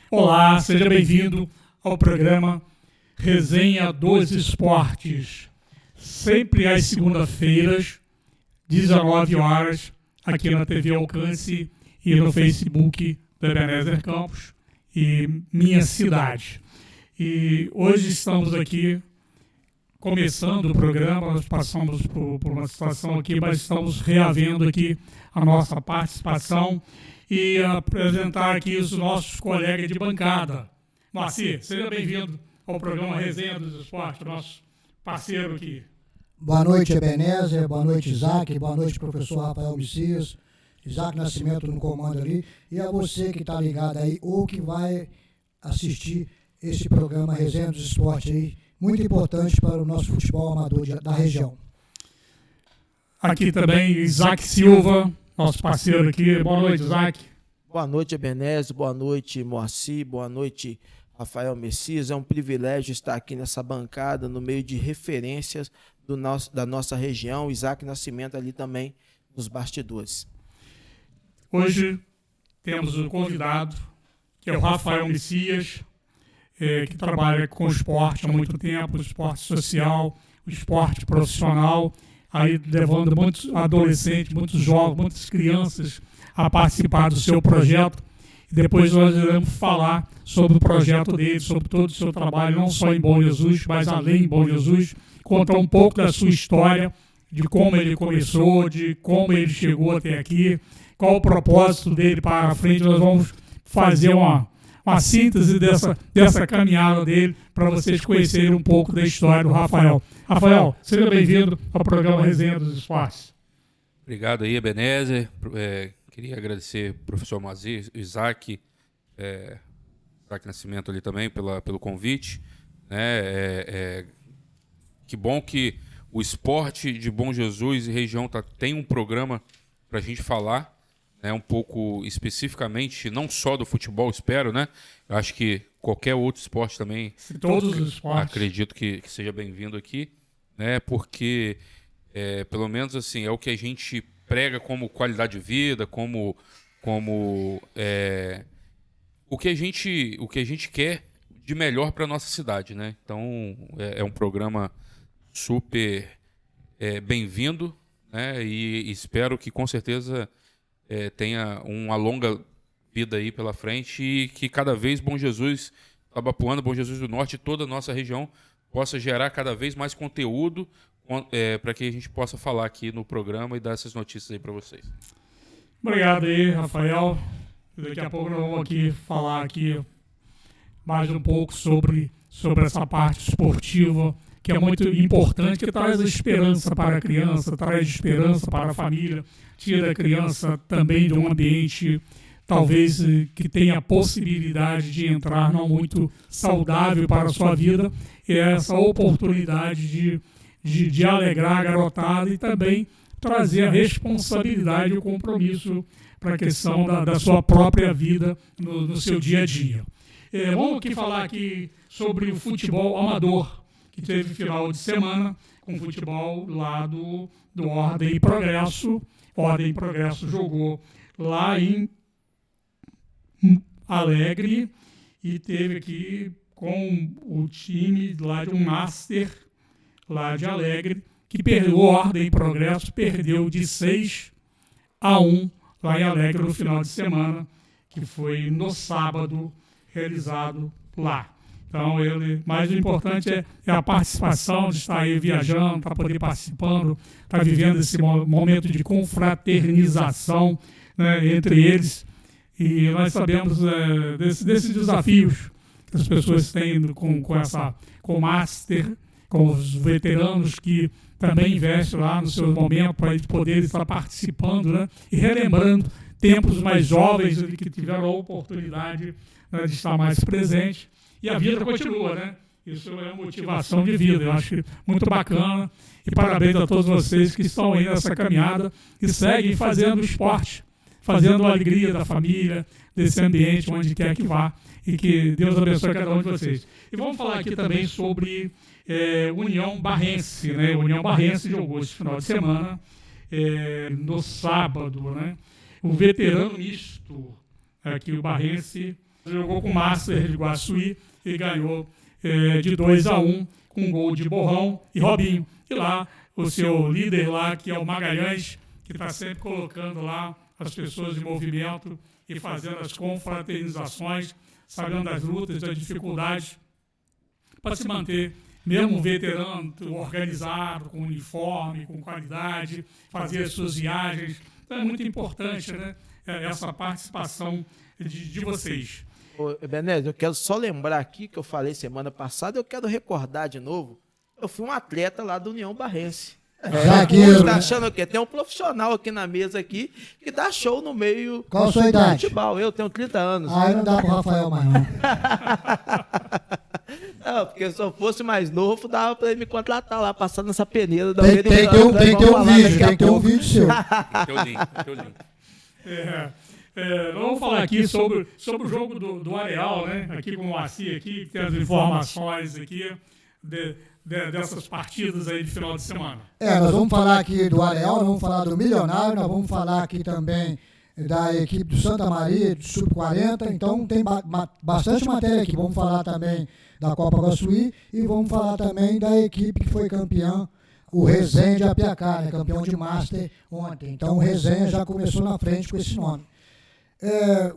Olá, seja bem-vindo ao programa Resenha dos Esportes. Sempre às segundas-feiras, 19 horas, aqui na TV Alcance e no Facebook da Ebenezer Campos e Minha Cidade. E hoje estamos aqui começando o programa, nós passamos por uma situação aqui, mas estamos reavendo aqui a nossa participação e apresentar aqui os nossos colegas de bancada. Moacir, seja bem-vindo ao programa Resenha dos Esportes, nosso parceiro aqui. Boa noite, Ebenezer, boa noite, Isaac, boa noite, professor Rafael Messias, Isaac Nascimento no comando ali, e a você que está ligado aí ou que vai assistir esse programa Resenha dos Esportes aí, muito importante para o nosso futebol amador da região. Aqui também Isaac Silva, nosso parceiro aqui. Boa noite, Isaac. Boa noite, Ebenezer, boa noite, Moacir, boa noite, Rafael Messias. É um privilégio estar aqui nessa bancada, no meio de referências da nossa região. Isaac Nascimento ali também nos bastidores. Hoje temos um convidado, que é o Rafael Messias, que trabalha com o esporte há muito tempo, o esporte social, o esporte profissional, aí levando muitos adolescentes, muitos jovens, muitas crianças a participar do seu projeto. E depois nós iremos falar sobre o projeto dele, sobre todo o seu trabalho, não só em Bom Jesus, mas além de Bom Jesus, contar um pouco da sua história, de como ele começou, de como ele chegou até aqui, qual o propósito dele para a frente. Nós vamos fazer uma síntese dessa caminhada dele para vocês conhecerem um pouco da história do Rafael. Rafael, seja bem-vindo ao programa Resenha dos Esportes. Obrigado aí, Ebenezer. Queria agradecer ao professor Moacir, Isaac Nascimento ali também pelo convite. Que bom que o esporte de Bom Jesus e região tem um programa para a gente falar, um pouco especificamente, não só do futebol, espero, né? Eu acho que qualquer outro esporte também, todos os esportes, acredito que seja bem-vindo aqui, né? Porque, pelo menos assim, é o que a gente prega como qualidade de vida, como o que a gente quer de melhor para a nossa cidade, né? Então, é um programa super bem-vindo, né? E espero que, com certeza, tenha uma longa vida aí pela frente e que cada vez Bom Jesus, Tabapuana, Bom Jesus do Norte e toda a nossa região possa gerar cada vez mais conteúdo para que a gente possa falar aqui no programa e dar essas notícias aí para vocês. Obrigado aí, Rafael. Daqui a pouco nós vamos aqui falar aqui mais um pouco sobre essa parte esportiva, que é muito importante, que traz esperança para a criança, traz esperança para a família, tira a criança também de um ambiente, talvez, que tenha a possibilidade de entrar não muito saudável para a sua vida, e essa oportunidade de alegrar a garotada e também trazer a responsabilidade e o compromisso para a questão da sua própria vida no seu dia a dia. Vamos aqui falar aqui sobre o futebol amador, que teve final de semana com futebol lá do Ordem e Progresso. Ordem e Progresso jogou lá em Alegre e teve aqui com o time lá de um Master, lá de Alegre, que perdeu. Ordem e Progresso perdeu de 6-1 lá em Alegre no final de semana, que foi no sábado realizado lá. Então, mais o importante é a participação, de estar aí viajando, para poder participando, estar vivendo esse momento de confraternização, né, entre eles. E nós sabemos desses desafios que as pessoas têm com o Master, com os veteranos que também investem lá no seu momento para poder estar participando, né, e relembrando tempos mais jovens que tiveram a oportunidade, né, de estar mais presente. E a vida continua, né? Isso é motivação de vida. Eu acho muito bacana. E parabéns a todos vocês que estão aí nessa caminhada e seguem fazendo esporte, fazendo a alegria da família, desse ambiente, onde quer que vá. E que Deus abençoe cada um de vocês. E vamos falar aqui também sobre União Barrense, né? União Barrense jogou esse final de semana, no sábado, né? O veterano misto, aqui o Barrense, jogou com o Master de Guaçuí e ganhou de 2-1 com um gol de Borrão e Robinho. E lá, o seu líder lá, que é o Magalhães, que está sempre colocando lá as pessoas em movimento e fazendo as confraternizações, sabendo das lutas, das dificuldades, para se manter, mesmo um veterano organizado, com uniforme, com qualidade, fazer as suas viagens. Então é muito importante, né, essa participação de vocês. Ô, Ebenezer, eu quero só lembrar aqui que eu falei semana passada, eu quero recordar de novo. Eu fui um atleta lá do União Barrense. Zagueiro, Tá né? achando o quê? Tem um profissional aqui na mesa aqui que dá show no meio Qual a sua do idade? futebol. Eu tenho 30 anos. Aí não dá pro Rafael mais, não. Não, porque se eu fosse mais novo, dava pra ele me contratar lá, passando nessa peneira da Tem que ter um vídeo, tem que ter um vídeo seu. Teu link. Vamos falar aqui sobre o jogo do Areal, né? Aqui com o Moacir, aqui, que tem as informações aqui dessas partidas aí de final de semana. Nós vamos falar aqui do Areal, nós vamos falar do Milionário, nós vamos falar aqui também da equipe do Santa Maria, do Sub-40, então tem bastante matéria aqui. Vamos falar também da Copa Guaçuí e vamos falar também da equipe que foi campeã, o Resende Apiacá, né, campeão de Master ontem. Então o Resende já começou na frente com esse nome.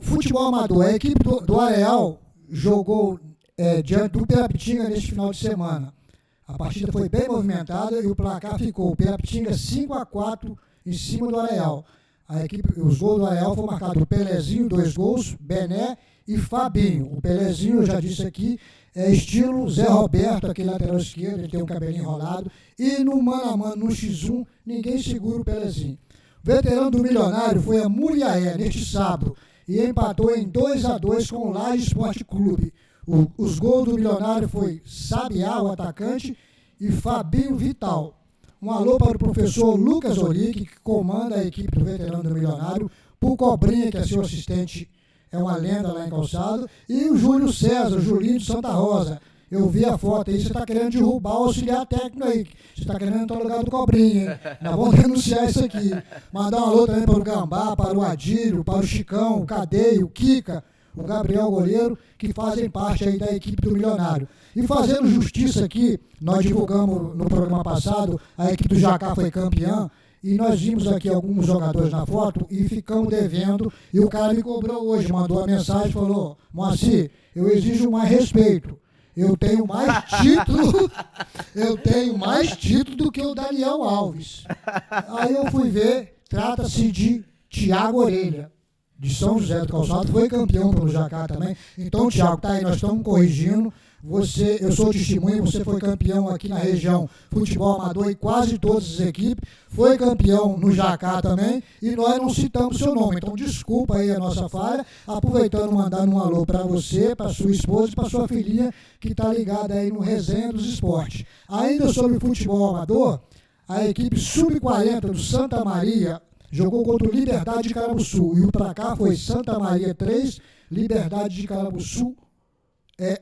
Futebol amador, a equipe do Areal jogou diante do Pirapitinga neste final de semana. A partida foi bem movimentada e o placar ficou: o Pirapitinga 5-4 em cima do Areal. Os gols do Areal foram marcados por Pelezinho, 2 gols, Bené e Fabinho. O Pelezinho, eu já disse aqui, é estilo Zé Roberto, aquele lateral esquerdo, ele tem um cabelinho enrolado. E no mano a mano, no X1, ninguém segura o Pelezinho. O veterano do Milionário foi a Muriaé neste sábado e empatou em 2-2 com o Laje Esporte Clube. Os gols do Milionário foi Sabiá, o atacante, e Fabinho Vital. Um alô para o professor Lucas Orique, que comanda a equipe do veterano do Milionário, o Cobrinha, que é seu assistente, é uma lenda lá em Calçado, e o Júlio César, o Julinho de Santa Rosa. Eu vi a foto aí, você está querendo derrubar o auxiliar técnico aí. Você está querendo entrar no lugar do Cobrinha, hein? Nós vamos denunciar isso aqui. Mandar um alô também para o Gambá, para o Adílio, para o Chicão, o Cadeio, o Kika, o Gabriel Goleiro, que fazem parte aí da equipe do Milionário. E fazendo justiça aqui, nós divulgamos no programa passado, a equipe do Jacá foi campeã, e nós vimos aqui alguns jogadores na foto e ficamos devendo, e o cara me cobrou hoje, mandou uma mensagem e falou: Moacir, eu exijo mais respeito. Eu tenho mais título do que o Daniel Alves. Aí eu fui ver, trata-se de Thiago Orelha, de São José do Calçado, foi campeão pelo Jacá também. Então, Thiago, tá aí, nós estamos corrigindo. Eu sou testemunha, você foi campeão aqui na região futebol amador em quase todas as equipes, foi campeão no Jacá também, e nós não citamos seu nome. Então, desculpa aí a nossa falha, aproveitando, mandando um alô para você, para sua esposa e para sua filhinha, que está ligada aí no Resenha dos Esportes. Ainda sobre futebol amador, a equipe Sub-40 do Santa Maria jogou contra o Liberdade de Carabuçu, e o placar foi Santa Maria 3, Liberdade de Carabuçu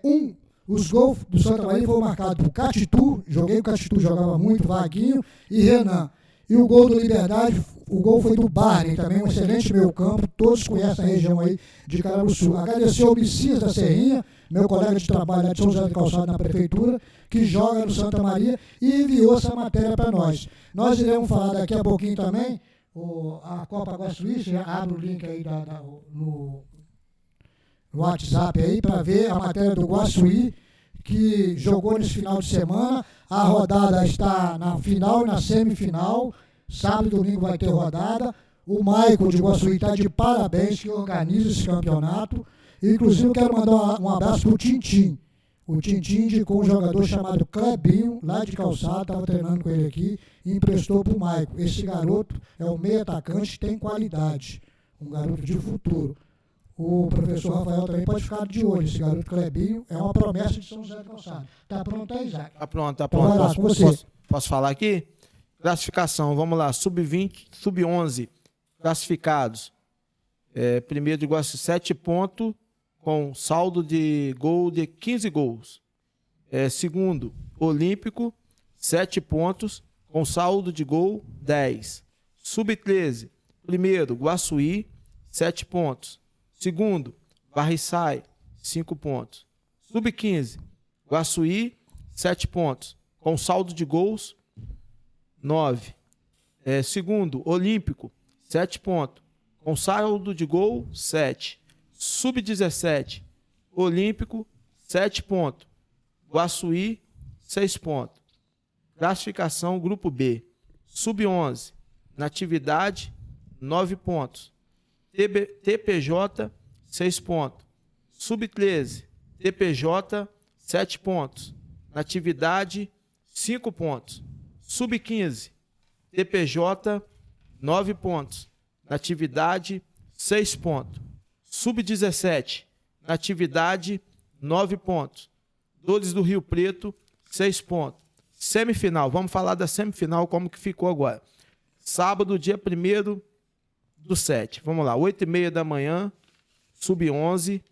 1. Os gols do Santa Maria foram marcados por Catitu, joguei com o Catitu, jogava muito, Vaguinho e Renan. E o gol do Liberdade, o gol foi do Barney, também um excelente meio campo, todos conhecem a região aí de Carabuçu. Agradecer ao Messias da Serrinha, meu colega de trabalho lá de São José do Calçado na prefeitura, que joga no Santa Maria e enviou essa matéria para nós. Nós iremos falar daqui a pouquinho também, a Copa Guaçuí, já abre o link aí no WhatsApp aí para ver a matéria do Guaçuí, que jogou nesse final de semana. A rodada está na final e na semifinal. Sábado e domingo vai ter rodada. O Maicon de Guaçuí está de parabéns, que organiza esse campeonato. Inclusive, eu quero mandar um abraço para o Tintim. O Tintim indicou um jogador chamado Clebinho, lá de Calçado, estava treinando com ele aqui, e emprestou para o Maicon. Esse garoto é um meio atacante, tem qualidade. Um garoto de futuro. O professor Rafael também pode ficar de olho. Esse garoto Clebinho é uma promessa de São José do Calçado. Está pronto aí, Isaac? Tá pronto, tá Então pronto. vai lá, com você. Posso falar aqui? Classificação, vamos lá. Sub-20, sub-11 classificados. Primeiro de Guaçuí, 7 pontos, com saldo de gol de 15 gols. Segundo, Olímpico, 7 pontos, com saldo de gol 10. Sub-13, primeiro, Guaçuí, 7 pontos. Segundo, Barriçai, 5 pontos. Sub-15, Guaçuí, 7 pontos. Com saldo de gols, 9. Segundo, Olímpico, 7 pontos. Com saldo de gol, 7. Sub-17, Olímpico, 7 pontos. Guaçuí, 6 pontos. Classificação, Grupo B. Sub-11, Natividade, 9 pontos. TPJ, 6 pontos. Sub-13, TPJ, 7 pontos. Natividade, 5 pontos. Sub-15, TPJ, 9 pontos. Natividade, 6 pontos. Sub-17, Natividade, 9 pontos. Dores do Rio Preto, 6 pontos. Semifinal, vamos falar da semifinal, como que ficou agora. Sábado, dia 1º/7. Vamos lá, 8h30 da manhã, Sub-11,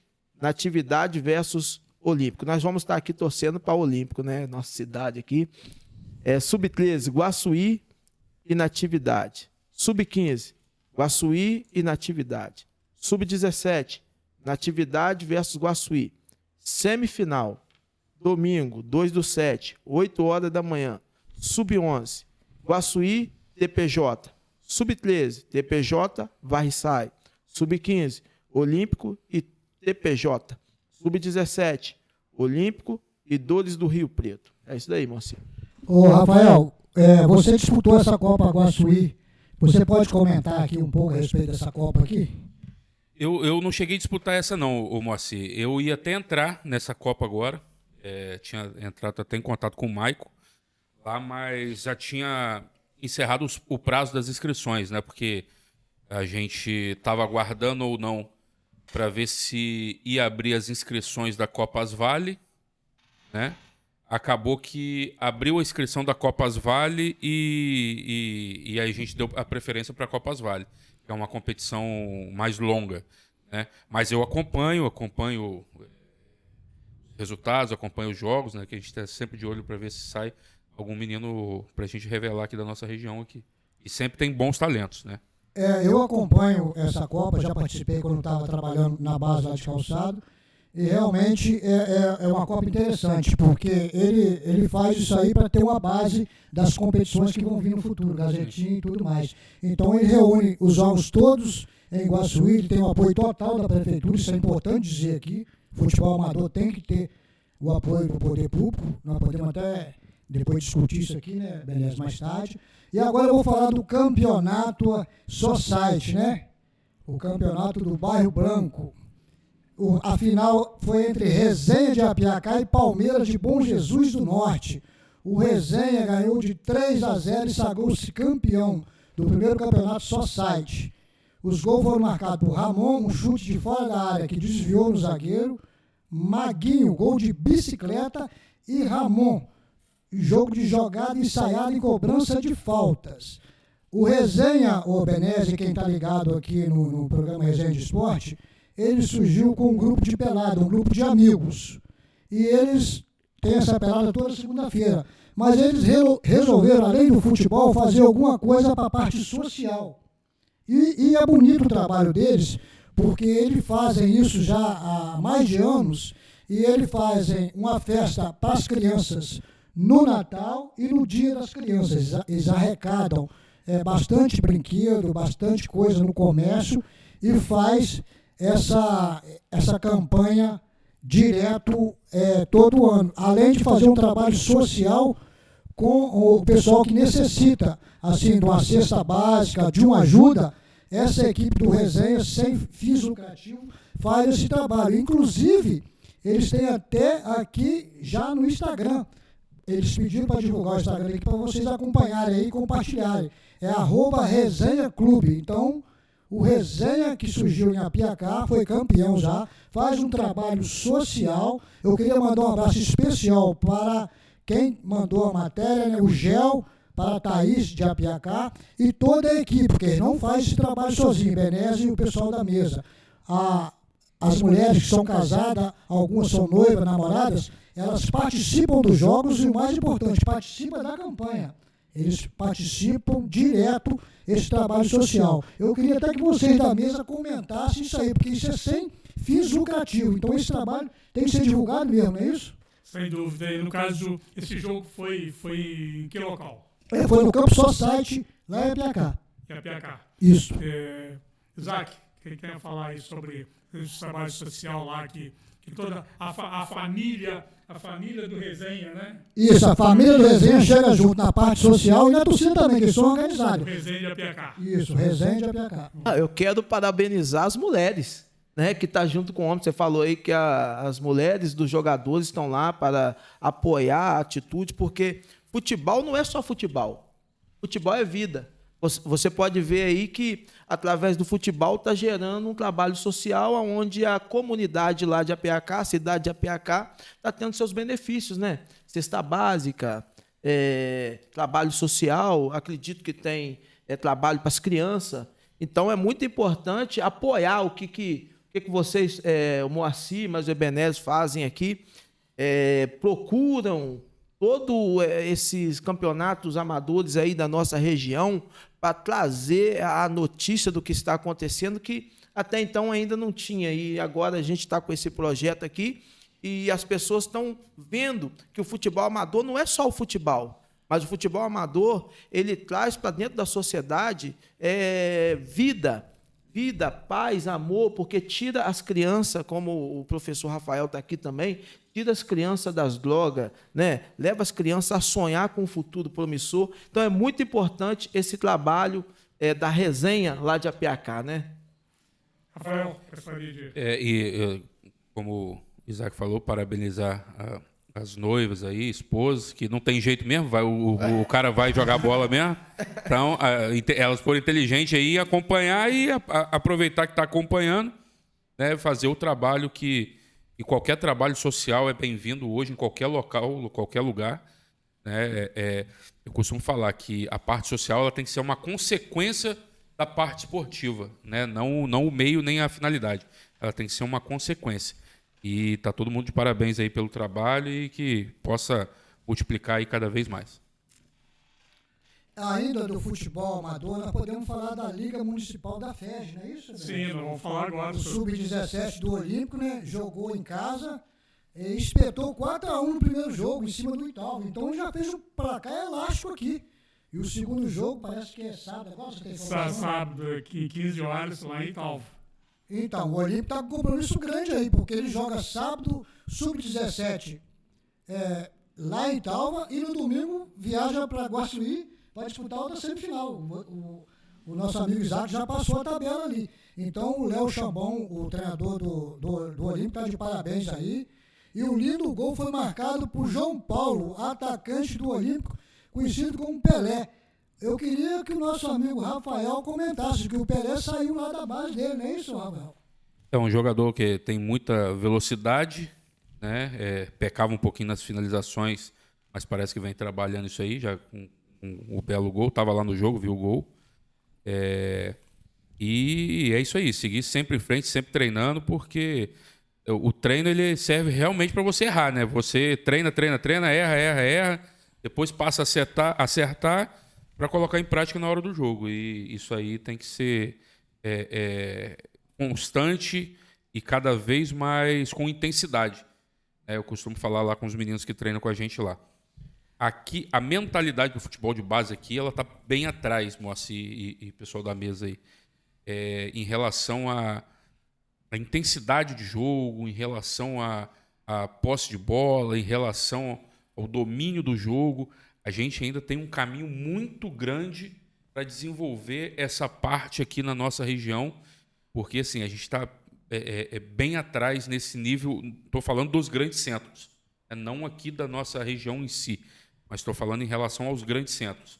Natividade versus Olímpico. Nós vamos estar aqui torcendo para o Olímpico, né? Nossa cidade aqui. Sub-13, Guaçuí e Natividade. Sub-15, Guaçuí e Natividade. Sub-17, Natividade versus Guaçuí. Semifinal, domingo, 2/7, 8h da manhã. Sub-11, Guaçuí, TPJ. Sub-13, TPJ, varre e sai. Sub-15, Olímpico e TPJ. Sub-17, Olímpico e Dores do Rio Preto. É isso daí, Mocinho. Ô, Rafael, você disputou essa Copa Guaçuí. Você pode comentar aqui um pouco a respeito dessa Copa aqui? Eu não cheguei a disputar essa não, ô Moacir. Eu ia até entrar nessa Copa agora. Tinha entrado até em contato com o Maico lá, mas já tinha encerrado o prazo das inscrições, né? Porque a gente estava aguardando ou não para ver se ia abrir as inscrições da Copas Vale, né? Acabou que abriu a inscrição da Copas Vale e aí a gente deu a preferência para a Copas Vale, que é uma competição mais longa, né? Mas eu acompanho resultados, acompanho os jogos, né? Que a gente está sempre de olho para ver se sai algum menino para a gente revelar aqui da nossa região aqui. E sempre tem bons talentos, né? Eu acompanho essa Copa, já participei quando estava trabalhando na base lá de Calçado, e realmente é uma Copa interessante, porque ele faz isso aí para ter uma base das competições que vão vir no futuro, Gazetinha e tudo mais. Então ele reúne os jogos todos em Guaçuí, ele tem o apoio total da Prefeitura, isso é importante dizer aqui, futebol amador tem que ter o apoio do poder público, nós podemos até depois discutir isso aqui, né, beleza, mais tarde. E agora eu vou falar do campeonato Society, né? O campeonato do Bairro Branco. A final foi entre Resenha de Apiacá e Palmeiras de Bom Jesus do Norte. O Resenha ganhou de 3-0 e sagrou-se campeão do primeiro campeonato Society. Os gols foram marcados por Ramon, um chute de fora da área que desviou no zagueiro, Maguinho, gol de bicicleta, e Ramon, jogo de jogada ensaiada em cobrança de faltas. O Resenha, o Benese, quem está ligado aqui no programa Resenha de Esporte, ele surgiu com um grupo de pelada, um grupo de amigos. E eles têm essa pelada toda segunda-feira. Mas eles resolveram, além do futebol, fazer alguma coisa para a parte social. E é bonito o trabalho deles, porque eles fazem isso já há mais de anos, e eles fazem uma festa para as crianças no Natal e no Dia das Crianças. Eles arrecadam bastante brinquedo, bastante coisa no comércio e faz essa campanha direto todo ano, além de fazer um trabalho social com o pessoal que necessita, assim, de uma cesta básica, de uma ajuda. Essa equipe do Resenha, sem fins lucrativos, faz esse trabalho. Inclusive, eles têm até aqui já no Instagram. Eles pediram para divulgar o Instagram aqui para vocês acompanharem aí e compartilharem. É @Resenha Clube. Então, o Resenha, que surgiu em Apiacá, foi campeão já, faz um trabalho social. Eu queria mandar um abraço especial para quem mandou a matéria, né, o Gel, para a Thaís de Apiacá e toda a equipe, porque eles não fazem esse trabalho sozinho, Benese e o pessoal da mesa. As mulheres que são casadas, algumas são noivas, namoradas, elas participam dos jogos e, o mais importante, participam da campanha. Eles participam direto esse trabalho social. Eu queria até que vocês da mesa comentassem isso aí, porque isso é sem fins lucrativos. Então, esse trabalho tem que ser divulgado mesmo, não é isso? Sem dúvida. E no caso, esse jogo foi em que local? Foi no Campo Society, lá em Apiacá. Em Apiacá. Isso. Isaac, quem quer falar aí sobre esse trabalho social lá, que toda a família do Resenha, né? Isso, a família do Resenha chega junto na parte social e na torcida também, que são organizados. Resenha de Apiacá. Isso, Resenha de Apiacá. Eu quero parabenizar as mulheres, né, que tá junto com o homem. Você falou aí que as mulheres dos jogadores estão lá para apoiar a atitude, porque futebol não é só futebol. Futebol é vida. Você pode ver aí que, através do futebol, está gerando um trabalho social onde a comunidade lá de Apiacá, a cidade de Apiacá, está tendo seus benefícios, né? Cesta básica, trabalho social, acredito que tem trabalho para as crianças. Então, é muito importante apoiar o que vocês, o Moacir, mas o Ebenezer fazem aqui, procuram todos esses campeonatos amadores aí da nossa região para trazer a notícia do que está acontecendo, que até então ainda não tinha. E agora a gente está com esse projeto aqui e as pessoas estão vendo que o futebol amador não é só o futebol, mas o futebol amador, ele traz para dentro da sociedade vida, paz, amor, porque tira as crianças, como o professor Rafael está aqui também, tira as crianças das drogas, né? Leva as crianças a sonhar com um futuro promissor. Então, é muito importante esse trabalho da Resenha lá de Apiacá, né? Rafael, gostaria de... Como o Isaac falou, parabenizar as noivas aí, esposas, que não tem jeito mesmo, o cara vai jogar bola mesmo. Então, elas foram inteligentes aí, acompanhar e aproveitar que está acompanhando, né, fazer o trabalho e qualquer trabalho social é bem-vindo hoje, em qualquer local, qualquer lugar. Né? Eu costumo falar que a parte social ela tem que ser uma consequência da parte esportiva, né? Não o meio nem a finalidade. Ela tem que ser uma consequência. E está todo mundo de parabéns aí pelo trabalho e que possa multiplicar aí cada vez mais. Ainda do futebol amador, nós podemos falar da Liga Municipal da FES, não é isso? Sim, nós vamos falar agora. O Sub-17 do Olímpico, né, jogou em casa e espetou 4-1 no primeiro jogo, em cima do Italva. Então já fez um placar elástico aqui. E o segundo jogo parece que é sábado. Agora você tem informação? Sábado, aqui, 15 horas, lá em Italva. Então, o Olímpico está com um compromisso grande aí, porque ele joga sábado, Sub-17 lá em Italva, e no domingo viaja para Guaçuí para disputar outra semifinal. O nosso amigo Isaac já passou a tabela ali. Então, o Léo Chambon, o treinador do Olímpico, está de parabéns aí. E o lindo gol foi marcado por João Paulo, atacante do Olímpico, conhecido como Pelé. Eu queria que o nosso amigo Rafael comentasse que o Pelé saiu lá da base dele, não é isso, Rafael? É um jogador que tem muita velocidade, né? Pecava um pouquinho nas finalizações, mas parece que vem trabalhando isso aí, já com o belo gol. Estava lá no jogo, viu o gol. E é isso aí, seguir sempre em frente, sempre treinando, porque o treino ele serve realmente para você errar, né? Você treina, erra, depois passa a acertar para colocar em prática na hora do jogo. E isso aí tem que ser constante e cada vez mais com intensidade. Eu costumo falar lá com os meninos que treinam com a gente lá. Aqui, a mentalidade do futebol de base aqui, ela está bem atrás, Moacir e pessoal da mesa aí, em relação à intensidade de jogo, em relação à posse de bola, em relação ao domínio do jogo. A gente ainda tem um caminho muito grande para desenvolver essa parte aqui na nossa região, porque assim, a gente está bem atrás nesse nível. Estou falando dos grandes centros, não aqui da nossa região em si, mas estou falando em relação aos grandes centros.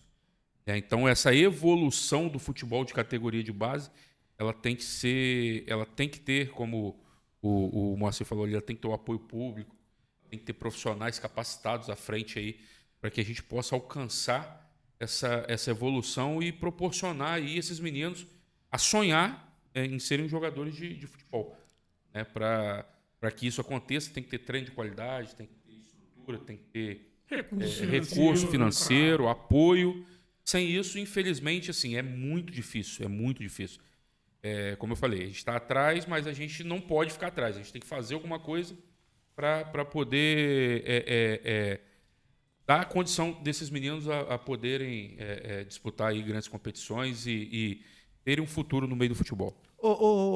Então, essa evolução do futebol de categoria de base, ela tem que ter, como o Moacir falou ali, ela tem que ter o apoio público, tem que ter profissionais capacitados à frente aí, para que a gente possa alcançar essa evolução e proporcionar aí esses meninos a sonhar em serem jogadores de futebol. Para que isso aconteça, tem que ter treino de qualidade, tem que ter estrutura, tem que ter recurso financeiro, apoio. Sem isso, infelizmente, assim, é muito difícil. como eu falei, a gente está atrás, mas a gente não pode ficar atrás. A gente tem que fazer alguma coisa para poder dar a condição desses meninos a poderem disputar aí grandes competições e terem um futuro no meio do futebol.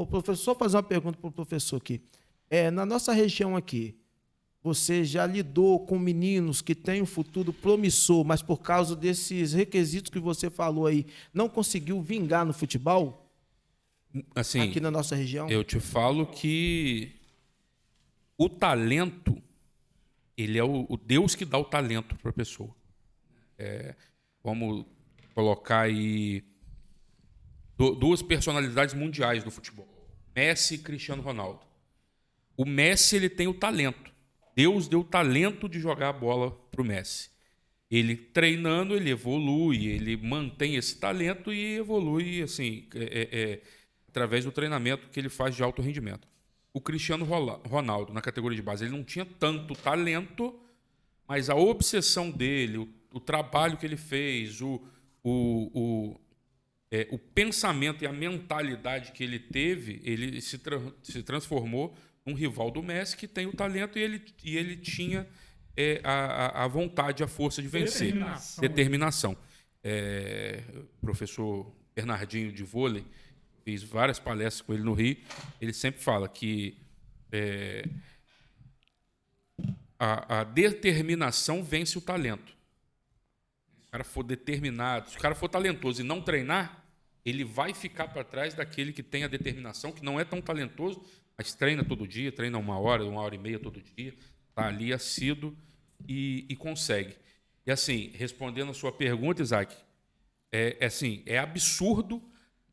Professor, só fazer uma pergunta para o professor aqui. Na nossa região aqui, você já lidou com meninos que têm um futuro promissor, mas por causa desses requisitos que você falou aí, não conseguiu vingar no futebol? Assim, aqui na nossa região? Eu te falo que o talento, ele é o Deus que dá o talento para a pessoa. Vamos colocar aí duas personalidades mundiais do futebol, Messi e Cristiano Ronaldo. O Messi, ele tem o talento. Deus deu o talento de jogar a bola para o Messi. Ele treinando, ele evolui, ele mantém esse talento e evolui assim, através do treinamento que ele faz de alto rendimento. O Cristiano Ronaldo, na categoria de base, ele não tinha tanto talento, mas a obsessão dele, o trabalho que ele fez, o pensamento e a mentalidade que ele teve, ele se transformou num rival do Messi que tem o talento e ele tinha a vontade, a força de vencer. Determinação. O professor Bernardinho de vôlei, fiz várias palestras com ele no Rio, ele sempre fala que a determinação vence o talento. Se o cara for determinado, se o cara for talentoso e não treinar, ele vai ficar para trás daquele que tem a determinação, que não é tão talentoso, mas treina todo dia, treina 1 hora, 1h30 todo dia, está ali assíduo e consegue. E assim, respondendo a sua pergunta, Isaac, é absurdo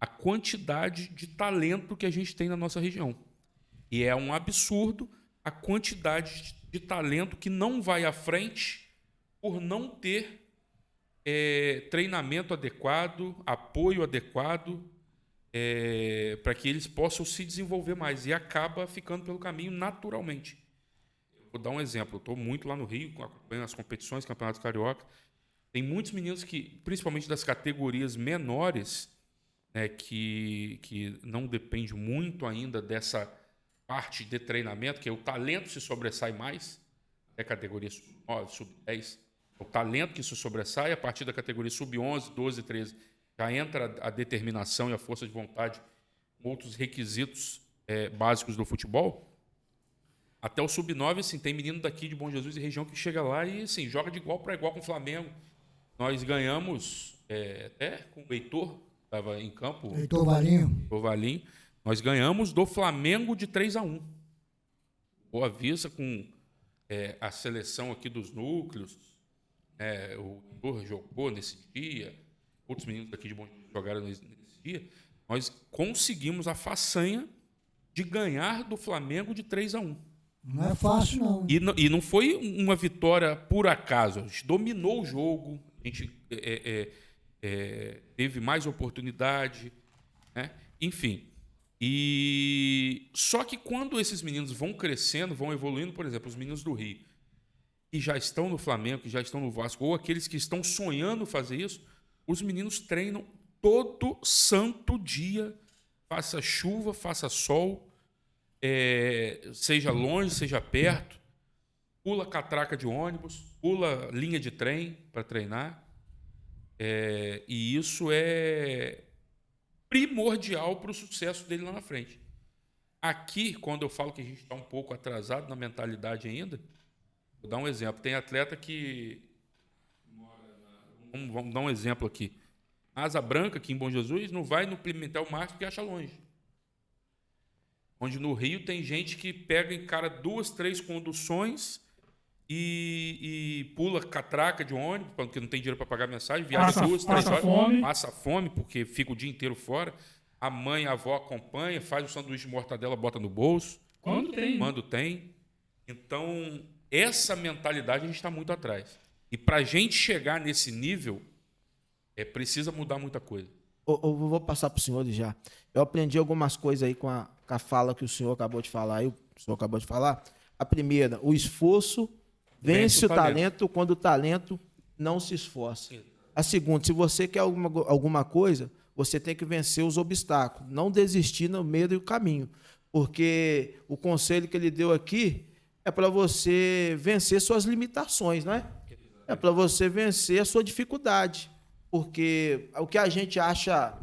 a quantidade de talento que a gente tem na nossa região. E é um absurdo a quantidade de talento que não vai à frente por não ter treinamento adequado, apoio adequado, para que eles possam se desenvolver mais. E acaba ficando pelo caminho naturalmente. Vou dar um exemplo. Eu estou muito lá no Rio, acompanhando as competições, campeonatos carioca. Tem muitos meninos que, principalmente das categorias menores, que não depende muito ainda dessa parte de treinamento, que o talento se sobressai mais, categoria sub-9, sub-10, o talento que se sobressai, a partir da categoria sub-11, 12, 13, já entra a determinação e a força de vontade, outros requisitos básicos do futebol. Até o sub-9, assim, tem menino daqui de Bom Jesus e região que chega lá e assim, joga de igual para igual com o Flamengo. Nós ganhamos, até com o Heitor, estava em campo. Heitor Valinho. Nós ganhamos do Flamengo de 3-1. Boa Vista com a seleção aqui dos núcleos. O Heitor jogou nesse dia. Outros meninos daqui de Bom Jesus jogaram nesse dia. Nós conseguimos a façanha de ganhar do Flamengo de 3-1. Não é fácil, não. E não foi uma vitória por acaso. A gente dominou o jogo, a gente teve mais oportunidade, né? Enfim. E só que quando esses meninos vão crescendo, vão evoluindo, por exemplo, os meninos do Rio, que já estão no Flamengo, que já estão no Vasco, ou aqueles que estão sonhando fazer isso, os meninos treinam todo santo dia, faça chuva, faça sol, seja longe, seja perto, pula catraca de ônibus, pula linha de trem para treinar. E isso é primordial para o sucesso dele lá na frente. Aqui, quando eu falo que a gente está um pouco atrasado na mentalidade ainda, vou dar um exemplo. Tem atleta que... Vamos dar um exemplo aqui. Asa Branca, aqui em Bom Jesus, não vai no Pimentel Marques porque acha longe. Onde no Rio tem gente que pega em cara 2, 3 conduções e pula catraca de ônibus, porque não tem dinheiro para pagar mensagem, viaja 2, 3 horas, passa fome, porque fica o dia inteiro fora. A mãe, a avó acompanha, faz o sanduíche de mortadela, bota no bolso. Quando tem. Então, essa mentalidade a gente está muito atrás. E para a gente chegar nesse nível, precisa mudar muita coisa. Eu vou passar para o senhor já. Eu aprendi algumas coisas aí com a fala que o senhor acabou de falar. A primeira, o esforço vence o talento quando o talento não se esforça. A segunda, se você quer alguma coisa, você tem que vencer os obstáculos, não desistir no meio do caminho, porque o conselho que ele deu aqui é para você vencer suas limitações, né? É para você vencer a sua dificuldade, porque o que a gente acha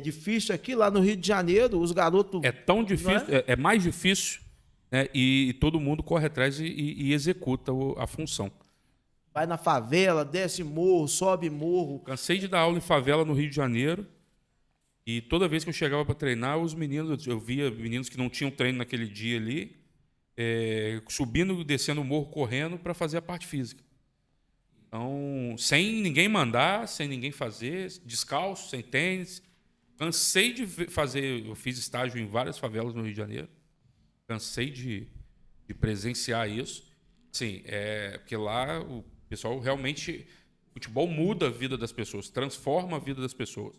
difícil aqui, lá no Rio de Janeiro, os garotos... É tão difícil, é mais difícil, né? E todo mundo corre atrás e executa a função. Vai na favela, desce morro, sobe morro. Cansei de dar aula em favela no Rio de Janeiro e toda vez que eu chegava para treinar, os meninos, eu via meninos que não tinham treino naquele dia ali, subindo e descendo o morro correndo para fazer a parte física. Então, sem ninguém mandar, sem ninguém fazer, descalço, sem tênis. Cansei de fazer, eu fiz estágio em várias favelas no Rio de Janeiro. Cansei de presenciar isso. Sim, porque lá o pessoal realmente... O futebol muda a vida das pessoas, transforma a vida das pessoas.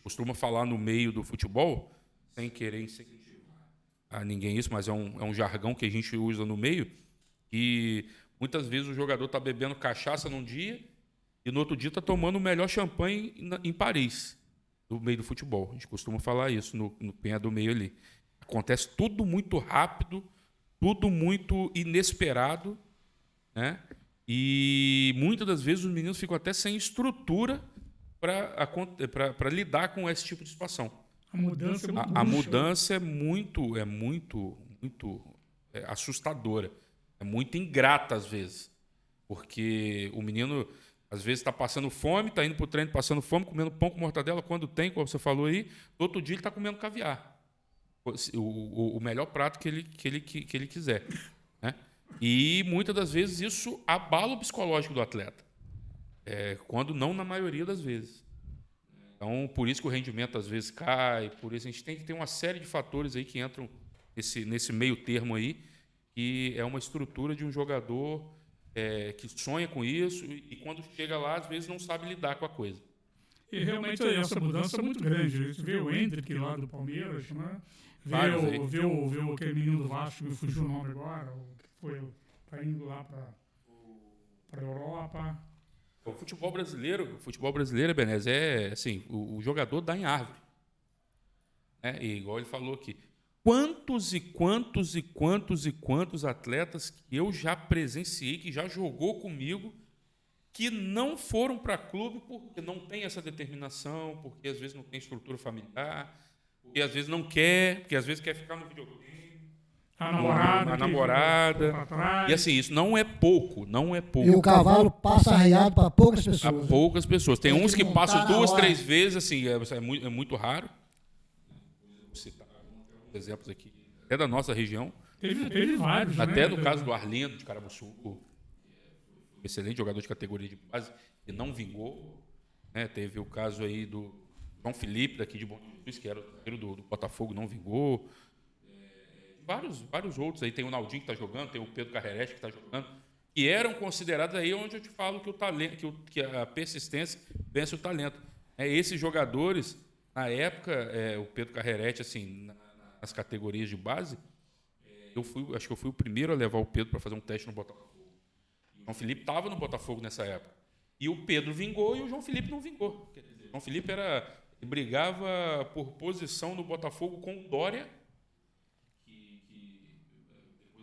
Costuma falar no meio do futebol, sem querer incentivar a ninguém isso, mas é um jargão que a gente usa no meio, e muitas vezes o jogador está bebendo cachaça num dia e no outro dia está tomando o melhor champanhe em Paris, no meio do futebol. A gente costuma falar isso no Penha do Meio ali. Acontece tudo muito rápido, tudo muito inesperado, né? E muitas das vezes os meninos ficam até sem estrutura para lidar com esse tipo de situação. A mudança é muito A mudança é muito assustadora. É muito ingrata às vezes. Porque o menino, às vezes, está passando fome, está indo para o treino passando fome, comendo pão com mortadela, quando tem, como você falou aí, no outro dia ele está comendo caviar. O melhor prato que ele quiser, né? E muitas das vezes isso abala o psicológico do atleta, quando não na maioria das vezes. Então, por isso que o rendimento às vezes cai, por isso a gente tem que ter uma série de fatores aí que entram nesse meio termo aí, que é uma estrutura de um jogador que sonha com isso e quando chega lá, às vezes não sabe lidar com a coisa. E realmente essa mudança é muito grande. Você vê o Hendrick lá do Palmeiras, né? Vê aquele menino do Vasco, me fugiu o nome agora, tá indo lá para a Europa. O futebol brasileiro, Benez, assim, o jogador dá em árvore. E igual ele falou aqui, quantos atletas que eu já presenciei, que já jogou comigo, que não foram para clube porque não tem essa determinação, porque às vezes não tem estrutura familiar, porque às vezes não quer, porque às vezes quer ficar no videogame. A namorada. E assim, isso não é pouco. E o cavalo passa arreado para poucas pessoas. Para poucas pessoas. Tem uns que passam 2, 3 vezes, assim, é muito raro. Vou citar alguns exemplos aqui. Até da nossa região. Teve vários, até né? no caso do Arlindo, de Caramuçu, excelente jogador de categoria de base, que não vingou. Né? Teve o caso aí do João Felipe, daqui de Bom Jesus, que era o zagueiro do Botafogo, não vingou. Vários outros aí, tem o Naldinho que está jogando, tem o Pedro Carrerete que está jogando, que eram considerados aí onde eu te falo que o talento, que a persistência vence o talento. Esses jogadores, na época, o Pedro Carrerete, assim, nas categorias de base, acho que eu fui o primeiro a levar o Pedro para fazer um teste no Botafogo. O João Felipe estava no Botafogo nessa época. E o Pedro vingou e o João Felipe não vingou. Quer dizer, o João Felipe brigava por posição no Botafogo com o Dória,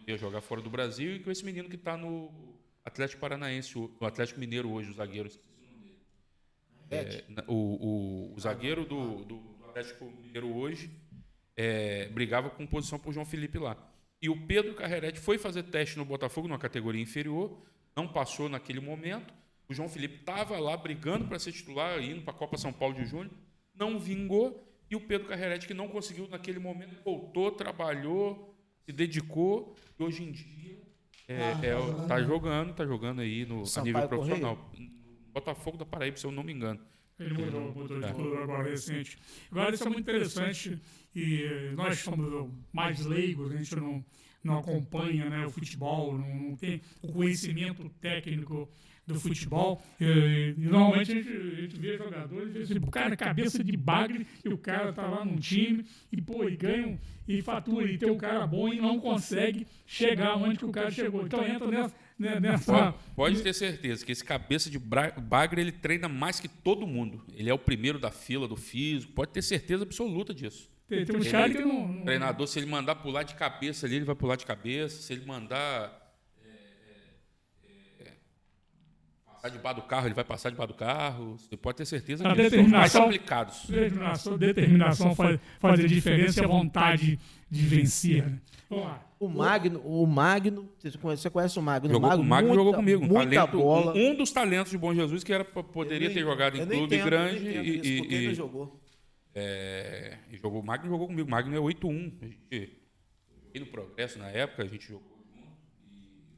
ia jogar fora do Brasil, e com esse menino que está no Atlético Paranaense, no Atlético Mineiro hoje, o zagueiro. O zagueiro do Atlético Mineiro hoje brigava com posição por João Felipe lá. E o Pedro Carrerete foi fazer teste no Botafogo, numa categoria inferior, não passou naquele momento. O João Felipe estava lá brigando para ser titular, indo para a Copa São Paulo de Júnior, não vingou, e o Pedro Carrerete, que não conseguiu naquele momento, voltou, trabalhou, se dedicou, e hoje em dia está jogando aí a nível profissional. No Botafogo da Paraíba, se eu não me engano. Ele mudou de clube agora recente. Agora, isso é muito interessante, e nós somos mais leigos, a gente não acompanha, né, o futebol, não tem o conhecimento técnico do futebol. E normalmente a gente vê jogadores e vê assim, o cara cabeça de bagre e o cara tá lá num time e, e ganha e fatura e tem um cara bom e não consegue chegar onde que o cara chegou. Então entra nessa... Pode ter certeza que esse cabeça de bagre ele treina mais que todo mundo. Ele é o primeiro da fila do físico. Pode ter certeza absoluta disso. Tem uns caras que não... O treinador, se ele mandar pular de cabeça ali, ele vai pular de cabeça. Se ele mandar passar debaixo do carro, ele vai passar debaixo do carro. Você pode ter certeza que eles são mais aplicados. Determinação faz a diferença e a vontade de vencer. Né? Vamos lá. O Magno, você conhece o Magno? O Magno jogou comigo. Muita bola. Um dos talentos de Bom Jesus que poderia ter jogado em clube grande. Ele jogou. O Magno jogou comigo. O Magno é 8-1. E no Progresso, na época, a gente jogou junto.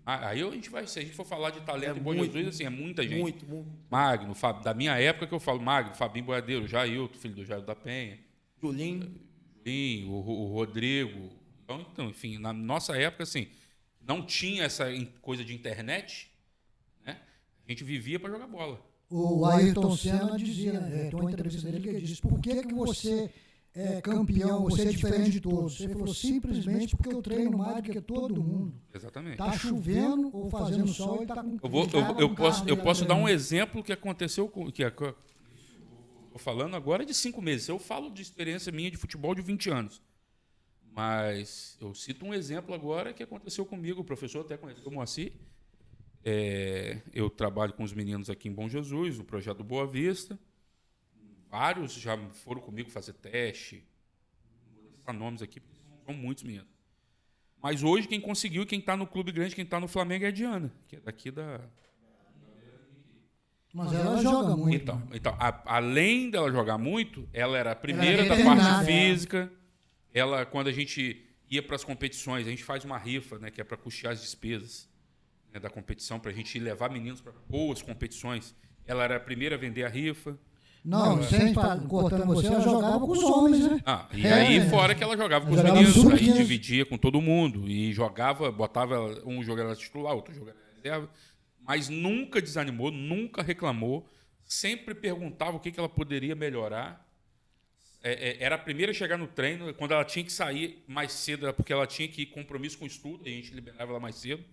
Aí a gente vai, se a gente for falar de talento em Bom Jesus, assim, é muita gente. Muito. Magno, da minha época que eu falo, Magno, Fabinho Boiadeiro, Jailton, filho do Jair da Penha. Julinho, o Rodrigo. Então, enfim, na nossa época, assim, não tinha essa coisa de internet, né? A gente vivia para jogar bola. O Ayrton Senna dizia, tem uma entrevista dele que ele disse, por que você é campeão, você é diferente de todos? Ele falou, simplesmente porque eu treino mais do que todo mundo. Exatamente. Está chovendo ou fazendo sol, ele está com... Eu posso dar um exemplo que aconteceu, que estou falando agora de 5 meses. Eu falo de experiência minha de futebol de 20 anos. Mas eu cito um exemplo agora que aconteceu comigo. O professor até conheceu o Moacir. Eu trabalho com os meninos aqui em Bom Jesus, no projeto do Boa Vista. Vários já foram comigo fazer teste. Não vou citar nomes aqui, porque são muitos meninos. Mas hoje quem conseguiu, quem está no clube grande, quem está no Flamengo é a Diana, que é daqui da... Mas ela joga muito. Então, além dela jogar muito, ela era a primeira da parte física. Ela, quando a gente ia para as competições, a gente faz uma rifa, né, que é para custear as despesas, né, da competição, para a gente levar meninos para boas competições. Ela era a primeira a vender a rifa. Não, sem cortando você, ela jogava com os homens, né? Aí fora que ela jogava com os meninos, aí dividia com todo mundo. E jogava, botava um jogador titular, outro jogador reserva. Mas nunca desanimou, nunca reclamou. Sempre perguntava o que ela poderia melhorar. Era a primeira a chegar no treino, quando ela tinha que sair mais cedo, porque ela tinha que ir compromisso com o estudo, e a gente liberava ela mais cedo.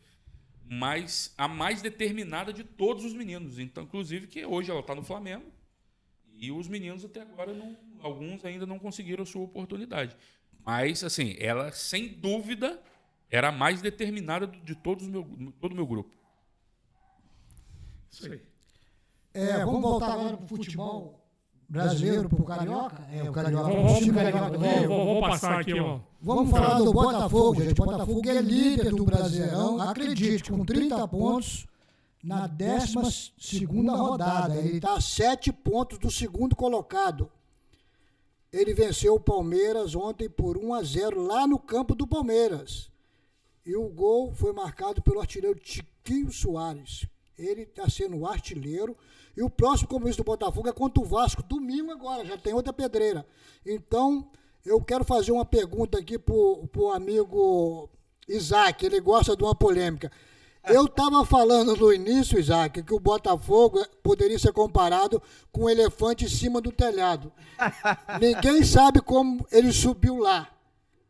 Mas a mais determinada de todos os meninos. Então, inclusive, que hoje ela está no Flamengo. E os meninos até agora, alguns ainda não conseguiram a sua oportunidade. Mas, assim, ela, sem dúvida, era a mais determinada de todo o meu grupo. Isso aí. Vamos voltar agora para o futebol brasileiro, para o Carioca? O Carioca. Vou passar aqui, ó. Vamos falar do Botafogo, gente. O Botafogo é líder do Brasileirão, acredite, com 30 pontos na 12ª rodada. Ele está a 7 pontos do segundo colocado. Ele venceu o Palmeiras ontem por 1-0 lá no campo do Palmeiras. E o gol foi marcado pelo artilheiro Tiquinho Soares. Ele está sendo o artilheiro. E o próximo compromisso do Botafogo é contra o Vasco, domingo agora, já tem outra pedreira. Então, eu quero fazer uma pergunta aqui para o amigo Isaac, ele gosta de uma polêmica. Eu estava falando no início, Isaac, que o Botafogo poderia ser comparado com um elefante em cima do telhado. Ninguém sabe como ele subiu lá,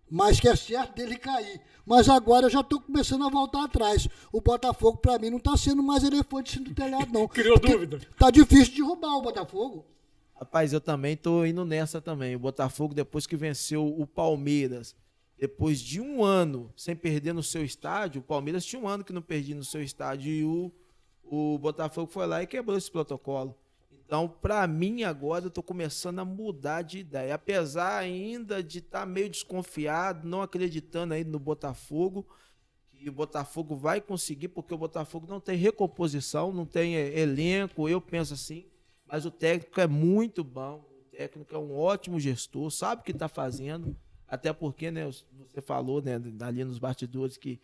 mas que é certo dele cair. Mas agora eu já estou começando a voltar atrás. O Botafogo, para mim, não está sendo mais elefante em cima do telhado, não. Criou dúvida. Está difícil de derrubar o Botafogo. Rapaz, eu também estou indo nessa também. O Botafogo, depois que venceu o Palmeiras, depois de 1 ano sem perder no seu estádio, o Palmeiras tinha 1 ano que não perdia no seu estádio e o Botafogo foi lá e quebrou esse protocolo. Então, para mim, agora eu estou começando a mudar de ideia. Apesar ainda de estar meio desconfiado, não acreditando aí no Botafogo, que o Botafogo vai conseguir, porque o Botafogo não tem recomposição, não tem elenco, eu penso assim, mas o técnico é muito bom, o técnico é um ótimo gestor, sabe o que está fazendo. Até porque, né, você falou, né, ali nos bastidores que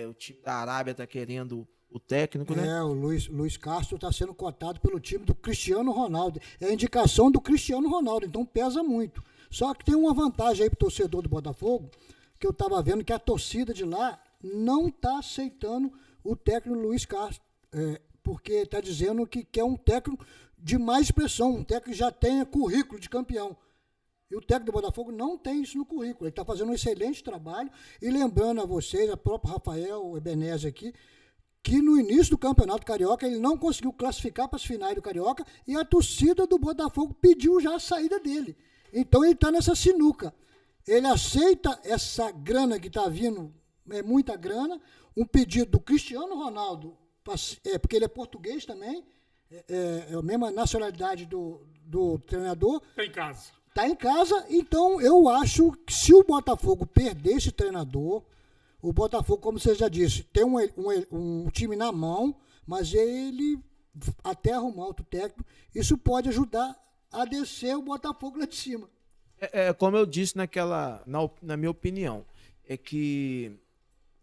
o time da Arábia está querendo o técnico, né? O Luiz Castro está sendo cotado pelo time do Cristiano Ronaldo. É a indicação do Cristiano Ronaldo, então pesa muito. Só que tem uma vantagem aí para o torcedor do Botafogo, que eu estava vendo que a torcida de lá não está aceitando o técnico Luiz Castro. porque está dizendo que quer um técnico de mais expressão, um técnico que já tenha currículo de campeão. E o técnico do Botafogo não tem isso no currículo. Ele está fazendo um excelente trabalho. E lembrando a vocês, a própria Rafael Ebenezer aqui, que no início do Campeonato Carioca ele não conseguiu classificar para as finais do Carioca e a torcida do Botafogo pediu já a saída dele. Então ele está nessa sinuca. Ele aceita essa grana que está vindo, é muita grana, um pedido do Cristiano Ronaldo, porque ele é português também, é a mesma nacionalidade do treinador. Está em casa. Está em casa, então eu acho que se o Botafogo perder esse treinador, o Botafogo, como você já disse, tem um time na mão, mas ele, até arrumar outro técnico, isso pode ajudar a descer o Botafogo lá de cima. Como eu disse na minha opinião, é que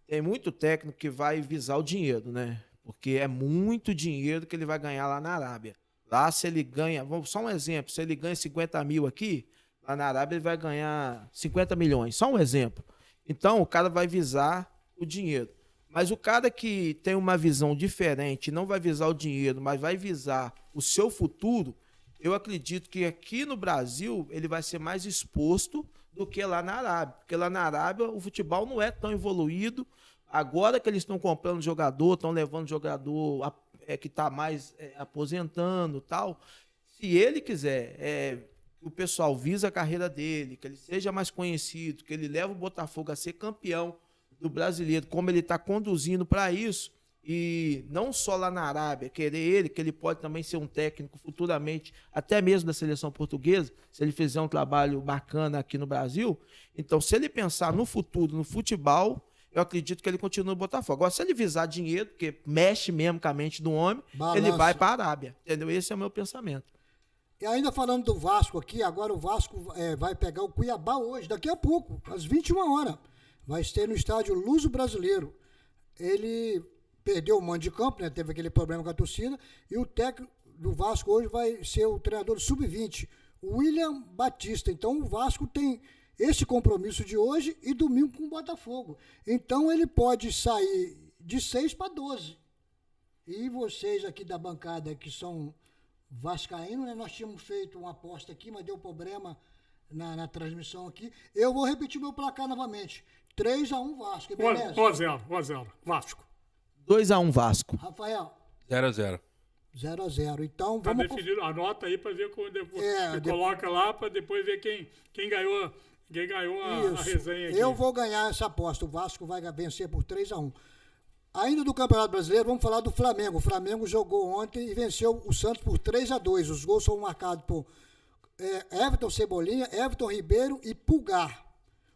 tem muito técnico que vai visar o dinheiro, né? Porque é muito dinheiro que ele vai ganhar lá na Arábia. Lá, se ele ganha, só um exemplo, se ele ganha 50 mil aqui, lá na Arábia ele vai ganhar 50 milhões, só um exemplo. Então, o cara vai visar o dinheiro. Mas o cara que tem uma visão diferente, não vai visar o dinheiro, mas vai visar o seu futuro, eu acredito que aqui no Brasil ele vai ser mais exposto do que lá na Arábia. Porque lá na Arábia o futebol não é tão evoluído. Agora que eles estão comprando jogador, estão levando jogador que está mais aposentando e tal. Se ele quiser o pessoal visa a carreira dele, que ele seja mais conhecido, que ele leve o Botafogo a ser campeão do brasileiro, como ele está conduzindo para isso, e não só lá na Arábia, querer ele, que ele pode também ser um técnico futuramente, até mesmo da seleção portuguesa, se ele fizer um trabalho bacana aqui no Brasil. Então, se ele pensar no futuro, no futebol, eu acredito que ele continua no Botafogo. Agora, se ele visar dinheiro, porque mexe mesmo com a mente do homem, ele vai para a Arábia, entendeu? Esse é o meu pensamento. E ainda falando do Vasco aqui, agora o Vasco vai pegar o Cuiabá hoje, daqui a pouco, às 21 horas. Vai ser no estádio Luso Brasileiro. Ele perdeu o mando de campo, né? Teve aquele problema com a torcida, e o técnico do Vasco hoje vai ser o treinador sub-20, William Batista. Então o Vasco tem esse compromisso de hoje e domingo com o Botafogo. Então ele pode sair de 6 para 12. E vocês aqui da bancada que são vascaínos, né? Nós tínhamos feito uma aposta aqui, mas deu problema na transmissão aqui. Eu vou repetir meu placar novamente. 3-1 Vasco. 1-0, Vasco. 2-1 Vasco. Rafael. 0-0. 0-0. Então Tá vamos... definido. Anota aí para ver como depois. Coloca lá para depois ver quem ganhou a resenha aqui. Eu vou ganhar essa aposta. O Vasco vai vencer por 3-1. Ainda do Campeonato Brasileiro, vamos falar do Flamengo. O Flamengo jogou ontem e venceu o Santos por 3-2. Os gols foram marcados por Everton Cebolinha, Everton Ribeiro e Pulgar.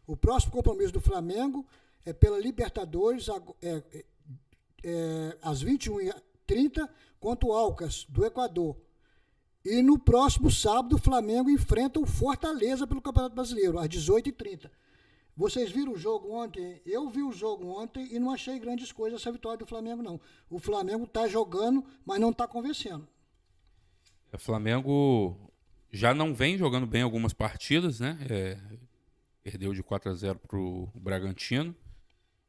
O próximo compromisso do Flamengo é pela Libertadores, às 21h30, contra o Alcas, do Equador. E no próximo sábado, o Flamengo enfrenta o Fortaleza pelo Campeonato Brasileiro, às 18h30. Vocês viram o jogo ontem? Eu vi o jogo ontem e não achei grandes coisas essa vitória do Flamengo, não. O Flamengo está jogando, mas não está convencendo. O Flamengo já não vem jogando bem algumas partidas, né? Perdeu de 4-0 para o Bragantino.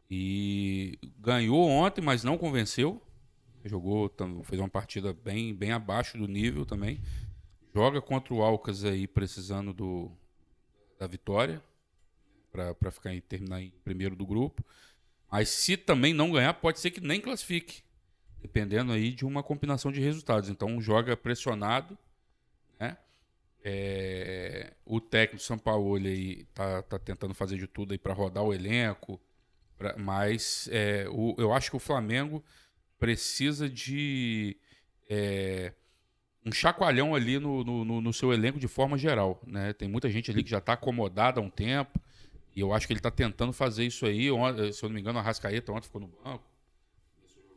E ganhou ontem, mas não convenceu. Fez uma partida bem abaixo do nível também. Joga contra o Alcas aí, precisando da vitória, para terminar em primeiro do grupo. Mas se também não ganhar, pode ser que nem classifique, dependendo aí de uma combinação de resultados. Então joga pressionado, né? O técnico Sampaoli aí tá tentando fazer de tudo aí para rodar o elenco, mas eu acho que o Flamengo precisa de um chacoalhão ali no seu elenco de forma geral, né? Tem muita gente ali que já está acomodada há um tempo. E eu acho que ele está tentando fazer isso aí. Se eu não me engano, a Arrascaeta ontem ficou no banco.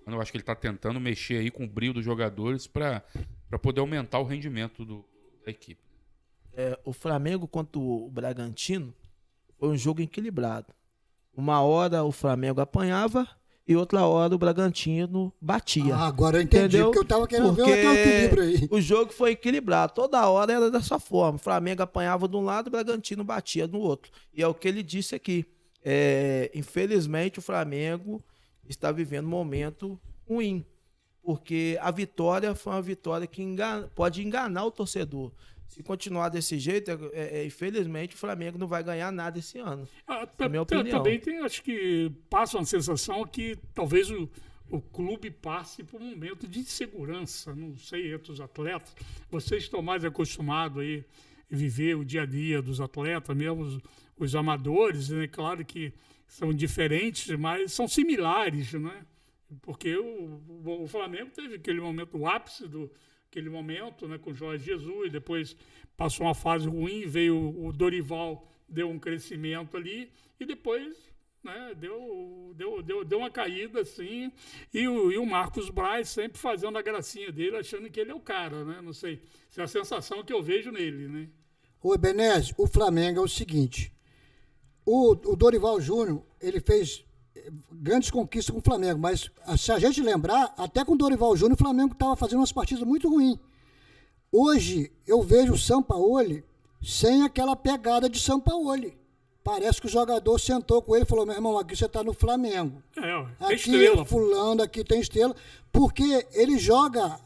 Eu acho que ele está tentando mexer aí com o brilho dos jogadores para poder aumentar o rendimento da equipe. O Flamengo contra o Bragantino foi um jogo equilibrado. Uma hora o Flamengo apanhava e outra hora o Bragantino batia. Agora eu entendi, entendeu? Porque eu estava querendo ver aquele equilíbrio aí. O jogo foi equilibrado, toda hora era dessa forma. O Flamengo apanhava de um lado, o Bragantino batia no outro. E é o que ele disse aqui. Infelizmente o Flamengo está vivendo um momento ruim. porque a vitória foi uma vitória que pode enganar o torcedor. Se continuar desse jeito, infelizmente o Flamengo não vai ganhar nada esse ano. É a minha opinião. Também acho que passa uma sensação que talvez o clube passe por um momento de insegurança, não sei, entre os atletas. Vocês estão mais acostumados aí a viver o dia a dia dos atletas, mesmo os amadores, né? Claro que são diferentes, mas são similares, né? Porque o Flamengo teve aquele momento, o ápice aquele momento, né, com o Jorge Jesus, depois passou uma fase ruim, veio o Dorival, deu um crescimento ali, e depois, né, deu uma caída, assim, e o Marcos Braz sempre fazendo a gracinha dele, achando que ele é o cara, né? Não sei, essa é a sensação que eu vejo nele, né? Ô, Ebeneze, o Flamengo é o seguinte, o Dorival Júnior, ele fez grandes conquistas com o Flamengo, mas se a gente lembrar, até com o Dorival Júnior, o Flamengo estava fazendo umas partidas muito ruins. Hoje, eu vejo o Sampaoli sem aquela pegada de Sampaoli. Parece que o jogador sentou com ele e falou, meu irmão, aqui você está no Flamengo. Tem aqui estrela. fulano, aqui tem estrela, porque ele joga,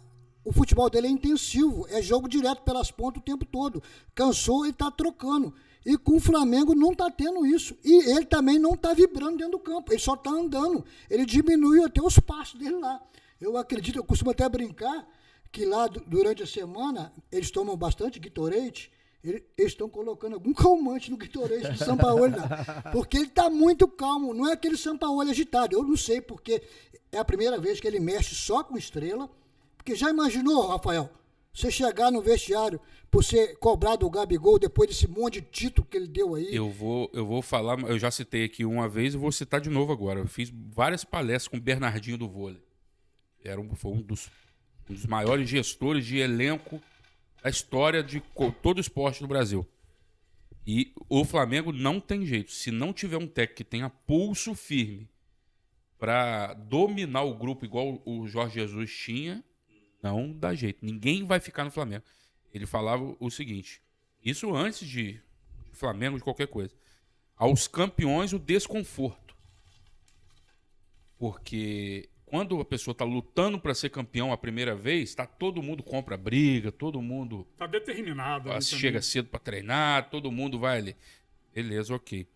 o futebol dele é intensivo, é jogo direto pelas pontas o tempo todo. Cansou e está trocando. E com o Flamengo não está tendo isso. E ele também não está vibrando dentro do campo. Ele só está andando. Ele diminuiu até os passos dele lá. Eu acredito, eu costumo até brincar, que lá durante a semana eles tomam bastante Gatorade. Eles estão colocando algum calmante no Gatorade do Sampaoli lá. Porque ele está muito calmo. Não é aquele Sampaoli agitado. Eu não sei, porque é a primeira vez que ele mexe só com estrela. Porque já imaginou, Rafael, você chegar no vestiário por ser cobrado do Gabigol depois desse monte de título que ele deu aí? Eu vou falar, eu já citei aqui uma vez e vou citar de novo agora. Eu fiz várias palestras com o Bernardinho do vôlei. Foi um dos maiores gestores de elenco da história de todo o esporte do Brasil. E o Flamengo não tem jeito. Se não tiver um técnico que tenha pulso firme para dominar o grupo igual o Jorge Jesus tinha, não dá jeito. Ninguém vai ficar no Flamengo. Ele falava o seguinte, isso antes de Flamengo, de qualquer coisa. Aos campeões, o desconforto. Porque quando a pessoa está lutando para ser campeão a primeira vez, todo mundo compra briga, todo mundo... Está determinado. Chega cedo para treinar, todo mundo vai ali. Beleza, ok.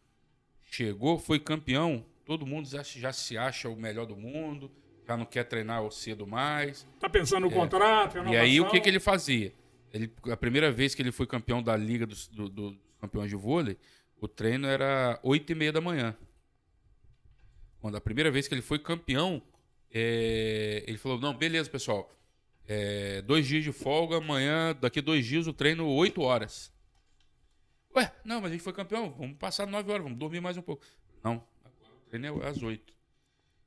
Chegou, foi campeão, todo mundo já se acha o melhor do mundo, já não quer treinar cedo mais. Está pensando no contrato, renovação. E aí, o que ele fazia? A primeira vez que ele foi campeão da Liga dos Campeões de Vôlei, o treino era 8h30 da manhã. Quando a primeira vez que ele foi campeão, ele falou, não, beleza, pessoal, 2 dias de folga, amanhã, daqui 2 dias, o treino 8 horas. Ué, não, mas a gente foi campeão, vamos passar 9 horas, vamos dormir mais um pouco. Não, agora o treino é às 8.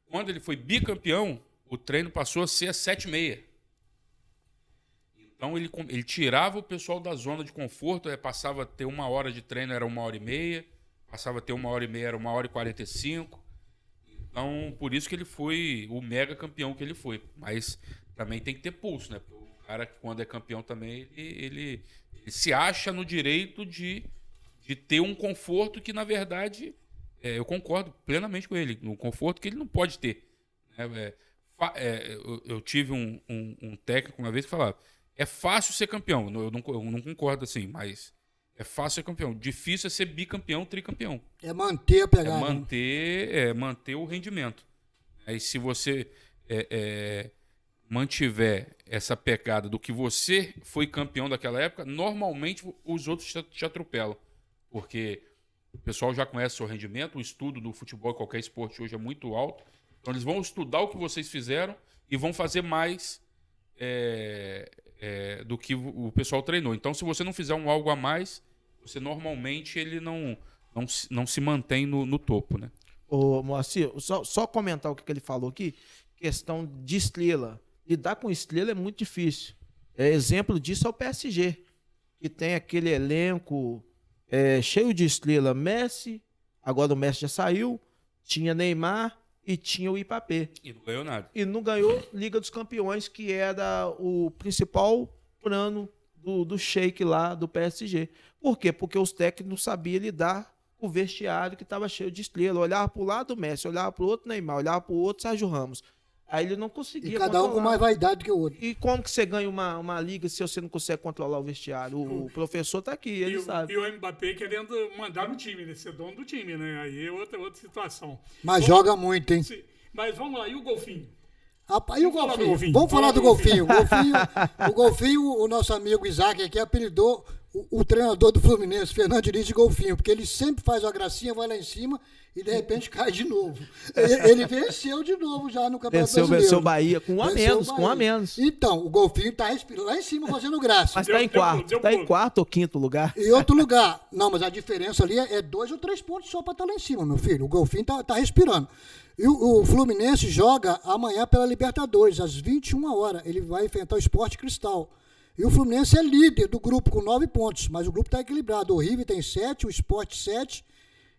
Quando ele foi bicampeão, o treino passou a ser às 7h30. Então ele tirava o pessoal da zona de conforto, passava a ter 1 hora de treino, era 1h30, passava a ter 1h30, era 1h45. Então, por isso que ele foi o mega campeão que ele foi. Mas também tem que ter pulso, né? Porque o cara, quando é campeão também, ele se acha no direito de ter um conforto que, na verdade, eu concordo plenamente com ele, no conforto que ele não pode ter. Eu tive um técnico uma vez que falava, é fácil ser campeão, eu não concordo assim, mas é fácil ser campeão. Difícil é ser bicampeão, tricampeão. É manter a pegada. Manter o rendimento. Aí se você mantiver essa pegada do que você foi campeão daquela época, normalmente os outros te atropelam. Porque o pessoal já conhece o seu rendimento, o estudo do futebol, qualquer esporte hoje é muito alto. Então eles vão estudar o que vocês fizeram e vão fazer mais do que o pessoal treinou. Então, se você não fizer algo a mais, você normalmente ele não se mantém no topo, né? Ô, Moacir, só comentar o que ele falou aqui, questão de estrela. Lidar com estrela é muito difícil. Exemplo disso é o PSG, que tem aquele elenco cheio de estrela. Messi, agora o Messi já saiu, tinha Neymar e tinha o Mbappé. E não ganhou nada. E não ganhou Liga dos Campeões, que era o principal plano do Sheik lá do PSG. Por quê? Porque os técnicos não sabiam lidar com o vestiário que estava cheio de estrela. Olhava para o lado do Messi, olhava para o outro Neymar, olhava para o outro Sérgio Ramos. Aí ele não conseguia E cada um com mais vaidade que o outro. E como que você ganha uma liga se você não consegue controlar o vestiário? O professor tá aqui, ele sabe. E o Mbappé querendo mandar no time, né? Ser dono do time, né? Aí é outra situação. Mas joga muito, hein? Sim. Mas vamos lá, e o golfinho? Rapaz, e o golfinho? Vamos falar do golfinho. O golfinho, o nosso amigo Isaac aqui apelidou o treinador do Fluminense, Fernando Diniz, de golfinho, porque ele sempre faz uma gracinha, vai lá em cima e de repente cai de novo. Ele venceu de novo já no Campeonato Brasileiro. Venceu o Bahia com um a menos, Então, o golfinho tá lá em cima fazendo graça. Mas tá em quarto, tá em quarto ou quinto lugar. Em outro lugar. Não, mas a diferença ali é 2 ou 3 pontos só para estar lá em cima, meu filho. O golfinho tá respirando. E o Fluminense joga amanhã pela Libertadores, às 21 horas. Ele vai enfrentar o Sport Cristal. E o Fluminense é líder do grupo com 9 pontos, mas o grupo está equilibrado. O River tem 7, o Sport 7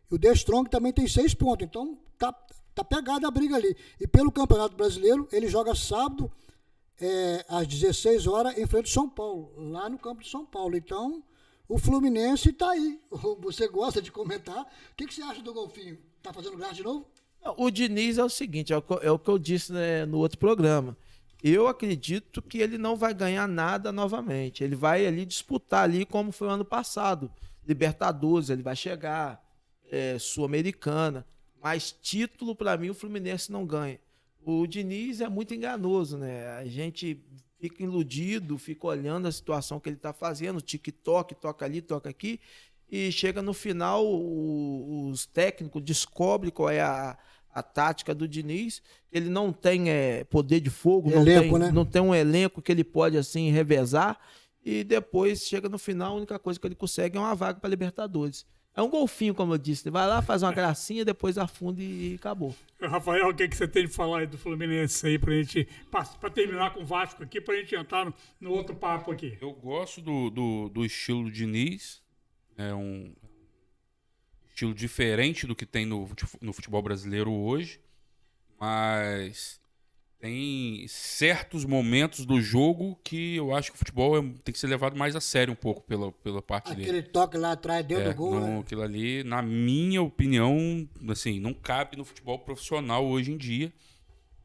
e o The Strong também tem 6 pontos. Então tá pegada a briga ali. E pelo Campeonato Brasileiro, ele joga sábado às 16 horas em frente ao São Paulo, lá no campo de São Paulo. Então o Fluminense está aí. Você gosta de comentar. O que você acha do golfinho? Tá fazendo graça de novo? O Diniz é o seguinte, é o que eu disse, né, no outro programa. Eu acredito que ele não vai ganhar nada novamente. Ele vai ali disputar ali como foi o ano passado. Libertadores, ele vai chegar, Sul-Americana. Mas título, para mim, o Fluminense não ganha. O Diniz é muito enganoso, né? A gente fica iludido, fica olhando a situação que ele está fazendo, TikTok, toca ali, toca aqui, e chega no final, os técnicos descobrem qual é a tática do Diniz. Ele não tem poder de fogo, não tem um elenco que ele pode assim revezar, e depois chega no final, a única coisa que ele consegue é uma vaga para Libertadores. É um golfinho, como eu disse, ele vai lá, faz uma gracinha, depois afunda e acabou. Rafael, o que você tem de falar aí do Fluminense aí pra gente, pra terminar com o Vasco aqui, pra gente entrar no outro papo aqui? Eu gosto do estilo do Diniz, é um estilo diferente do que tem no futebol brasileiro hoje, mas tem certos momentos do jogo que eu acho que o futebol tem que ser levado mais a sério um pouco pela parte dele. Aquele toque lá atrás dentro do gol, né? Aquilo ali, na minha opinião, assim, não cabe no futebol profissional hoje em dia.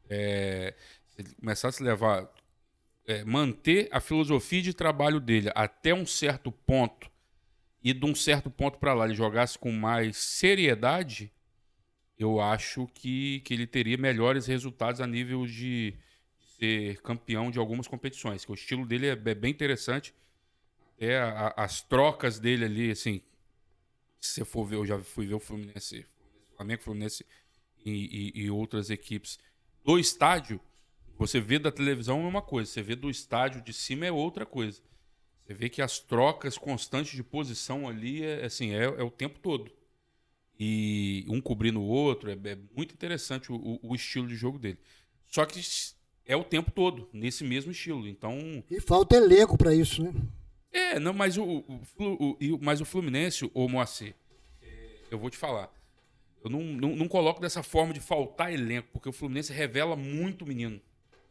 Se ele começar a se levar, manter a filosofia de trabalho dele até um certo ponto, e de um certo ponto para lá ele jogasse com mais seriedade, eu acho que ele teria melhores resultados a nível de ser campeão de algumas competições. Que o estilo dele é bem interessante. As trocas dele ali, assim, se você for ver, eu já fui ver o Fluminense, Flamengo, Fluminense e outras equipes do estádio. Você vê da televisão é uma coisa, você vê do estádio de cima é outra coisa. Você vê que as trocas constantes de posição ali é o tempo todo. E um cobrindo o outro, é muito interessante o estilo de jogo dele. Só que é o tempo todo, nesse mesmo estilo. Então, e falta elenco para isso, né? Mas o Fluminense, ô Moacir, eu vou te falar, eu não coloco dessa forma de faltar elenco, porque o Fluminense revela muito menino.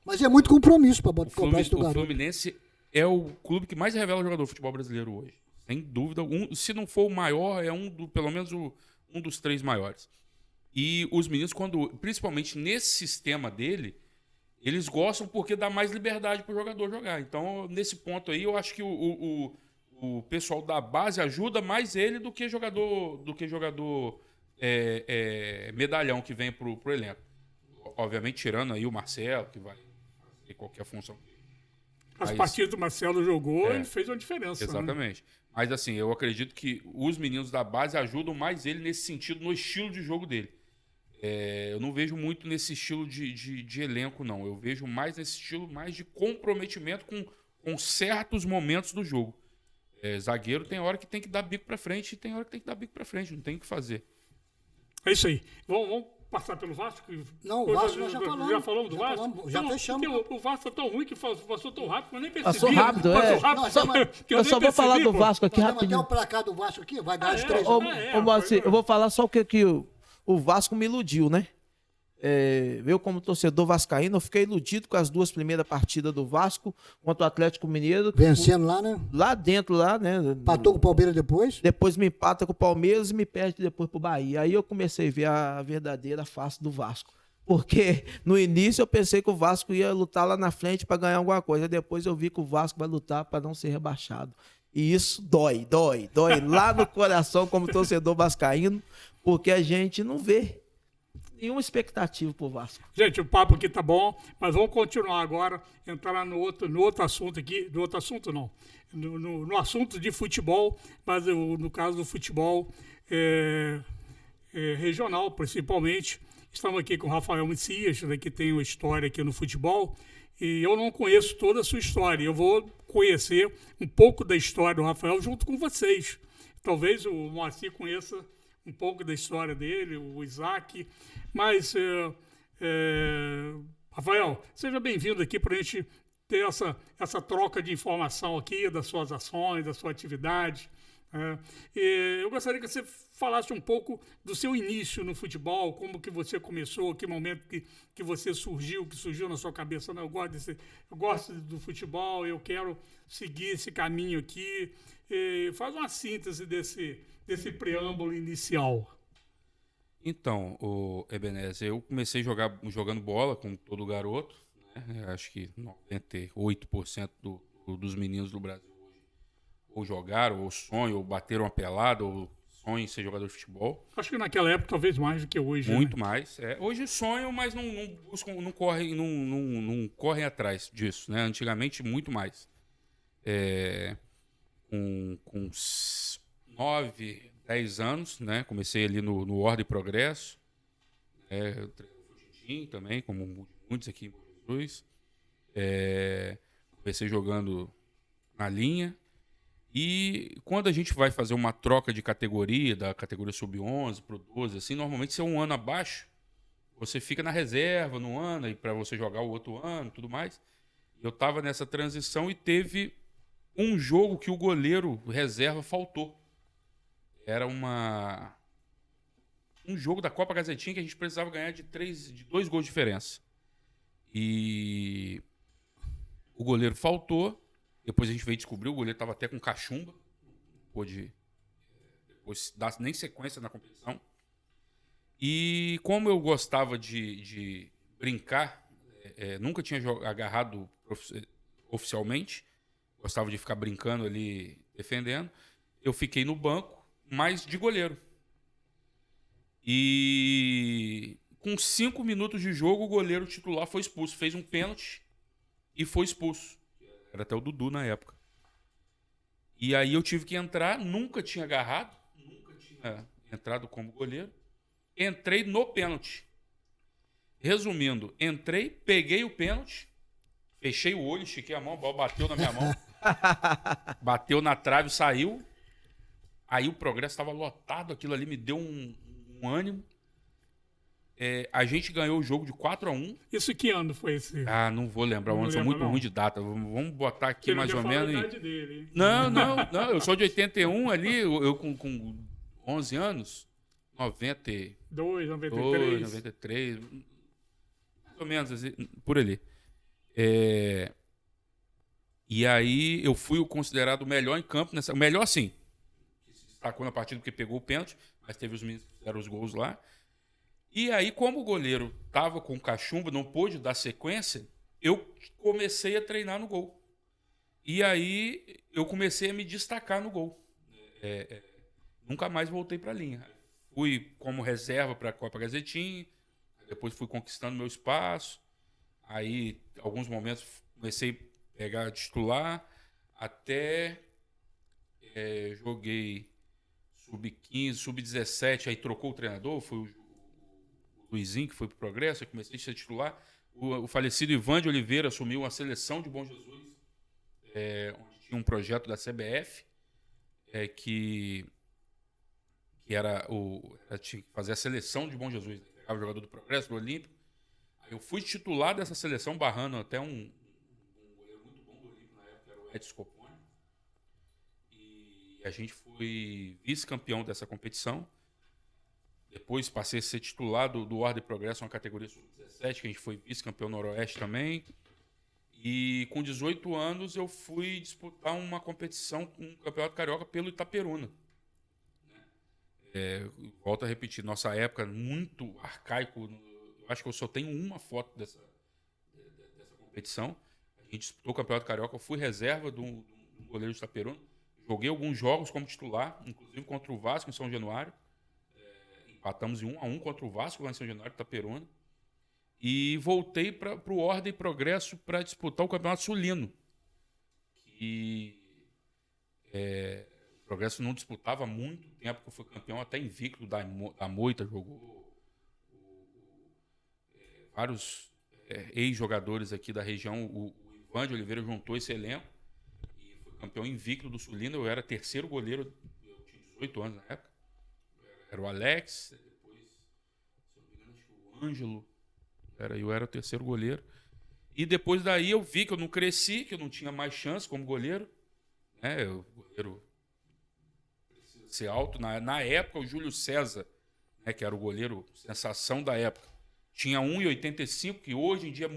Mas é muito compromisso para botar esse garoto. O Fluminense é o clube que mais revela jogador do futebol brasileiro hoje. Sem dúvida. Se não for o maior, pelo menos um dos 3 maiores. E os meninos, principalmente nesse sistema dele, eles gostam porque dá mais liberdade para o jogador jogar. Então, nesse ponto aí, eu acho que o pessoal da base ajuda mais ele do que jogador medalhão que vem pro elenco. Obviamente, tirando aí o Marcelo, que vai fazer qualquer função. As partidas do Marcelo jogou, ele fez uma diferença. Exatamente. Né? Mas assim, eu acredito que os meninos da base ajudam mais ele nesse sentido, no estilo de jogo dele. Eu não vejo muito nesse estilo de elenco, não. Eu vejo mais nesse estilo mais de comprometimento com certos momentos do jogo. Zagueiro tem hora que tem que dar bico pra frente e tem hora que tem que dar bico pra frente, não tem o que fazer. É isso aí. Vamos passar pelo Vasco? Não, o Vasco nós já falamos. Já falamos do Vasco? Já fechamos. O Vasco é tão ruim que passou tão rápido que eu nem percebi. Passou rápido, eu só vou falar do Vasco aqui rapidinho. Até o placar do Vasco aqui, vai dar os 3. Eu vou falar só o que o Vasco me iludiu, né? Eu, como torcedor vascaíno, eu fiquei iludido com as 2 primeiras partidas do Vasco contra o Atlético Mineiro. Vencendo lá, né? Lá dentro, né? Empatou com o Palmeiras depois? Depois me empata com o Palmeiras e me perde depois pro Bahia. Aí eu comecei a ver a verdadeira face do Vasco. Porque no início eu pensei que o Vasco ia lutar lá na frente para ganhar alguma coisa. Depois eu vi que o Vasco vai lutar para não ser rebaixado. E isso dói lá no coração como torcedor vascaíno, porque a gente não vê nenhuma expectativa pro Vasco. Gente, o papo aqui tá bom, mas vamos continuar agora, entrar no outro assunto aqui, no outro assunto não, no assunto de futebol, mas no caso do futebol regional, principalmente. Estamos aqui com o Rafael Messias, né, que tem uma história aqui no futebol, e eu não conheço toda a sua história. Eu vou conhecer um pouco da história do Rafael junto com vocês. Talvez o Moacir conheça um pouco da história dele, o Isaac, mas, Rafael, seja bem-vindo aqui para a gente ter essa troca de informação aqui das suas ações, da sua atividade. Eu gostaria que você falasse um pouco do seu início no futebol, como que você começou, que momento que você surgiu, que surgiu na sua cabeça. Não, eu gosto do futebol, eu quero seguir esse caminho aqui. Faz uma síntese desse preâmbulo inicial. Então, Ebenezer, eu comecei jogando bola, como todo garoto, né? Acho que 98% dos meninos do Brasil ou jogaram, ou sonham, ou bateram uma pelada, ou sonham em ser jogador de futebol. Acho que naquela época talvez mais do que hoje. Muito né? mais. Hoje sonham, mas não buscam, não correm atrás disso, né? Antigamente, muito mais. Com 9, 10 anos, né? Comecei ali no Ordem e Progresso. Eu treinei futebol também, como muitos aqui em Bom Jesus. Comecei jogando na linha. E quando a gente vai fazer uma troca de categoria, da categoria sub-11 para o 12, assim, normalmente se é um ano abaixo, você fica na reserva no ano, e para você jogar o outro ano, tudo mais. Eu estava nessa transição e teve um jogo que o goleiro reserva faltou. Era um jogo da Copa Gazetinha que a gente precisava ganhar de 2 gols de diferença. E o goleiro faltou. Depois a gente veio descobrir, o goleiro estava até com cachumba. Não pôde depois dar nem sequência na competição. E como eu gostava de brincar, nunca tinha agarrado oficialmente, gostava de ficar brincando ali, defendendo, eu fiquei no banco, mas de goleiro. E com 5 minutos de jogo, o goleiro titular foi expulso. Fez um pênalti e foi expulso. Era até o Dudu na época. E aí eu tive que entrar, nunca tinha agarrado, nunca tinha entrado como goleiro. Entrei no pênalti. Resumindo, entrei, peguei o pênalti, fechei o olho, estiquei a mão, a bola bateu na minha mão. Bateu na trave, saiu. Aí o Progresso estava lotado, aquilo ali me deu um ânimo. A gente ganhou o jogo de 4-1. Isso que ano foi esse? Não vou lembrar, eu sou muito ruim de data. Vamos botar aqui mais ou menos. A idade dele. Não, eu sou de 81 ali, eu com 11 anos, 92, 93, mais ou menos assim, por ali. E aí eu fui o considerado o melhor em campo, o melhor sim, que se destacou na partida porque pegou o pênalti, mas teve os meninos que fizeram os gols lá. E aí, como o goleiro estava com cachumba, não pôde dar sequência, eu comecei a treinar no gol. E aí eu comecei a me destacar no gol. Nunca mais voltei para a linha. Fui como reserva para a Copa Gazetinha, depois fui conquistando meu espaço. Aí, em alguns momentos, comecei a pegar titular, até joguei sub-15, sub-17, aí trocou o treinador, foi o Luizinho, que foi para o Progresso, eu comecei a ser titular. O falecido Ivan de Oliveira assumiu a seleção de Bom Jesus, onde tinha um projeto da CBF, que era tinha que fazer a seleção de Bom Jesus, pegava o jogador do Progresso, do Olímpico. Aí eu fui titular dessa seleção, barrando até um goleiro muito bom do Olímpico na época, era o Edson Scopone. E a gente foi vice-campeão dessa competição. Depois passei a ser titular do Ordem e Progresso, uma categoria sub-17, que a gente foi vice-campeão Noroeste também. E com 18 anos eu fui disputar uma competição, um campeonato carioca pelo Itaperuna. Volto a repetir, nossa época muito arcaico, Eu acho que eu só tenho uma foto dessa competição. A gente disputou o Campeonato Carioca, eu fui reserva do goleiro de Itaperuna. Joguei alguns jogos como titular, inclusive contra o Vasco em São Januário. Empatamos em 1-1 contra o Vasco lá em São Januário, Itaperuna. E voltei para o Ordem e Progresso para disputar o Campeonato Sulino. Que o Progresso não disputava há muito tempo, que eu fui campeão até invicto da Moita, jogou vários ex-jogadores aqui da região. O Ivan de Oliveira juntou esse elenco e foi campeão invicto do Sulino. Eu era terceiro goleiro, eu tinha 18 anos na época. Era o Alex, depois, se eu não me engano, acho que o Ângelo. Eu era o terceiro goleiro. E depois daí eu vi que eu não cresci, que eu não tinha mais chance como goleiro. O goleiro precisa ser alto. Na época, o Júlio César, que era o goleiro sensação da época, tinha 1,85, que hoje em dia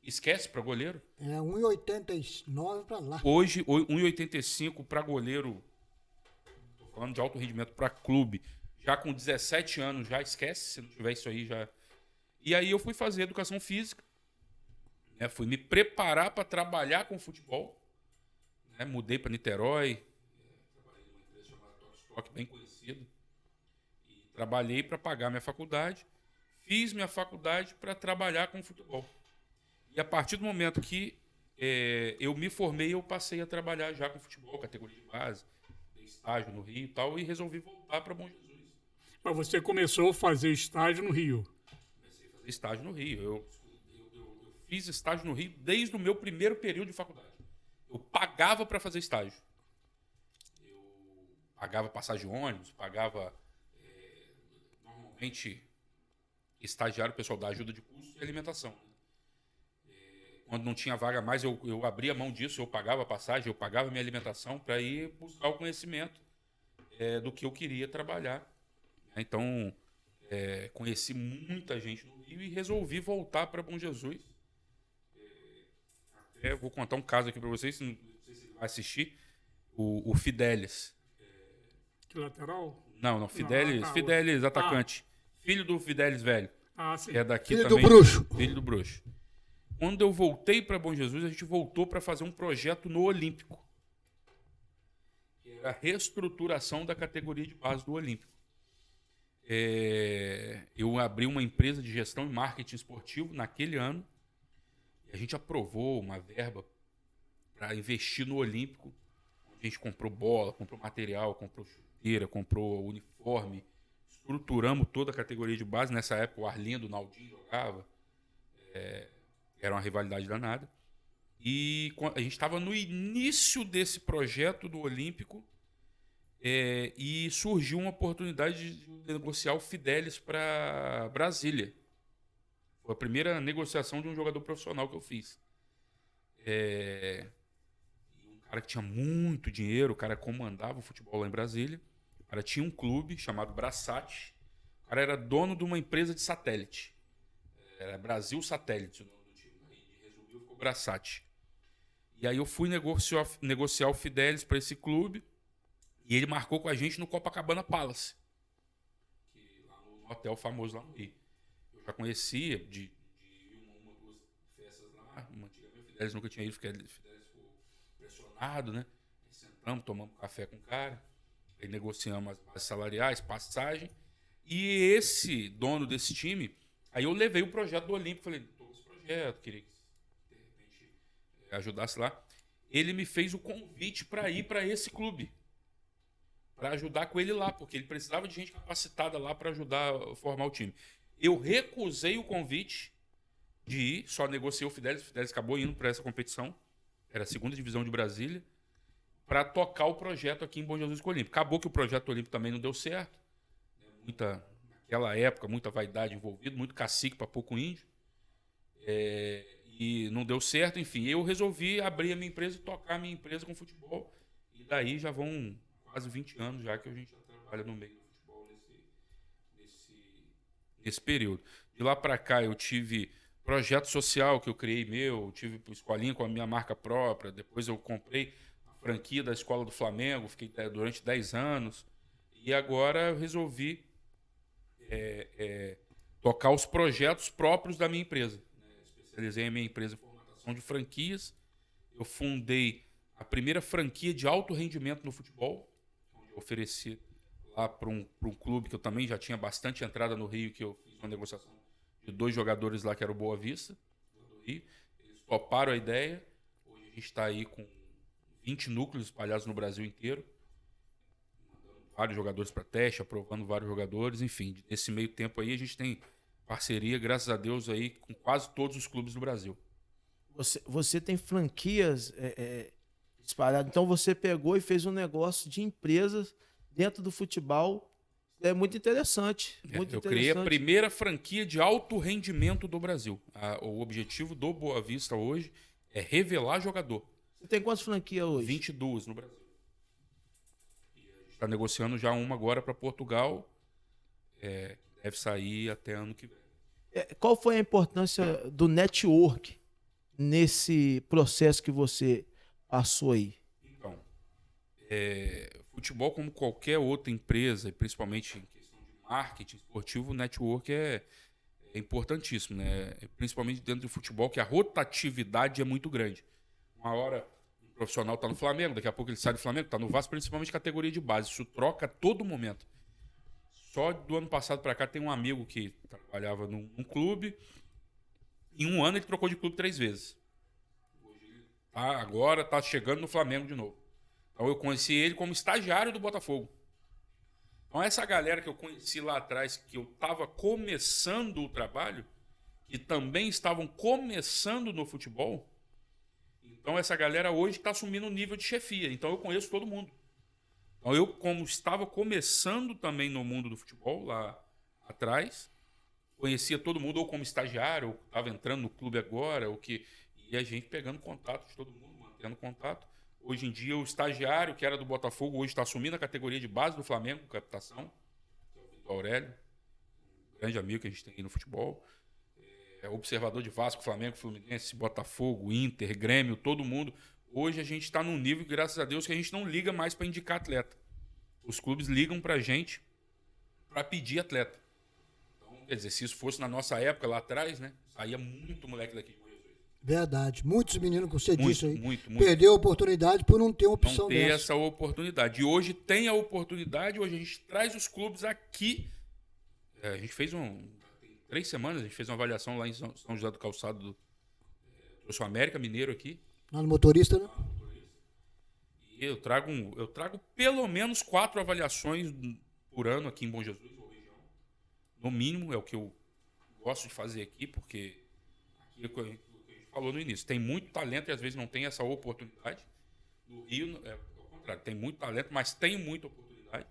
esquece para goleiro. 1,89 para lá. Hoje, 1,85 para goleiro, estou falando de alto rendimento para clube, já com 17 anos, já esquece, se não tiver isso aí já. E aí eu fui fazer educação física, fui me preparar para trabalhar com futebol, mudei para Niterói, trabalhei numa empresa chamada Tokstok, bem conhecida, e trabalhei para pagar minha faculdade. Fiz minha faculdade para trabalhar com futebol. E a partir do momento que eu me formei, eu passei a trabalhar já com futebol, categoria de base, dei estágio no Rio e tal, e resolvi voltar para Bom Jesus. Mas você começou a fazer estágio no Rio? Comecei a fazer estágio no Rio. Eu fiz estágio no Rio desde o meu primeiro período de faculdade. Eu pagava para fazer estágio. Eu pagava passagem de ônibus, pagava normalmente estagiário, pessoal da ajuda de custo e alimentação. Quando não tinha vaga mais, eu abria mão disso, eu pagava a passagem, eu pagava a minha alimentação para ir buscar o conhecimento do que eu queria trabalhar. Então, conheci muita gente no Rio e resolvi voltar para Bom Jesus. Até vou contar um caso aqui para vocês, não sei se vai assistir, o Fidelis. Que lateral? Não, Fidelis, atacante. Filho do Fidelis velho. Sim. É daqui Filho também. do Bruxo. Filho do Bruxo. Quando eu voltei para Bom Jesus, a gente voltou para fazer um projeto no Olímpico. Que era a reestruturação da categoria de base do Olímpico. Eu abri uma empresa de gestão e marketing esportivo naquele ano. E a gente aprovou uma verba para investir no Olímpico. A gente comprou bola, comprou material, comprou chuteira, comprou uniforme. Estruturamos toda a categoria de base. Nessa época, o Arlindo, o Naldinho jogava. Era uma rivalidade danada. E a gente estava no início desse projeto do Olímpico e surgiu uma oportunidade de negociar o Fidelis para Brasília. Foi a primeira negociação de um jogador profissional que eu fiz. E um cara que tinha muito dinheiro, o cara comandava o futebol lá em Brasília. O cara tinha um clube chamado Brassat. O cara era dono de uma empresa de satélite. Era Brasil Satélite o nome do time. Aí resumiu, ficou Brassat. E aí eu fui negociar o Fidelis para esse clube. E ele marcou com a gente no Copacabana Palace. Lá no hotel famoso lá no Rio. Eu já conhecia de uma ou duas festas lá. Antigamente o Fidelis nunca tinha ido. O Fidelis ficou impressionado, né? Aí sentamos, tomamos café com o cara. Aí negociamos as bases salariais, passagem. E esse dono desse time, aí eu levei o projeto do Olímpico. Falei, estou com esse projeto, queria que de repente ajudasse lá. Ele me fez o convite para ir para esse clube. Para ajudar com ele lá, porque ele precisava de gente capacitada lá para ajudar a formar o time. Eu recusei o convite de ir, só negociei o Fidelis. O Fidelis acabou indo para essa competição. Era a segunda divisão de Brasília. Para tocar o projeto aqui em Bom Jesus com o Olímpico. Acabou que o projeto Olímpico também não deu certo. Naquela época, muita vaidade envolvida, muito cacique para pouco índio. E não deu certo, enfim. Eu resolvi abrir a minha empresa e tocar a minha empresa com futebol. E daí já vão quase 20 anos já que a gente já trabalha no meio do futebol nesse período. De lá para cá eu tive projeto social que eu criei meu, tive escolinha com a minha marca própria, depois eu comprei a franquia da Escola do Flamengo, fiquei durante 10 anos, e agora eu resolvi tocar os projetos próprios da minha empresa. Especializei a minha empresa em formatação de franquias. Eu fundei a primeira franquia de alto rendimento no futebol, onde eu ofereci lá para um clube que eu também já tinha bastante entrada no Rio, que eu fiz uma negociação de 2 jogadores lá, que era o Boa Vista, do Rio. Eles toparam a ideia. Hoje a gente está aí com 20 núcleos espalhados no Brasil inteiro, mandando vários jogadores para teste, aprovando vários jogadores, enfim. Nesse meio tempo aí a gente tem parceria, graças a Deus, aí com quase todos os clubes do Brasil. Você tem franquias espalhadas, então você pegou e fez um negócio de empresas dentro do futebol. É muito interessante. Eu criei a primeira franquia de alto rendimento do Brasil. O objetivo do Boa Vista hoje é revelar jogador. Você tem quantas franquias hoje? 22 no Brasil. E a gente está negociando já uma agora para Portugal. Deve sair até ano que vem. Qual foi a importância do network nesse processo que você passou aí? Então, futebol, como qualquer outra empresa, e principalmente em questão de marketing esportivo, o network é importantíssimo, né? Principalmente dentro do futebol, que a rotatividade é muito grande. Uma hora um profissional está no Flamengo, daqui a pouco ele sai do Flamengo, está no Vasco, principalmente categoria de base. Isso troca a todo momento. Só do ano passado para cá tem um amigo que trabalhava num clube. Em um ano ele trocou de clube 3 vezes. Agora está chegando no Flamengo de novo. Então eu conheci ele como estagiário do Botafogo. Então essa galera que eu conheci lá atrás, que eu estava começando o trabalho, que também estavam começando no futebol, então essa galera hoje está assumindo o nível de chefia. Então eu conheço todo mundo. Então eu, como estava começando também no mundo do futebol lá atrás, conhecia todo mundo ou como estagiário, ou estava entrando no clube agora, e a gente pegando contato de todo mundo, mantendo contato. Hoje em dia o estagiário que era do Botafogo hoje está assumindo a categoria de base do Flamengo, captação, que é o Vitor Aurélio, um grande amigo que a gente tem aí no futebol. Observador de Vasco, Flamengo, Fluminense, Botafogo, Inter, Grêmio, todo mundo. Hoje a gente está num nível, graças a Deus, que a gente não liga mais para indicar atleta. Os clubes ligam para a gente para pedir atleta. Então, quer dizer, se isso fosse na nossa época lá atrás, né? Saía muito moleque daqui de Goiás. Verdade. Muitos meninos, como você disse aí, muito. perdeu a oportunidade por não ter uma opção não ter dessa. essa oportunidade. E hoje tem a oportunidade, hoje a gente traz os clubes aqui. A gente fez tem 3 semanas, a gente fez uma avaliação lá em São José do Calçado, trouxe o América Mineiro aqui. Lá no motorista, né? E eu trago pelo menos 4 avaliações por ano aqui em Bom Jesus, ou região. No mínimo, é o que eu gosto de fazer aqui, porque aqui é o que a gente falou no início. Tem muito talento e às vezes não tem essa oportunidade. No Rio, é o contrário, tem muito talento, mas tem muita oportunidade.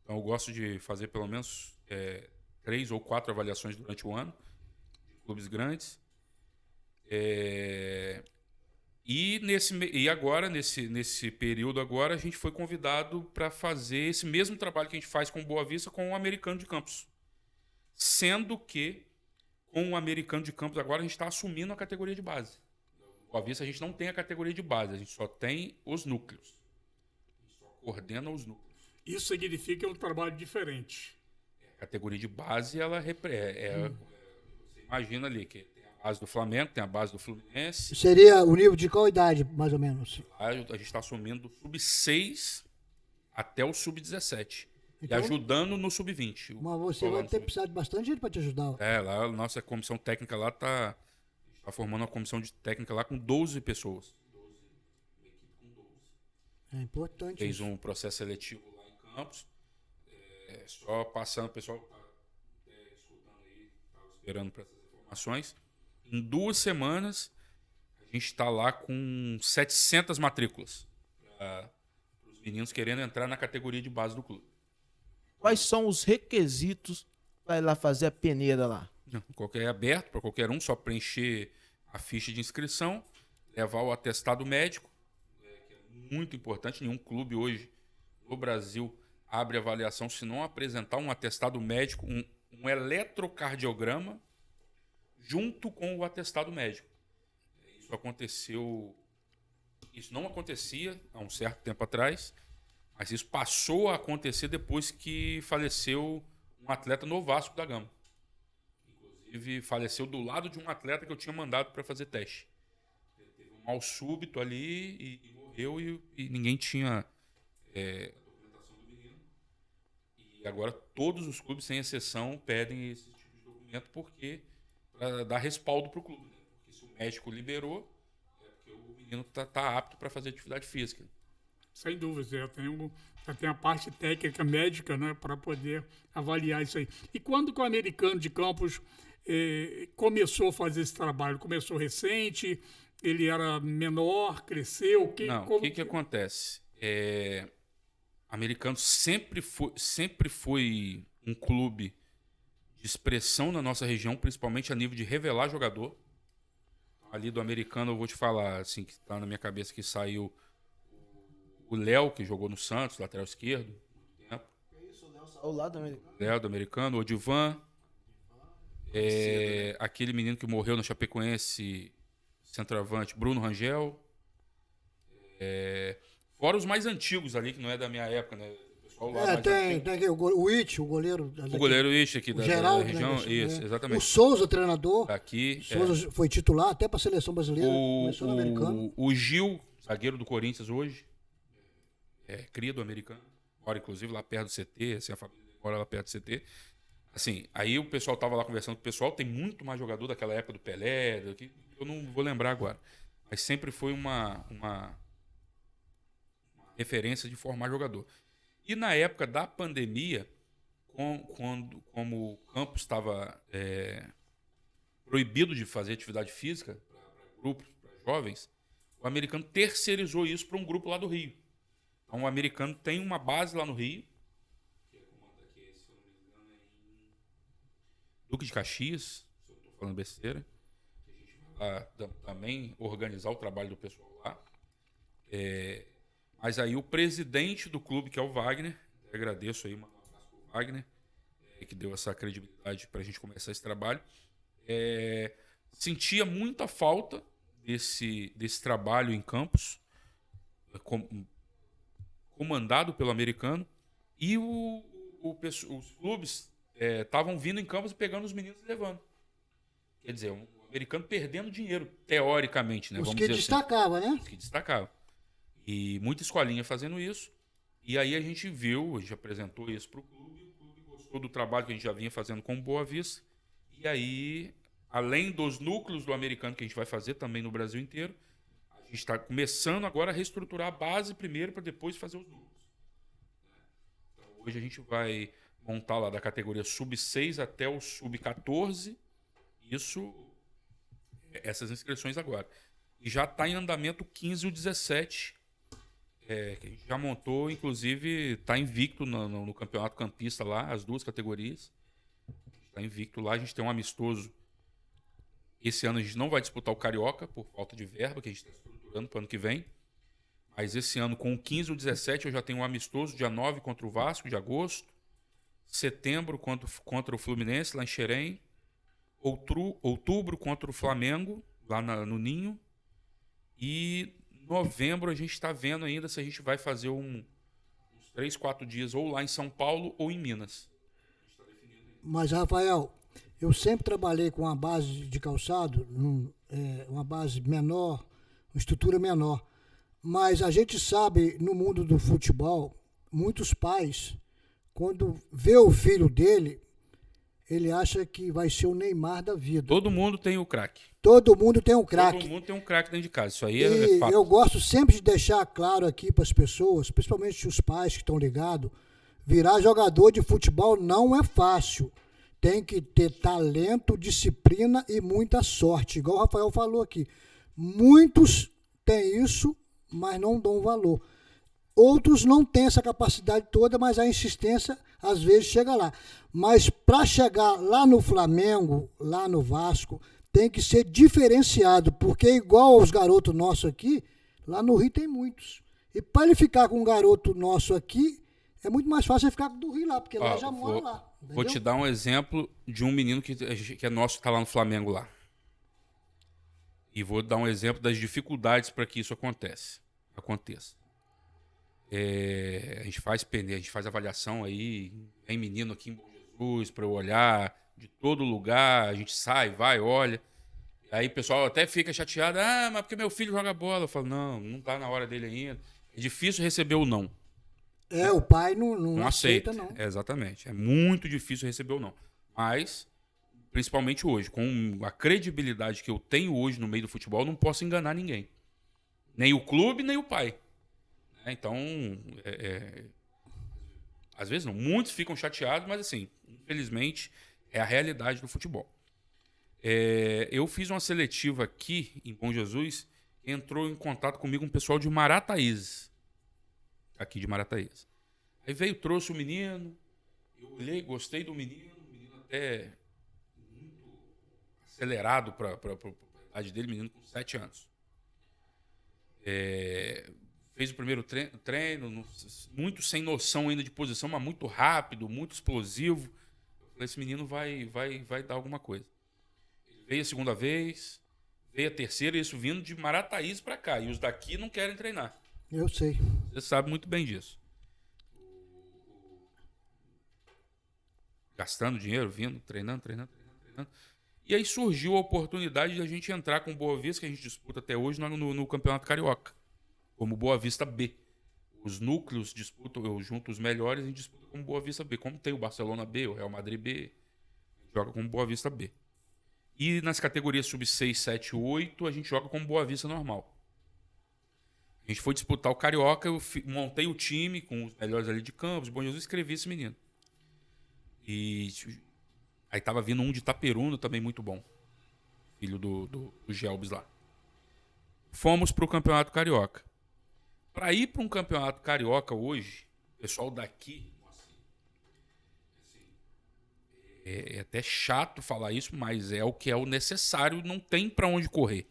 Então eu gosto de fazer pelo menos 3 ou 4 avaliações durante o ano, de clubes grandes. E agora, nesse período agora, a gente foi convidado para fazer esse mesmo trabalho que a gente faz com o Boa Vista com o Americano de Campos. Sendo que, com o Americano de Campos agora, a gente está assumindo a categoria de base. No Boa Vista a gente não tem a categoria de base, a gente só tem os núcleos. A gente só coordena os núcleos. Isso significa que é um trabalho diferente. A categoria de base, ela você imagina ali que tem a base do Flamengo, tem a base do Fluminense. Seria o nível de qual idade, mais ou menos? A gente está assumindo do sub-6 até o sub-17. Então, e ajudando no sub-20. Mas você vai ter precisado de bastante gente para te ajudar. Lá a nossa comissão técnica lá está formando uma comissão técnica lá com 12 pessoas. Uma equipe com 12. É importante. Fez isso. um processo seletivo lá em Campos. Só passando, o pessoal está escutando aí, estava esperando para essas informações. Em 2 semanas, a gente está lá com 700 matrículas para os meninos querendo entrar na categoria de base do clube. Quais são os requisitos para ir lá fazer a peneira lá? É aberto para qualquer um, só preencher a ficha de inscrição, levar o atestado médico, que é muito importante. Nenhum clube hoje no Brasil abre avaliação se não apresentar um atestado médico, um eletrocardiograma, junto com o atestado médico. Isso não acontecia há um certo tempo atrás, mas isso passou a acontecer depois que faleceu um atleta no Vasco da Gama. inclusive faleceu do lado de um atleta que eu tinha mandado para fazer teste. Ele teve um mal súbito ali e morreu e ninguém tinha a documentação do menino. E agora todos os clubes, sem exceção, pedem esse tipo de documento para dar respaldo para o clube. Né? Porque se o médico liberou, é porque o menino tá apto para fazer atividade física. Sem dúvida, já tem a parte técnica médica, né, para poder avaliar isso aí. E quando que o Americano de Campos começou a fazer esse trabalho? Começou recente? Ele era menor? Cresceu? O que acontece? Americano sempre foi um clube de expressão na nossa região, principalmente a nível de revelar jogador. Ali do Americano eu vou te falar, assim, que está na minha cabeça, que saiu o Léo, que jogou no Santos, lateral esquerdo, muito tempo. Isso, o Léo saiu lá do Americano. Léo do Americano, o Divan, aquele menino que morreu no Chapecoense, centroavante, Bruno Rangel. Fora os mais antigos ali, que não é da minha época, né? O pessoal lá tem aqui o It, o goleiro. O goleiro It aqui da região. Né, isso, exatamente. O Souza, treinador. Aqui. O Souza foi titular até para a seleção brasileira. Começou no Americano. O Gil, zagueiro do Corinthians hoje. Cria do Americano. Mora, inclusive, lá perto do CT. Assim, a família mora lá perto do CT. Assim, aí o pessoal tava lá conversando com o pessoal. Tem muito mais jogador daquela época do Pelé. Que eu não vou lembrar agora. Mas sempre foi uma referência de formar jogador. E na época da pandemia, como o campus estava proibido de fazer atividade física para grupos, para jovens, o Americano terceirizou isso para um grupo lá do Rio. Então o Americano tem uma base lá no Rio, que se eu não me engano, em Duque de Caxias, se eu estou falando besteira, que a gente vai lá também organizar o trabalho do pessoal lá. Mas aí o presidente do clube, que é o Wagner, eu agradeço aí, mandar um abraço para o Wagner, que deu essa credibilidade para a gente começar esse trabalho, sentia muita falta desse trabalho em campos, comandado pelo Americano, e os clubes estavam vindo em campos e pegando os meninos e levando. Quer dizer, o Americano perdendo dinheiro, teoricamente, né? Os vamos que dizer destacava, assim. né? Os que destacavam. E muita escolinha fazendo isso. E aí a gente apresentou isso para o clube gostou do trabalho que a gente já vinha fazendo com Boa Vista. E aí, além dos núcleos do Americano que a gente vai fazer também no Brasil inteiro, a gente está começando agora a reestruturar a base primeiro para depois fazer os núcleos. Então, hoje a gente vai montar lá da categoria sub-6 até o sub-14. Essas inscrições agora. E já está em andamento o 15 e o 17. Que a gente já montou, inclusive está invicto no campeonato campista lá, as duas categorias. Está invicto lá, a gente tem um amistoso. Esse ano a gente não vai disputar o Carioca, por falta de verba, que a gente está estruturando para o ano que vem. Mas esse ano, com o 15 e o 17, eu já tenho um amistoso, dia 9 contra o Vasco, de agosto. Setembro contra o Fluminense, lá em Xerém. Outubro contra o Flamengo, lá no Ninho. E novembro a gente está vendo ainda se a gente vai fazer uns 3, 4 dias ou lá em São Paulo ou em Minas. Mas, Rafael, eu sempre trabalhei com uma base de calçado, uma base menor, uma estrutura menor. Mas a gente sabe, no mundo do futebol, muitos pais, quando vê o filho dele, ele acha que vai ser o Neymar da vida. Todo mundo tem o craque. Todo mundo tem um craque. Todo mundo tem um craque dentro de casa. Isso aí é fato. Eu gosto sempre de deixar claro aqui para as pessoas, principalmente os pais que estão ligados, virar jogador de futebol não é fácil. Tem que ter talento, disciplina e muita sorte. Igual o Rafael falou aqui. Muitos têm isso, mas não dão valor. Outros não têm essa capacidade toda, mas a insistência às vezes chega lá. Mas para chegar lá no Flamengo, lá no Vasco, tem que ser diferenciado, porque igual aos garotos nossos aqui, lá no Rio tem muitos. E para ele ficar com um garoto nosso aqui, é muito mais fácil ele ficar do Rio lá, porque lá já mora lá. Entendeu? Vou te dar um exemplo de um menino que é nosso, que está lá no Flamengo lá. E vou dar um exemplo das dificuldades para que isso aconteça. A gente faz avaliação aí, tem menino aqui em Bom Jesus para eu olhar, de todo lugar, a gente sai, vai, olha. Aí o pessoal até fica chateado, mas porque meu filho joga bola. Eu falo, não tá na hora dele ainda. É difícil receber o não. O pai não aceita, não. Exatamente. É muito difícil receber o não. Mas, principalmente hoje, com a credibilidade que eu tenho hoje no meio do futebol, eu não posso enganar ninguém. Nem o clube, nem o pai. Então, às vezes não. Muitos ficam chateados, mas assim, infelizmente, é a realidade do futebol. Eu fiz uma seletiva aqui em Bom Jesus, entrou em contato comigo um pessoal de Marataízes, aqui de Marataízes. Aí veio, trouxe o menino, eu olhei, gostei do menino, o menino até muito acelerado para a idade dele, menino com 7 anos. Fez o primeiro treino, muito sem noção ainda de posição, mas muito rápido, muito explosivo. Eu falei, esse menino vai dar alguma coisa. Veio a segunda vez, veio a terceira, isso vindo de Marataízes para cá. E os daqui não querem treinar. Eu sei. Você sabe muito bem disso. Gastando dinheiro, vindo, treinando. E aí surgiu a oportunidade de a gente entrar com o Boa Vista, que a gente disputa até hoje no Campeonato Carioca, como Boa Vista B. Os núcleos disputam, eu junto os melhores, a gente disputa como Boa Vista B. Como tem o Barcelona B, o Real Madrid B, a gente joga como Boa Vista B. E nas categorias sub-6, 7 e 8, a gente joga como Boa Vista normal. A gente foi disputar o Carioca, eu montei o time com os melhores ali de Campos, Bom Jesus, escrevi esse menino. E aí tava vindo um de Itaperuna também muito bom. Filho do Gelbis lá. Fomos pro Campeonato Carioca. Para ir para um Campeonato Carioca hoje, o pessoal daqui... É até chato falar isso, mas é o que é o necessário, não tem para onde correr.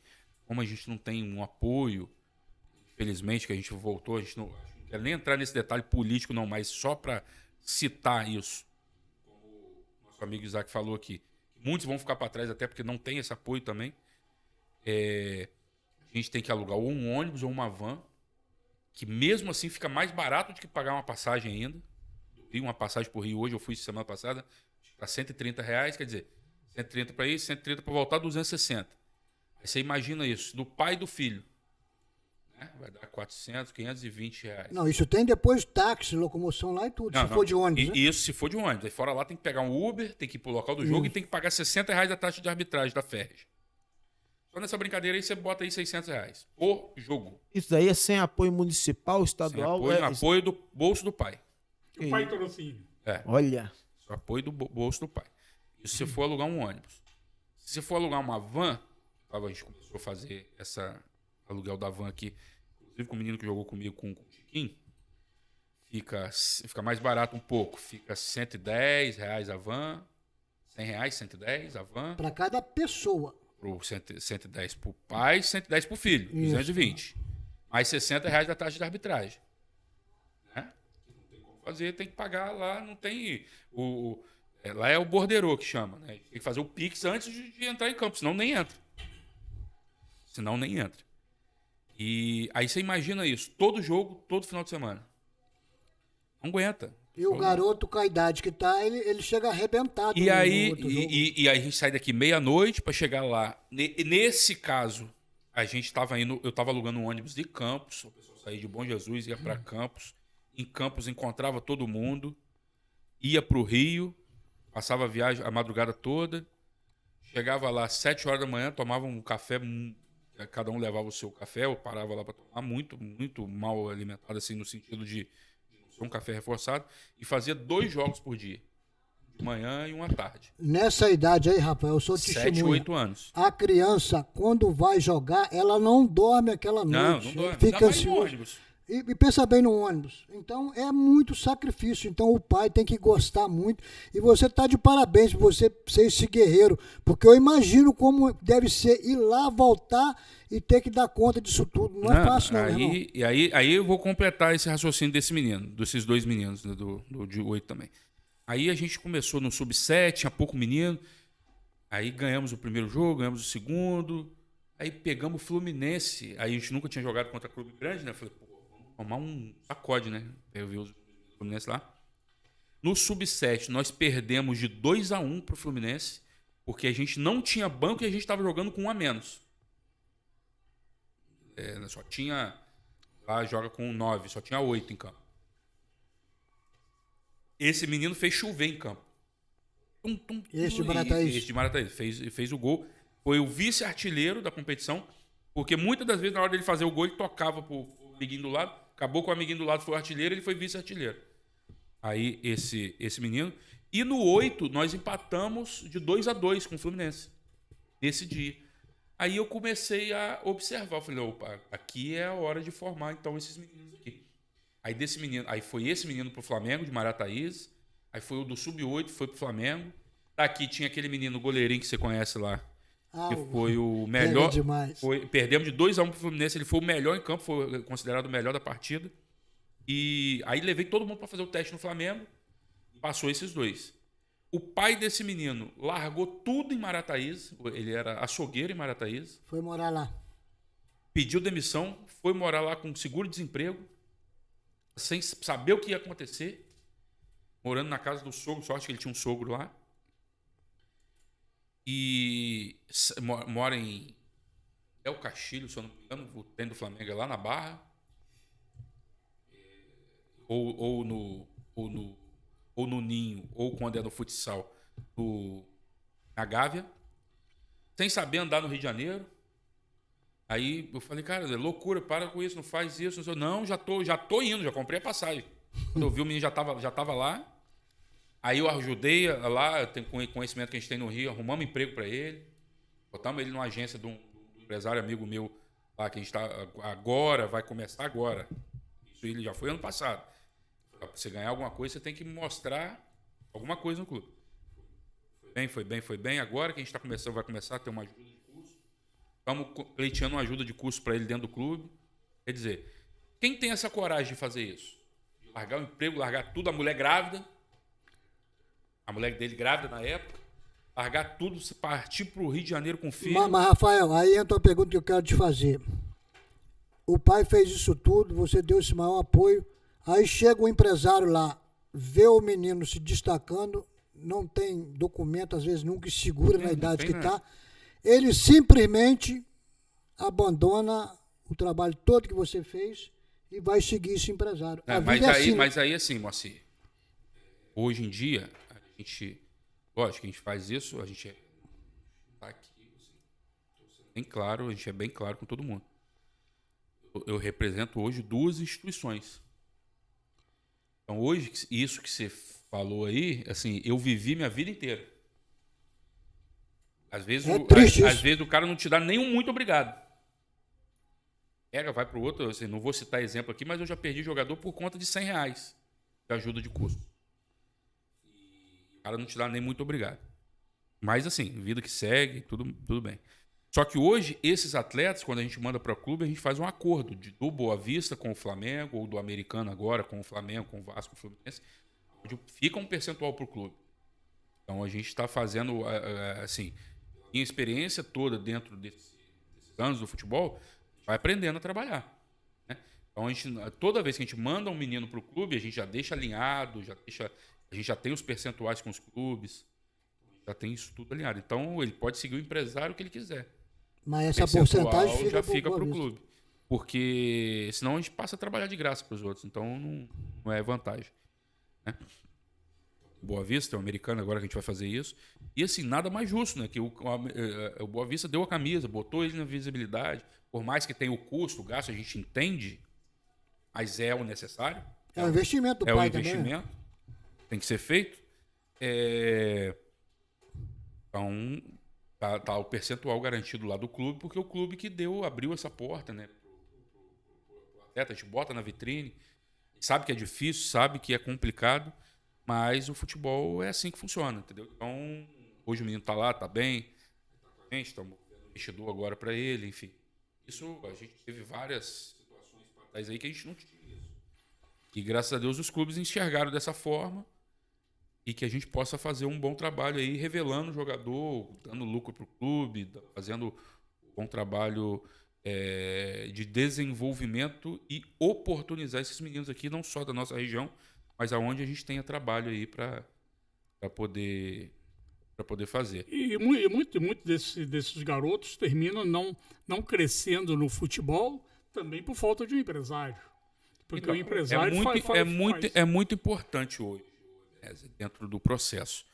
Como a gente não tem um apoio, infelizmente, que a gente voltou, a gente não quer nem entrar nesse detalhe político, não, mas só para citar isso, como o nosso amigo Isaac falou aqui, muitos vão ficar para trás até porque não tem esse apoio também. A gente tem que alugar ou um ônibus ou uma van, que mesmo assim fica mais barato do que pagar uma passagem ainda. Uma passagem por Rio hoje, eu fui semana passada, para R$130, quer dizer, 130 para ir, 130 para voltar, 260. Aí você imagina isso, do pai e do filho. Né? Vai dar 400, 520 reais. Não, isso tem depois táxi, locomoção lá e tudo, se for de ônibus, né? Isso, se for de ônibus. Aí fora lá tem que pegar um Uber, tem que ir pro local do jogo e tem que pagar R$60 da taxa de arbitragem da Ferres. Só nessa brincadeira aí você bota aí R$600 por jogo. Isso daí é sem apoio municipal, estadual? Sem apoio do bolso do pai. O pai trouxe. Olha. Apoio do bolso do pai. Isso se for alugar um ônibus. Se você for alugar uma van, a gente começou a fazer aluguel da van aqui, inclusive com o menino que jogou comigo com o Chiquinho, fica mais barato um pouco. Fica R$110 a van, R$100, 110 a van. Para cada pessoa. 110 pro pai, 110 pro filho, isso. 220. Mais R$60 da taxa de arbitragem. Fazer, tem que pagar lá, não tem lá é o borderô que chama, né? Tem que fazer o Pix antes de entrar em campo, senão nem entra. E aí você imagina isso, todo jogo, todo final de semana. Não aguenta. E o garoto com a idade que tá, ele chega arrebentado. E aí a gente sai daqui meia-noite para chegar lá. Nesse caso, eu estava alugando um ônibus de Campos, o pessoal saía de Bom Jesus, ia para Campos. Em Campos encontrava todo mundo, ia para o Rio, passava a viagem a madrugada toda, chegava lá às 7 horas da manhã, tomava um café, cada um levava o seu café, eu parava lá para tomar, muito, muito mal alimentado, assim, no sentido de não ser um café reforçado, e fazia 2 jogos por dia, de manhã e uma tarde. Nessa idade aí, Rafael, eu sou 7, testemunha. 8 anos. A criança, quando vai jogar, ela não dorme aquela noite. Não dorme, fica ainda mais no ônibus. E pensa bem no ônibus. Então é muito sacrifício. Então o pai tem que gostar muito. E você está de parabéns por você ser esse guerreiro. Porque eu imagino como deve ser ir lá, voltar e ter que dar conta disso tudo. Não é fácil, não, irmão. E aí eu vou completar esse raciocínio desse menino, desses 2 meninos, né, do de 8 também. Aí a gente começou no sub-7, tinha pouco menino. Aí ganhamos o primeiro jogo, ganhamos o segundo. Aí pegamos o Fluminense. Aí a gente nunca tinha jogado contra clube grande, né? Eu falei, tomar um sacode, né? Eu vi os Fluminense lá. No Sub-7, nós perdemos de 2-1 pro Fluminense, porque a gente não tinha banco e a gente estava jogando com um a menos. Só tinha... Lá joga com 9, só tinha 8 em campo. Esse menino fez chover em campo. Esse de Marataízes. Esse de Marataízes. Fez o gol. Foi o vice-artilheiro da competição, porque muitas das vezes, na hora dele fazer o gol, ele tocava pro amiguinho do lado, acabou com o amiguinho do lado, foi o artilheiro, ele foi vice-artilheiro. Aí, esse menino. E no 8, nós empatamos de 2-2 com o Fluminense. Nesse dia. Aí eu comecei a observar. Eu falei, opa, aqui é a hora de formar, então, esses meninos aqui. Aí foi esse menino pro Flamengo, de Marataízes. Aí foi o do Sub-8, foi pro Flamengo. Daqui tinha aquele menino goleirinho que você conhece lá. Que foi o melhor. Perdemos de 2-1 pro Fluminense. Ele foi o melhor em campo, foi considerado o melhor da partida. E aí levei todo mundo para fazer o teste no Flamengo. Passou esses dois. O pai desse menino largou tudo em Marataízes. Ele era açougueiro em Marataízes. Foi morar lá. Pediu demissão, foi morar lá com seguro-desemprego, sem saber o que ia acontecer. Morando na casa do sogro, só acho que ele tinha um sogro lá. E mora em El Castilho, se eu não me engano, o trem do Flamengo é lá na Barra. Ou no Ninho, ou quando é no futsal, na Gávea. Sem saber andar no Rio de Janeiro. Aí eu falei, cara, é loucura, para com isso, não faz isso. Não, já tô indo, já comprei a passagem. Quando eu vi o menino já tava lá. Aí eu ajudei lá, com o conhecimento que a gente tem no Rio, arrumamos emprego para ele. Botamos ele numa agência de um empresário amigo meu lá, que a gente vai começar agora. Isso ele já foi ano passado. Para você ganhar alguma coisa, você tem que mostrar alguma coisa no clube. Foi bem. Agora que a gente vai começar a ter uma ajuda de curso. Estamos pleiteando uma ajuda de curso para ele dentro do clube. Quer dizer, quem tem essa coragem de fazer isso? De largar o emprego, largar tudo, a mulher grávida, a mulher dele grávida na época, largar tudo, partir para o Rio de Janeiro com o filho. Mas, Rafael, aí entra uma pergunta que eu quero te fazer. O pai fez isso tudo, você deu esse maior apoio, aí chega um empresário lá, vê o menino se destacando, não tem documento, às vezes nunca segura na idade que está, ele simplesmente abandona o trabalho todo que você fez e vai seguir esse empresário. Mas aí assim, Moacir, hoje em dia, lógico que a gente faz isso, a gente tá aqui, bem claro, a gente é bem claro com todo mundo. Eu represento hoje 2 instituições. Então hoje, isso que você falou aí, assim, eu vivi minha vida inteira. Às vezes o cara não te dá nenhum muito obrigado. Vai pro outro, assim, não vou citar exemplo aqui, mas eu já perdi jogador por conta de R$100 de ajuda de custo. O cara não te dá nem muito obrigado. Mas assim, vida que segue, tudo bem. Só que hoje, esses atletas, quando a gente manda para o clube, a gente faz um acordo do Boa Vista com o Flamengo, ou do Americano agora com o Flamengo, com o Vasco, com o Fluminense, onde fica um percentual para o clube. Então a gente está fazendo, assim, minha experiência toda dentro desses anos do futebol, vai aprendendo a trabalhar. Né? Então toda vez que a gente manda um menino para o clube, a gente já deixa alinhado, a gente já tem os percentuais com os clubes, já tem isso tudo alinhado. Então ele pode seguir o empresário que ele quiser. Mas essa porcentagem já fica para o clube. Porque senão a gente passa a trabalhar de graça para os outros. Então não é vantagem. Né? Boa Vista, o americano, agora que a gente vai fazer isso. E assim, nada mais justo, né? Que o Boa Vista deu a camisa, botou ele na visibilidade. Por mais que tenha o custo, o gasto, a gente entende, mas é o necessário. É o investimento do pai também. É o investimento. Tem que ser feito. Então, tá o percentual garantido lá do clube, porque o clube que abriu essa porta, né? Pro atleta, a gente bota na vitrine, sabe que é difícil, sabe que é complicado, mas o futebol é assim que funciona, entendeu? Então, hoje o menino tá lá, tá bem, estamos dando investidor agora para ele, enfim. Isso, a gente teve várias situações para trás aí que a gente não tinha isso. E graças a Deus os clubes enxergaram dessa forma e que a gente possa fazer um bom trabalho aí, revelando o jogador, dando lucro para o clube, fazendo um bom trabalho de desenvolvimento e oportunizar esses meninos aqui, não só da nossa região, mas aonde a gente tenha trabalho aí para poder fazer. E muito desses garotos terminam não crescendo no futebol também por falta de um empresário. Porque Então, o empresário é muito importante hoje, dentro do processo.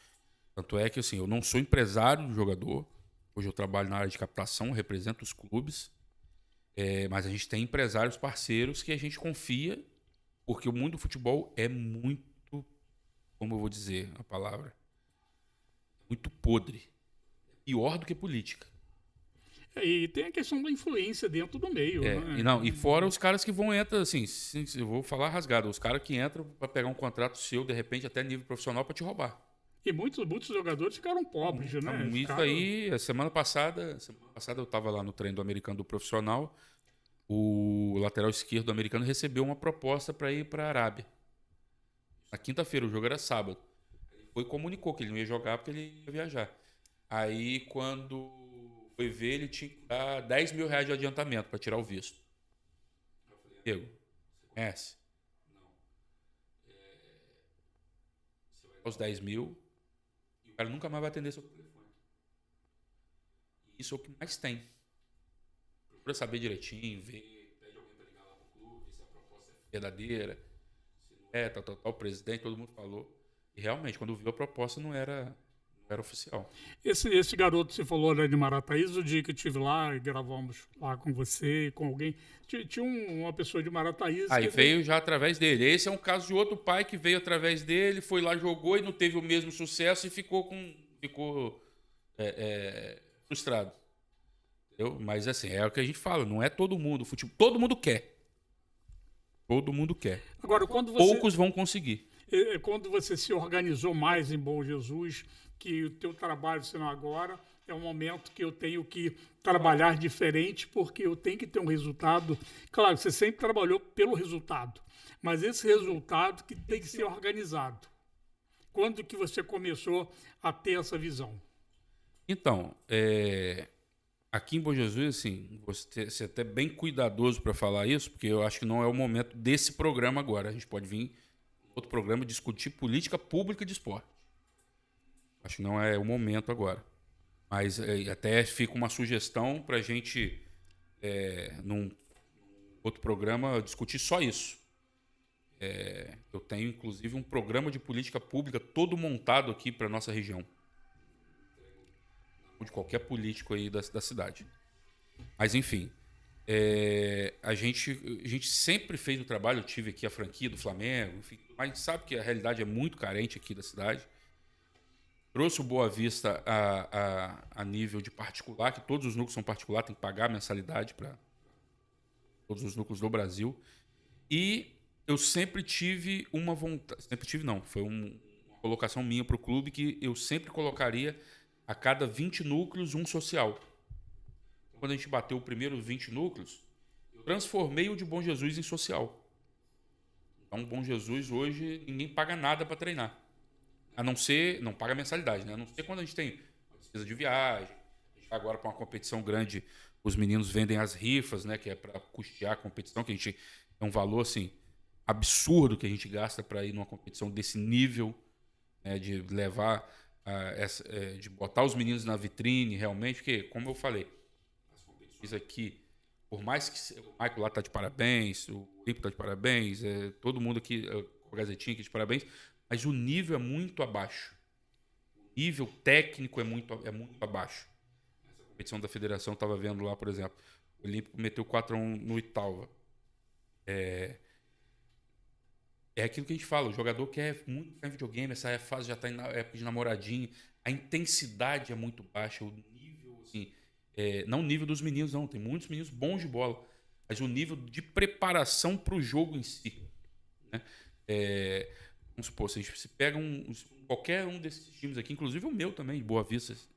Tanto é que assim, eu não sou empresário do jogador. Hoje eu trabalho na área de captação, represento os clubes. Mas a gente tem empresários parceiros que a gente confia, porque o mundo do futebol é muito, como eu vou dizer a palavra, muito podre. Pior do que política. E tem a questão da influência dentro do meio. Né? E fora os caras que vão entrar, assim, eu vou falar rasgado, os caras que entram para pegar um contrato seu, de repente, até nível profissional, para te roubar. E muitos jogadores ficaram pobres, né? Isso aí, a semana passada eu estava lá no treino do americano do profissional, o lateral esquerdo do americano recebeu uma proposta para ir para a Arábia. Na quinta-feira, o jogo era sábado. Ele comunicou que ele não ia jogar porque ele ia viajar. Aí, quando foi ver, ele tinha que dar R$10.000 de adiantamento para tirar o visto. Eu falei, Diego, você conhece? Não. Você vai dar os 10 mil e o cara nunca mais vai atender seu telefone. E isso é o que mais tem. Procura saber direitinho, ver, pede alguém para ligar lá pro clube, se a proposta é verdadeira, se não é, tal, o presidente, todo mundo falou. E realmente, quando viu a proposta, não era oficial. Esse garoto, você falou, né, de Marataízes, o dia que eu estive lá e gravamos lá com você, com alguém, tinha uma pessoa de Marataízes... Aí veio já através dele. Esse é um caso de outro pai que veio através dele, foi lá, jogou e não teve o mesmo sucesso e ficou frustrado. Entendeu? Mas assim, é o que a gente fala, não é todo mundo. Futebol, todo mundo quer. Todo mundo quer. Agora, poucos vão conseguir. Quando você se organizou mais em Bom Jesus, que o teu trabalho, senão agora, é um momento que eu tenho que trabalhar diferente, porque eu tenho que ter um resultado. Claro, você sempre trabalhou pelo resultado, mas esse resultado que tem que ser organizado. Quando que você começou a ter essa visão? Então, aqui em Bom Jesus, assim, você ser até bem cuidadoso para falar isso, porque eu acho que não é o momento desse programa agora. A gente pode vir outro programa discutir política pública de esporte. Acho que não é o momento agora. Mas até fica uma sugestão para a gente, num outro programa, discutir só isso. Eu tenho, inclusive, um programa de política pública todo montado aqui para a nossa região. De qualquer político aí da cidade. Mas, enfim, a gente sempre fez o trabalho. Eu tive aqui a franquia do Flamengo, enfim, mas a gente sabe que a realidade é muito carente aqui da cidade. Trouxe o Boa Vista a nível de particular, que todos os núcleos são particular, tem que pagar mensalidade para todos os núcleos do Brasil. E eu sempre tive uma vontade, sempre tive não, foi uma colocação minha para o clube que eu sempre colocaria a cada 20 núcleos um social. Quando a gente bateu o primeiro 20 núcleos, eu transformei o de Bom Jesus em social. Então, Bom Jesus hoje ninguém paga nada para treinar. A não ser, não paga mensalidade, né? A não ser quando a gente tem despesa de viagem. A gente vai agora para uma competição grande, os meninos vendem as rifas, né? Que é para custear a competição, que a gente é um valor assim absurdo que a gente gasta para ir numa competição desse nível, né? De levar de botar os meninos na vitrine realmente, porque, como eu falei, as competições aqui, por mais que o Michael lá tá de parabéns, o Lipo tá de parabéns, todo mundo aqui, a Gazetinha aqui de parabéns, mas o nível é muito abaixo. O nível técnico é muito abaixo. Essa competição da federação, eu estava vendo lá, por exemplo, o Olímpico meteu 4-1 no Italva. É aquilo que a gente fala, o jogador quer muito ficar em videogame, essa fase já está na época de namoradinho, a intensidade é muito baixa, o nível, assim, não o nível dos meninos, não, tem muitos meninos bons de bola, mas o nível de preparação para o jogo em si. Né? Vamos supor, se a gente pega qualquer um desses times aqui, inclusive o meu também, de Boa Vista, se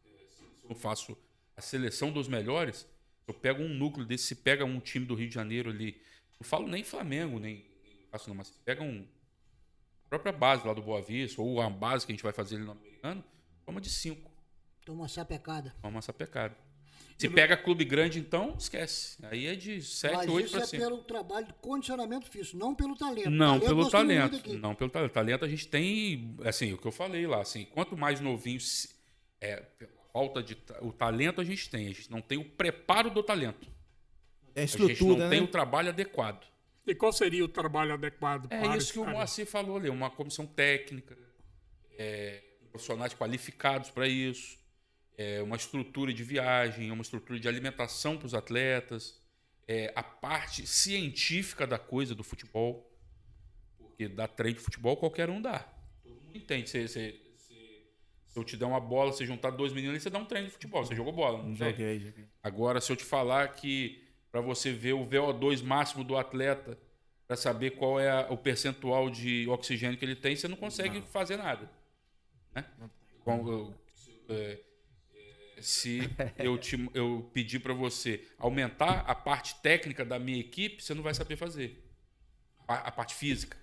eu faço a seleção dos melhores, eu pego um núcleo desse, se pega um time do Rio de Janeiro ali, não falo nem Flamengo, nem mas se pega a própria base lá do Boa Vista, ou a base que a gente vai fazer ali no americano, toma de 5. Toma uma sapecada. Toma uma sapecada. Se pega clube grande, então, esquece. Aí é de 7, 8 para Mas isso é cima. pelo trabalho de condicionamento físico, não pelo talento. Não, pelo nós temos muito talento. aqui. Não, pelo talento. Talento a gente tem, assim, o que eu falei lá, assim, quanto mais novinho, falta de o talento a gente não tem o preparo do talento. É A gente estrutura, não tem né? o trabalho adequado. E qual seria o trabalho adequado É para isso que o esse Moacir falou ali, uma comissão técnica, profissionais qualificados para isso, uma estrutura de viagem, uma estrutura de alimentação para os atletas, a parte científica da coisa do futebol, porque dar treino de futebol qualquer um dá. Todo mundo entende. Se eu te der uma bola, você juntar 2 meninos ali, você dá um treino de futebol. Você jogou bola, não sei. Joguei. Agora, se eu te falar que para você ver o VO2 máximo do atleta, para saber qual é o percentual de oxigênio que ele tem, você não consegue fazer nada. Né? Se eu pedir para você aumentar a parte técnica da minha equipe, você não vai saber fazer. A parte física.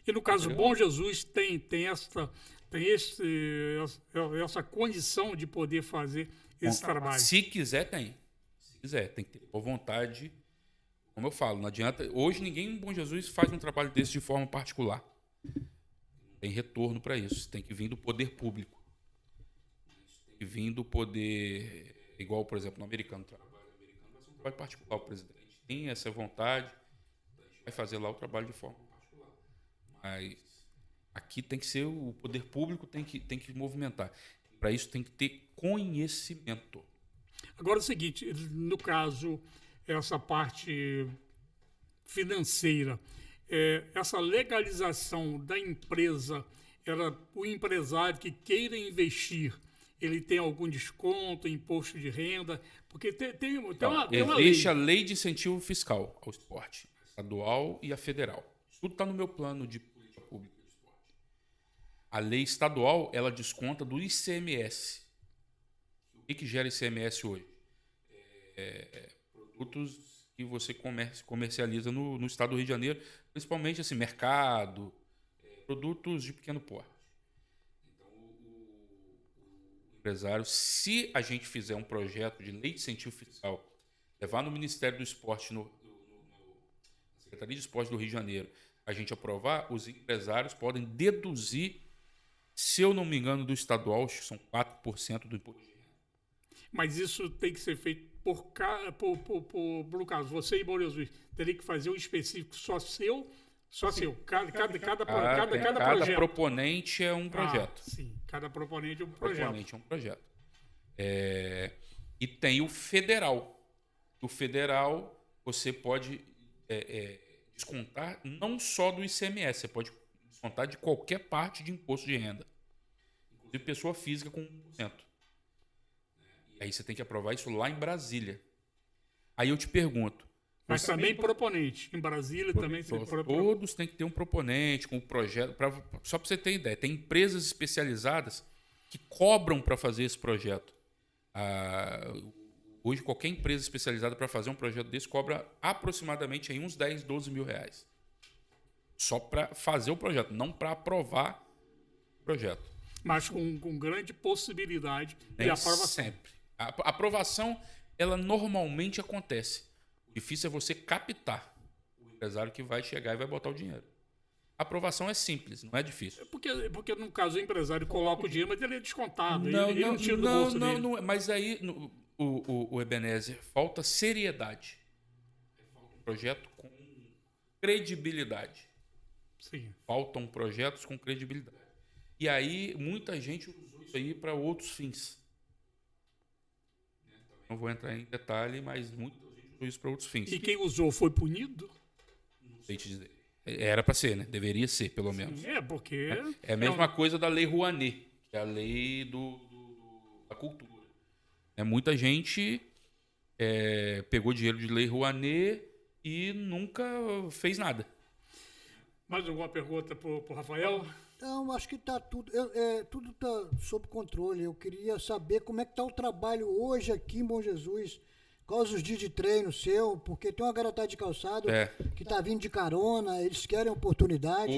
E no caso, Bom Jesus tem essa condição de poder fazer esse trabalho. Se quiser, tem. Se quiser, tem que ter boa vontade. Como eu falo, não adianta. Hoje ninguém em Bom Jesus faz um trabalho desse de forma particular. Tem retorno para isso. Tem que vir do poder público. Tem que vir do poder. Igual, por exemplo, no americano. O trabalho americano vai ser um trabalho particular. O presidente tem essa vontade. A gente vai fazer lá o trabalho de forma particular. Mas aqui tem que ser o poder público, tem que movimentar. Para isso tem que ter conhecimento. Agora é o seguinte, no caso, essa parte financeira, essa legalização da empresa, o empresário que queira investir, ele tem algum desconto, imposto de renda? Porque tem uma lei. Existe a lei de incentivo fiscal ao esporte, estadual e a federal. Isso tudo está no meu plano de política pública do esporte. A lei estadual, ela desconta do ICMS. O que gera ICMS hoje? Produtos que você comercializa no estado do Rio de Janeiro, principalmente assim, mercado, produtos de pequeno porte. Então, o empresário, se a gente fizer um projeto de lei de incentivo fiscal, levar no Ministério do Esporte, na Secretaria de Esporte do Rio de Janeiro, a gente aprovar, os empresários podem deduzir, se eu não me engano, do estadual, acho que são 4% do imposto de renda. Mas isso tem que ser feito por caso. Você e Bom Jesus teria que fazer um específico só seu. Cada projeto. Proponente é um projeto. Sim, cada proponente é um projeto. E tem o federal. O federal você pode descontar não só do ICMS, você pode descontar de qualquer parte de imposto de renda. Inclusive pessoa física com 1%. Aí você tem que aprovar isso lá em Brasília. Aí eu te pergunto. Mas também proponente. Em Brasília também tem todos têm que ter um proponente com um projeto. Só para você ter ideia, tem empresas especializadas que cobram para fazer esse projeto. Hoje, qualquer empresa especializada para fazer um projeto desse cobra aproximadamente aí uns 10, 12 mil reais. Só para fazer o projeto, não para aprovar o projeto. Mas com grande possibilidade de aprovação. Sempre. A aprovação, ela normalmente acontece. O difícil é você captar o empresário que vai chegar e vai botar o dinheiro. A aprovação é simples, não é difícil. Porque no caso, o empresário coloca o dinheiro, mas ele é descontado. Ele não tira do bolso dele. Não, mas aí, o Ebenezer, falta seriedade. Falta um projeto com credibilidade. Sim. Faltam projetos com credibilidade. E aí, muita gente usou isso aí para outros fins. Não vou entrar em detalhe, mas muita gente usou isso para outros fins. E quem usou foi punido? Não sei te dizer. Era para ser, né? Deveria ser, pelo menos. Porque... É a mesma coisa da Lei Rouanet, que é a lei da cultura. Muita gente pegou dinheiro de Lei Rouanet e nunca fez nada. Mais alguma pergunta para o Rafael? Então, acho que está tudo está sob controle. Eu queria saber como é que está o trabalho hoje aqui em Bom Jesus. Quais os dias de treino seu? Porque tem uma garotada de calçado que está vindo de carona, eles querem oportunidade.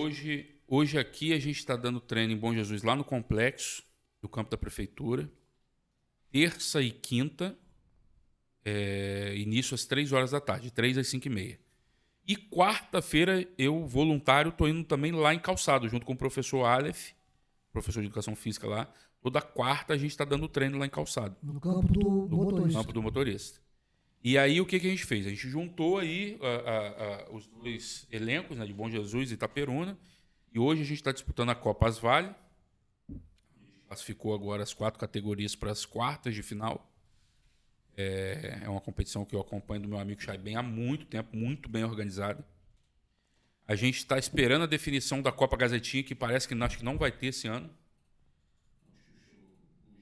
Hoje aqui a gente está dando treino em Bom Jesus lá no complexo do campo da prefeitura. Terça e quinta, início às 3 horas da tarde, 3 às 5h30. E quarta-feira, eu, voluntário, estou indo também lá em Calçado, junto com o professor Aleph, professor de educação física lá. Toda quarta a gente está dando treino lá em Calçado. No campo do motorista. No campo do motorista. E aí, o que a gente fez? A gente juntou aí os dois elencos, né, de Bom Jesus e Itaperuna. E hoje a gente está disputando a Copa Asvale. Classificou agora as 4 categorias para as quartas de final. É uma competição que eu acompanho do meu amigo Chaiben há muito tempo, muito bem organizada. A gente está esperando a definição da Copa Gazetinha, que parece que acho que não vai ter esse ano.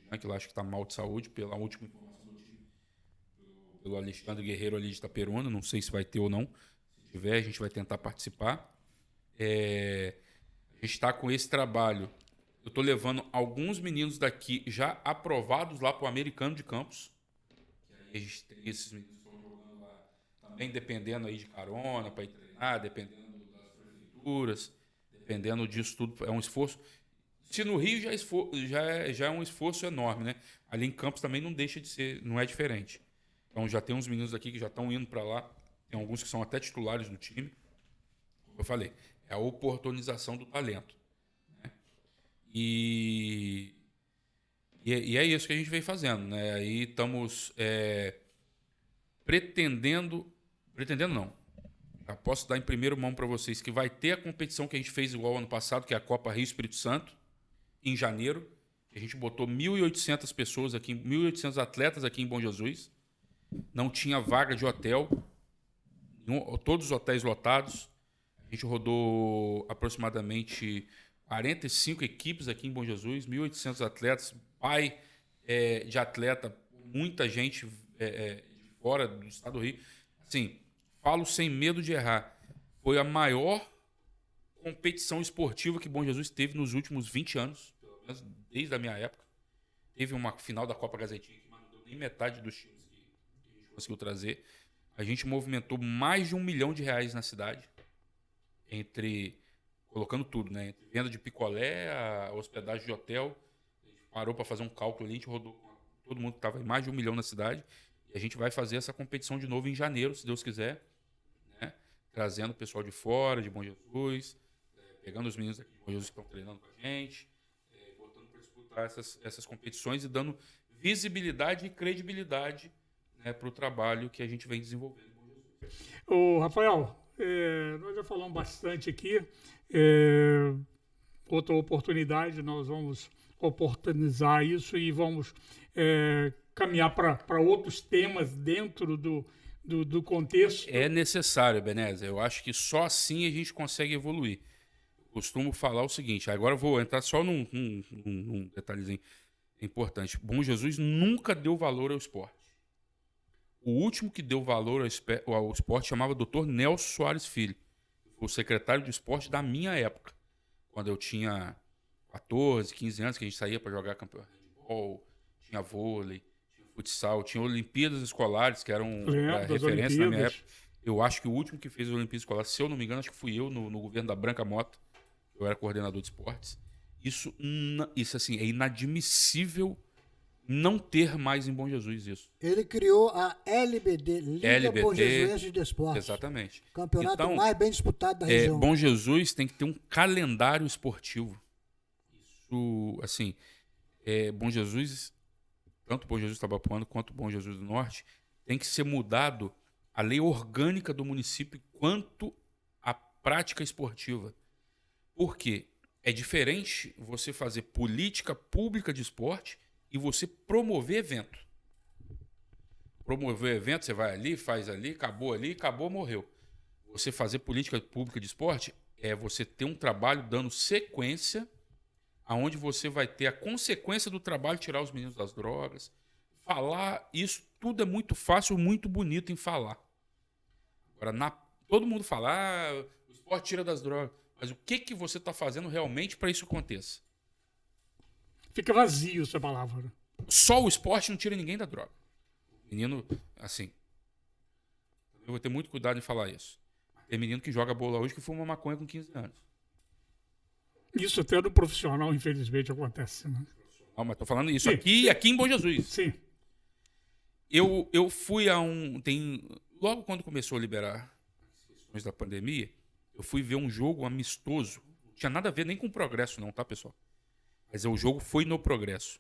O Jean, que lá acho que está mal de saúde, pela última informação do time, pelo Alexandre Guerreiro ali de Itaperuna. Não sei se vai ter ou não. Se tiver, a gente vai tentar participar. A gente está com esse trabalho. Eu estou levando alguns meninos daqui já aprovados lá para o Americano de Campos. A gente tem esses meninos que estão jogando lá também, dependendo aí de carona para ir treinar, dependendo das prefeituras, dependendo disso tudo. É um esforço. Se no Rio já é um esforço enorme, né? Ali em Campos também não deixa de ser, não é diferente. Então já tem uns meninos aqui que já estão indo para lá, tem alguns que são até titulares do time. Como eu falei, é a oportunização do talento. Né? E é isso que a gente vem fazendo, né? Aí estamos pretendendo não. Já posso dar em primeira mão para vocês que vai ter a competição que a gente fez igual ao ano passado, que é a Copa Rio Espírito Santo, em janeiro. A gente botou 1.800 pessoas aqui, 1.800 atletas aqui em Bom Jesus. Não tinha vaga de hotel, todos os hotéis lotados. A gente rodou aproximadamente 45 equipes aqui em Bom Jesus, 1.800 atletas, pai de atleta, muita gente de fora do estado do Rio. Assim, falo sem medo de errar. Foi a maior competição esportiva que Bom Jesus teve nos últimos 20 anos, pelo menos desde a minha época. Teve uma final da Copa Gazetinha que não deu nem metade dos times que a gente conseguiu trazer. A gente movimentou mais de R$1 milhão na cidade, colocando tudo, né? Entre venda de picolé, a hospedagem de hotel. A gente parou para fazer um cálculo ali, a gente rodou com todo mundo que estava em mais de R$1 milhão na cidade. E a gente vai fazer essa competição de novo em janeiro, se Deus quiser, né? Trazendo o pessoal de fora, de Bom Jesus, pegando os meninos aqui de Bom Jesus que estão treinando com a gente, botando para disputar essas competições e dando visibilidade e credibilidade, né, para o trabalho que a gente vem desenvolvendo em Bom Jesus. Ô, Rafael, nós já falamos bastante aqui. Outra oportunidade, nós vamos oportunizar isso e vamos caminhar para outros temas dentro do contexto. É necessário, Ebenezer. Eu acho que só assim a gente consegue evoluir. Eu costumo falar o seguinte, agora eu vou entrar só num detalhezinho importante. Bom Jesus nunca deu valor ao esporte. O último que deu valor ao esporte chamava Dr. Nelson Soares Filho. Foi o secretário de esporte da minha época. Quando eu tinha 14, 15 anos, que a gente saía para jogar campeonato de handball, tinha vôlei, tinha futsal, tinha Olimpíadas Escolares, que eram referência na minha época. Eu acho que o último que fez as Olimpíadas Escolares, se eu não me engano, acho que fui eu no governo da Branca Mota. Eu era coordenador de esportes. Isso assim, é inadmissível não ter mais em Bom Jesus isso. Ele criou a LBD, Liga Bom Jesus de Esporte. Exatamente. Campeonato então, mais bem disputado da região. Bom Jesus tem que ter um calendário esportivo. Isso, assim, Bom Jesus, tanto Bom Jesus Tabapuano quanto Bom Jesus do Norte, tem que ser mudado a lei orgânica do município quanto à prática esportiva. Por quê? É diferente você fazer política pública de esporte e você promover evento. Promover evento, você vai ali, faz ali, acabou, morreu. Você fazer política pública de esporte é você ter um trabalho dando sequência, aonde você vai ter a consequência do trabalho, tirar os meninos das drogas. Falar, isso tudo é muito fácil, muito bonito em falar. Agora, todo mundo fala, o esporte tira das drogas. Mas o que você está fazendo realmente para isso aconteça? Fica vazio essa palavra. Só o esporte não tira ninguém da droga. Menino, assim, eu vou ter muito cuidado em falar isso. Tem menino que joga bola hoje que fuma maconha com 15 anos. Isso até no profissional, infelizmente, acontece. Né? Não, mas tô falando isso aqui em Bom Jesus. Sim. eu fui a logo quando começou a liberar as questões da pandemia, eu fui ver um jogo amistoso. Não tinha nada a ver nem com o Progresso, não, tá, pessoal? Mas o jogo foi no Progresso.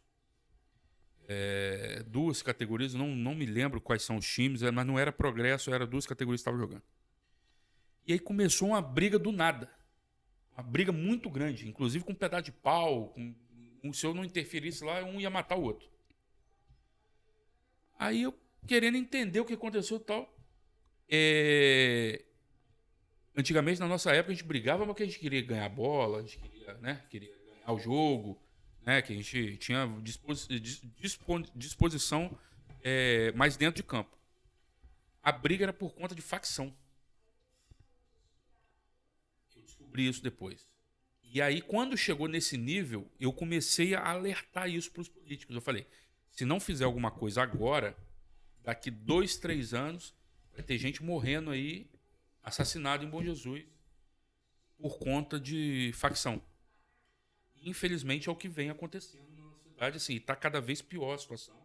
Duas categorias, não me lembro quais são os times, mas não era Progresso, era duas categorias que estavam jogando. E aí começou uma briga do nada. Uma briga muito grande, inclusive com um pedaço de pau. Se eu não interferisse lá, um ia matar o outro. Aí eu, querendo entender o que aconteceu e tal. Antigamente, na nossa época, a gente brigava porque a gente queria ganhar a bola, a gente queria ganhar o jogo, né, que a gente tinha disposição mais dentro de campo. A briga era por conta de facção. Eu descobri isso depois. E aí, quando chegou nesse nível, eu comecei a alertar isso para os políticos. Eu falei, se não fizer alguma coisa agora, daqui 2, 3 anos, vai ter gente morrendo aí, assassinado em Bom Jesus, por conta de facção. Infelizmente é o que vem acontecendo na nossa cidade, assim, está cada vez pior a situação,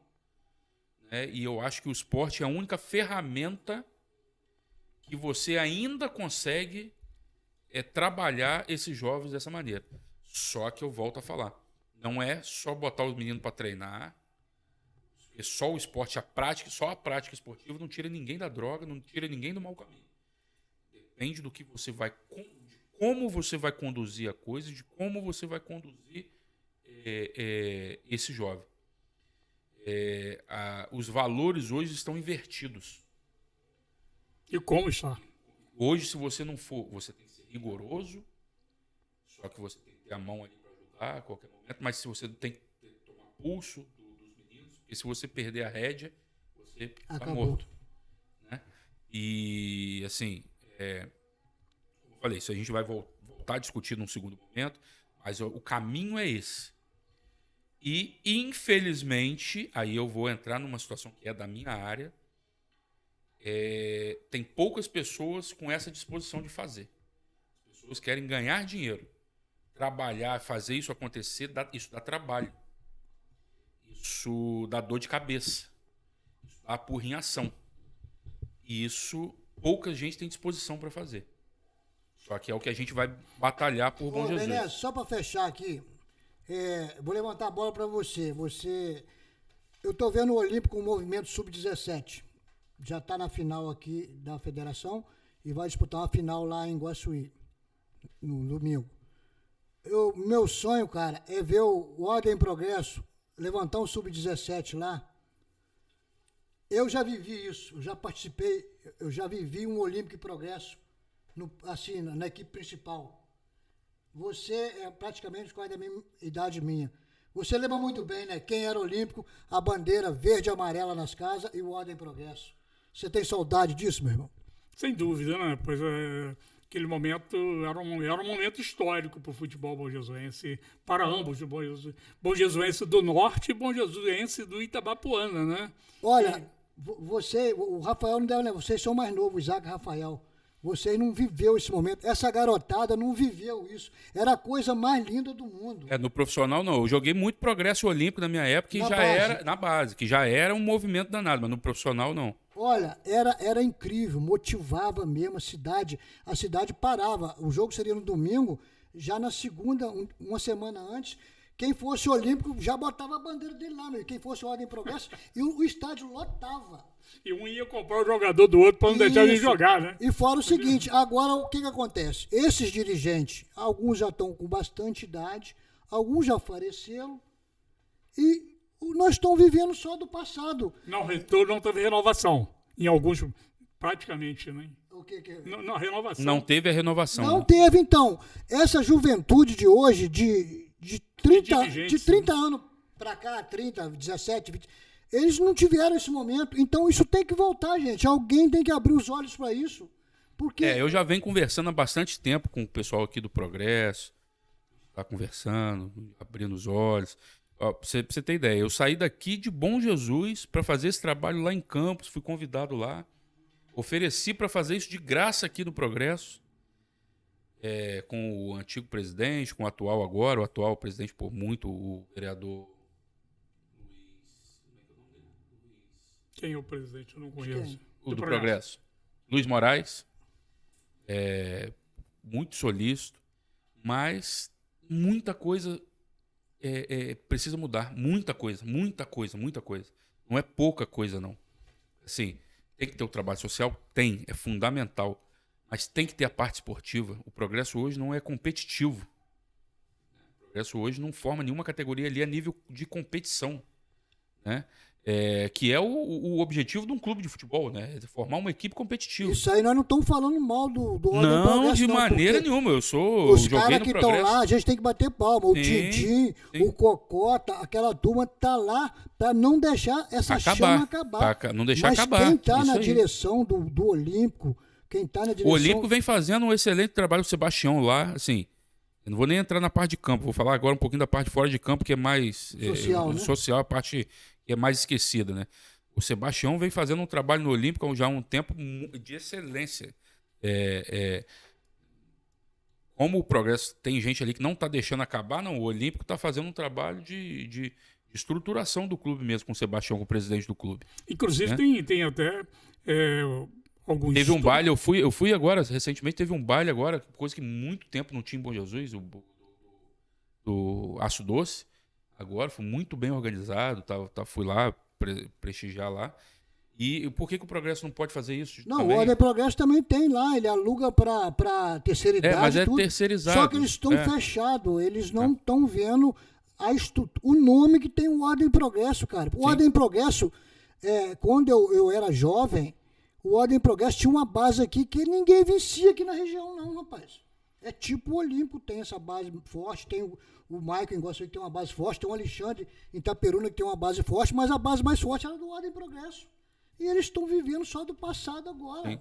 né? E eu acho que o esporte é a única ferramenta que você ainda consegue trabalhar esses jovens dessa maneira. Só que eu volto a falar, não é só botar os meninos para treinar, porque só o esporte, só a prática esportiva não tira ninguém da droga, não tira ninguém do mau caminho. Depende do que você vai, de como você vai conduzir a coisa, de como você vai conduzir esse jovem. Os valores hoje estão invertidos. E como está? Hoje, se você não for, você tem que ser rigoroso, só que você tem que ter a mão ali para ajudar a qualquer momento, mas se você tem que tomar pulso dos meninos, porque se você perder a rédea, você está morto. Né? E, assim, como eu falei, isso a gente vai voltar a discutir num segundo momento, mas o caminho é esse. E, infelizmente, aí eu vou entrar numa situação que é da minha área, tem poucas pessoas com essa disposição de fazer. As pessoas querem ganhar dinheiro, trabalhar, fazer isso acontecer, isso dá trabalho. Isso dá dor de cabeça. Isso dá apurrinhação. E isso pouca gente tem disposição para fazer. Só que é o que a gente vai batalhar por Bom Jesus. Bené, só para fechar aqui, vou levantar a bola para você. Eu estou vendo o Olímpico com o movimento sub-17. Já está na final aqui da federação e vai disputar uma final lá em Guaçuí, no domingo. Meu sonho, cara, é ver o Ordem e Progresso levantar um sub-17 lá. Eu já vivi isso, eu já participei, eu já vivi um Olímpico e Progresso assim, na equipe principal. Você é praticamente quase da mesma idade minha. Você lembra muito bem, né? Quem era olímpico, a bandeira verde e amarela nas casas e o Ordem e Progresso. Você tem saudade disso, meu irmão? Sem dúvida, né? Pois aquele momento era um momento histórico para o futebol bonjesuense, para ambos, bonjesuense do Norte e bonjesuense do Itabapoana, né? Olha, o Rafael não deve lembrar, vocês são mais novos, Isaac e Rafael. Vocês não viveu esse momento. Essa garotada não viveu isso. Era a coisa mais linda do mundo. No profissional, não. Eu joguei muito Progresso Olímpico na minha época, que era na base, que já era um movimento danado, mas no profissional, não. Olha, era incrível, motivava mesmo a cidade. A cidade parava. O jogo seria no domingo, já na segunda, uma semana antes. Quem fosse olímpico já botava a bandeira dele lá, meu. Quem fosse Ordem e Progresso, e o estádio lotava. E um ia comprar o jogador do outro para não deixar ele jogar, né? E fora o seguinte, agora o que acontece? Esses dirigentes, alguns já estão com bastante idade, alguns já faleceram, e nós estamos vivendo só do passado. Não teve renovação. Em alguns, praticamente, né? O que é? Não, renovação. Não teve a renovação. Não teve, então. Essa juventude de hoje, de 30 anos para cá, 30, 17, 20... Eles não tiveram esse momento, então isso tem que voltar, gente. Alguém tem que abrir os olhos para isso. Porque... eu já venho conversando há bastante tempo com o pessoal aqui do Progresso. Está conversando, abrindo os olhos. Pra você ter ideia, eu saí daqui de Bom Jesus para fazer esse trabalho lá em Campos, fui convidado lá. Ofereci para fazer isso de graça aqui no Progresso. Com o antigo presidente, com o atual agora, o atual presidente por muito, o vereador... Quem é o presidente? Eu não conheço. O do Progresso. Luiz Moraes. Muito solícito, mas muita coisa precisa mudar. Muita coisa. Não é pouca coisa, não. Assim, tem que ter o trabalho social? Tem, é fundamental. Mas tem que ter a parte esportiva. O Progresso hoje não é competitivo. O Progresso hoje não forma nenhuma categoria ali a nível de competição, né? Que é o objetivo de um clube de futebol, né? Formar uma equipe competitiva. Isso aí nós não estamos falando mal do Ordem Não, Progresso, de maneira nenhuma. Os caras que estão lá, a gente tem que bater palma. O Tintim, o Cocota, aquela turma tá lá para não deixar essa chama acabar. Não deixar Mas acabar. quem tá na aí. direção do Olímpico, quem tá na direção... O Olímpico vem fazendo um excelente trabalho, o Sebastião lá, assim... Eu não vou nem entrar na parte de campo, vou falar agora um pouquinho da parte de fora de campo, que é mais social, a parte que é mais esquecida, né? O Sebastião vem fazendo um trabalho no Olímpico já há um tempo de excelência. Como o Progresso tem gente ali que não está deixando acabar, não, o Olímpico está fazendo um trabalho de estruturação do clube mesmo, com o Sebastião, com o presidente do clube. Inclusive, né? tem até alguns... Teve um baile, eu fui agora, recentemente teve um baile agora, coisa que muito tempo não tinha em Bom Jesus, do Aço Doce. Agora foi muito bem organizado, fui lá prestigiar lá. E por que o Progresso não pode fazer isso? Não, também? o Ordem Progresso também tem lá, ele aluga para terceira idade. Mas é tudo, terceirizado. só que eles estão fechados, eles não estão vendo o nome que tem o Ordem Progresso, cara. O Ordem Progresso, quando eu era jovem, o Ordem Progresso tinha uma base aqui que ninguém vencia aqui na região, não, rapaz. É tipo o Olímpico, tem essa base forte, tem o Maicon em Guaçuí que tem uma base forte, tem o Alexandre em Itaperuna que tem uma base forte, mas a base mais forte era do Ordem Progresso. E eles estão vivendo só do passado agora.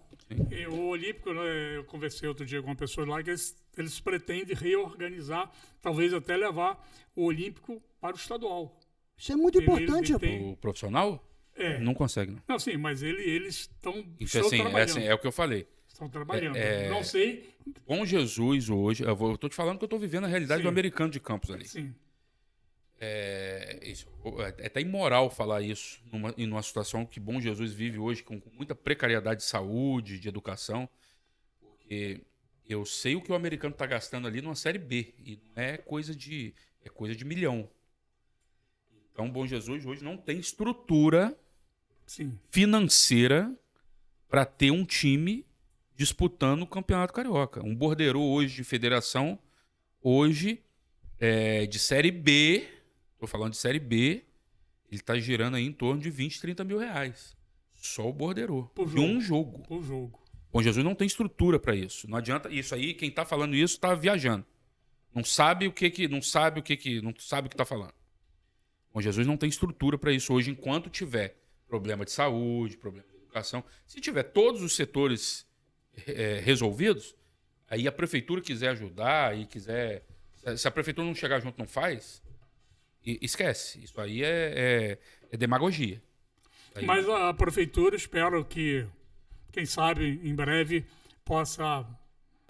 E o Olímpico, né, eu conversei outro dia com uma pessoa lá que eles pretendem reorganizar, talvez até levar o Olímpico para o estadual. Isso é muito importante. O profissional? Não consegue, não. Não, sim, mas eles estão trabalhando. É o que eu falei. Estão trabalhando. Não sei. Bom Jesus hoje, eu tô te falando que eu tô vivendo a realidade do americano de Campos ali. Sim. É até imoral falar isso numa situação que Bom Jesus vive hoje, com muita precariedade de saúde, de educação, porque eu sei o que o americano está gastando ali numa Série B, e não é coisa de milhão. Então, Bom Jesus hoje não tem estrutura financeira para ter um time disputando o Campeonato Carioca. Um borderô hoje de federação, hoje de Série B, estou falando de Série B, ele está girando aí em torno de 20, 30 mil reais. Só o borderô. De um jogo. Por jogo. Bom Jesus não tem estrutura para isso. Não adianta isso aí, quem está falando isso está viajando. Não sabe o que está falando. Bom Jesus não tem estrutura para isso hoje, enquanto tiver problema de saúde, problema de educação. Se tiver todos os setores resolvidos, aí a prefeitura quiser ajudar e quiser... Se a prefeitura não chegar junto, não faz, esquece. Isso aí é demagogia. Aí... Mas a prefeitura, espero que, quem sabe, em breve, possa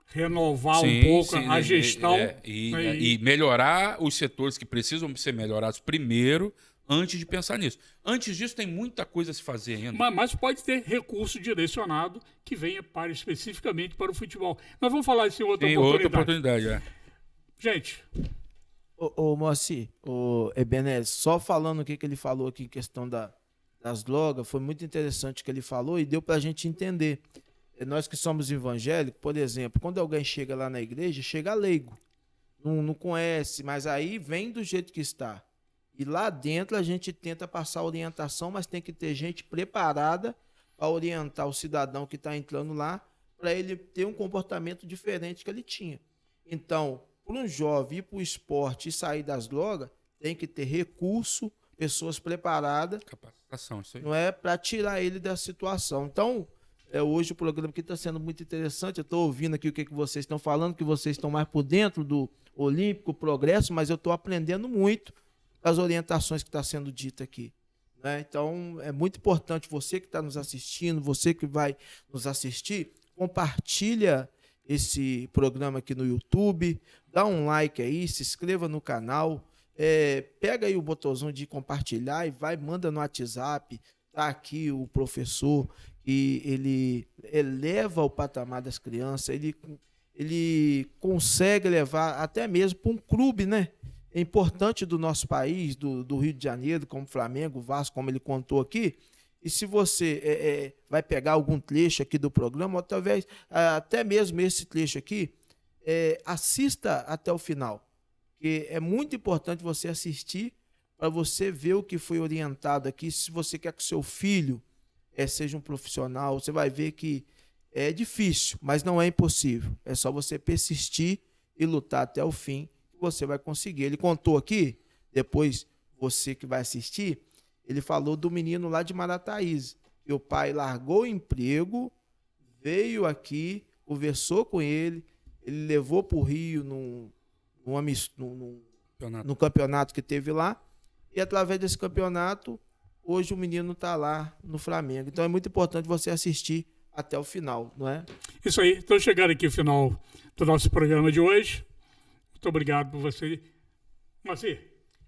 renovar um pouco a gestão. E melhorar os setores que precisam ser melhorados primeiro, antes de pensar nisso. Antes disso, tem muita coisa a se fazer ainda. Mas pode ter recurso direcionado que venha especificamente para o futebol. Nós vamos falar isso em outra oportunidade. Gente. Ô Moacir, o Ebenezer, só falando o que ele falou aqui em questão das drogas, foi muito interessante o que ele falou e deu pra gente entender. Nós que somos evangélicos, por exemplo, quando alguém chega lá na igreja, chega leigo, não conhece, mas aí vem do jeito que está. E lá dentro a gente tenta passar orientação, mas tem que ter gente preparada para orientar o cidadão que está entrando lá, para ele ter um comportamento diferente que ele tinha. Então, para um jovem ir para o esporte e sair das drogas, tem que ter recurso, pessoas preparadas. Capacitação, isso aí. Não é para tirar ele da situação. Então, hoje o programa aqui está sendo muito interessante. Eu estou ouvindo aqui o que vocês estão falando, que vocês estão mais por dentro do Olímpico, Progresso, mas eu estou aprendendo muito as orientações que está sendo dita aqui. Né? Então, é muito importante você que está nos assistindo, você que vai nos assistir, compartilha esse programa aqui no YouTube, dá um like aí, se inscreva no canal, pega aí o botãozinho de compartilhar e manda no WhatsApp, Está aqui o professor, que ele eleva o patamar das crianças, ele consegue levar até mesmo para um clube, né? É importante do nosso país, do Rio de Janeiro, como Flamengo, Vasco, como ele contou aqui. E se você vai pegar algum trecho aqui do programa, ou talvez até mesmo esse trecho aqui, assista até o final. Porque é muito importante você assistir para você ver o que foi orientado aqui. Se você quer que o seu filho seja um profissional, você vai ver que é difícil, mas não é impossível. É só você persistir e lutar até o fim, que você vai conseguir. Ele contou aqui, depois você que vai assistir, ele falou do menino lá de Marataízes, que o pai largou o emprego, veio aqui, conversou com ele levou para o Rio num campeonato que teve lá, e através desse campeonato, hoje o menino está lá no Flamengo. Então é muito importante você assistir até o final, não é? Isso aí. Então, chegando aqui ao final do nosso programa de hoje. Muito obrigado por você. Moacir,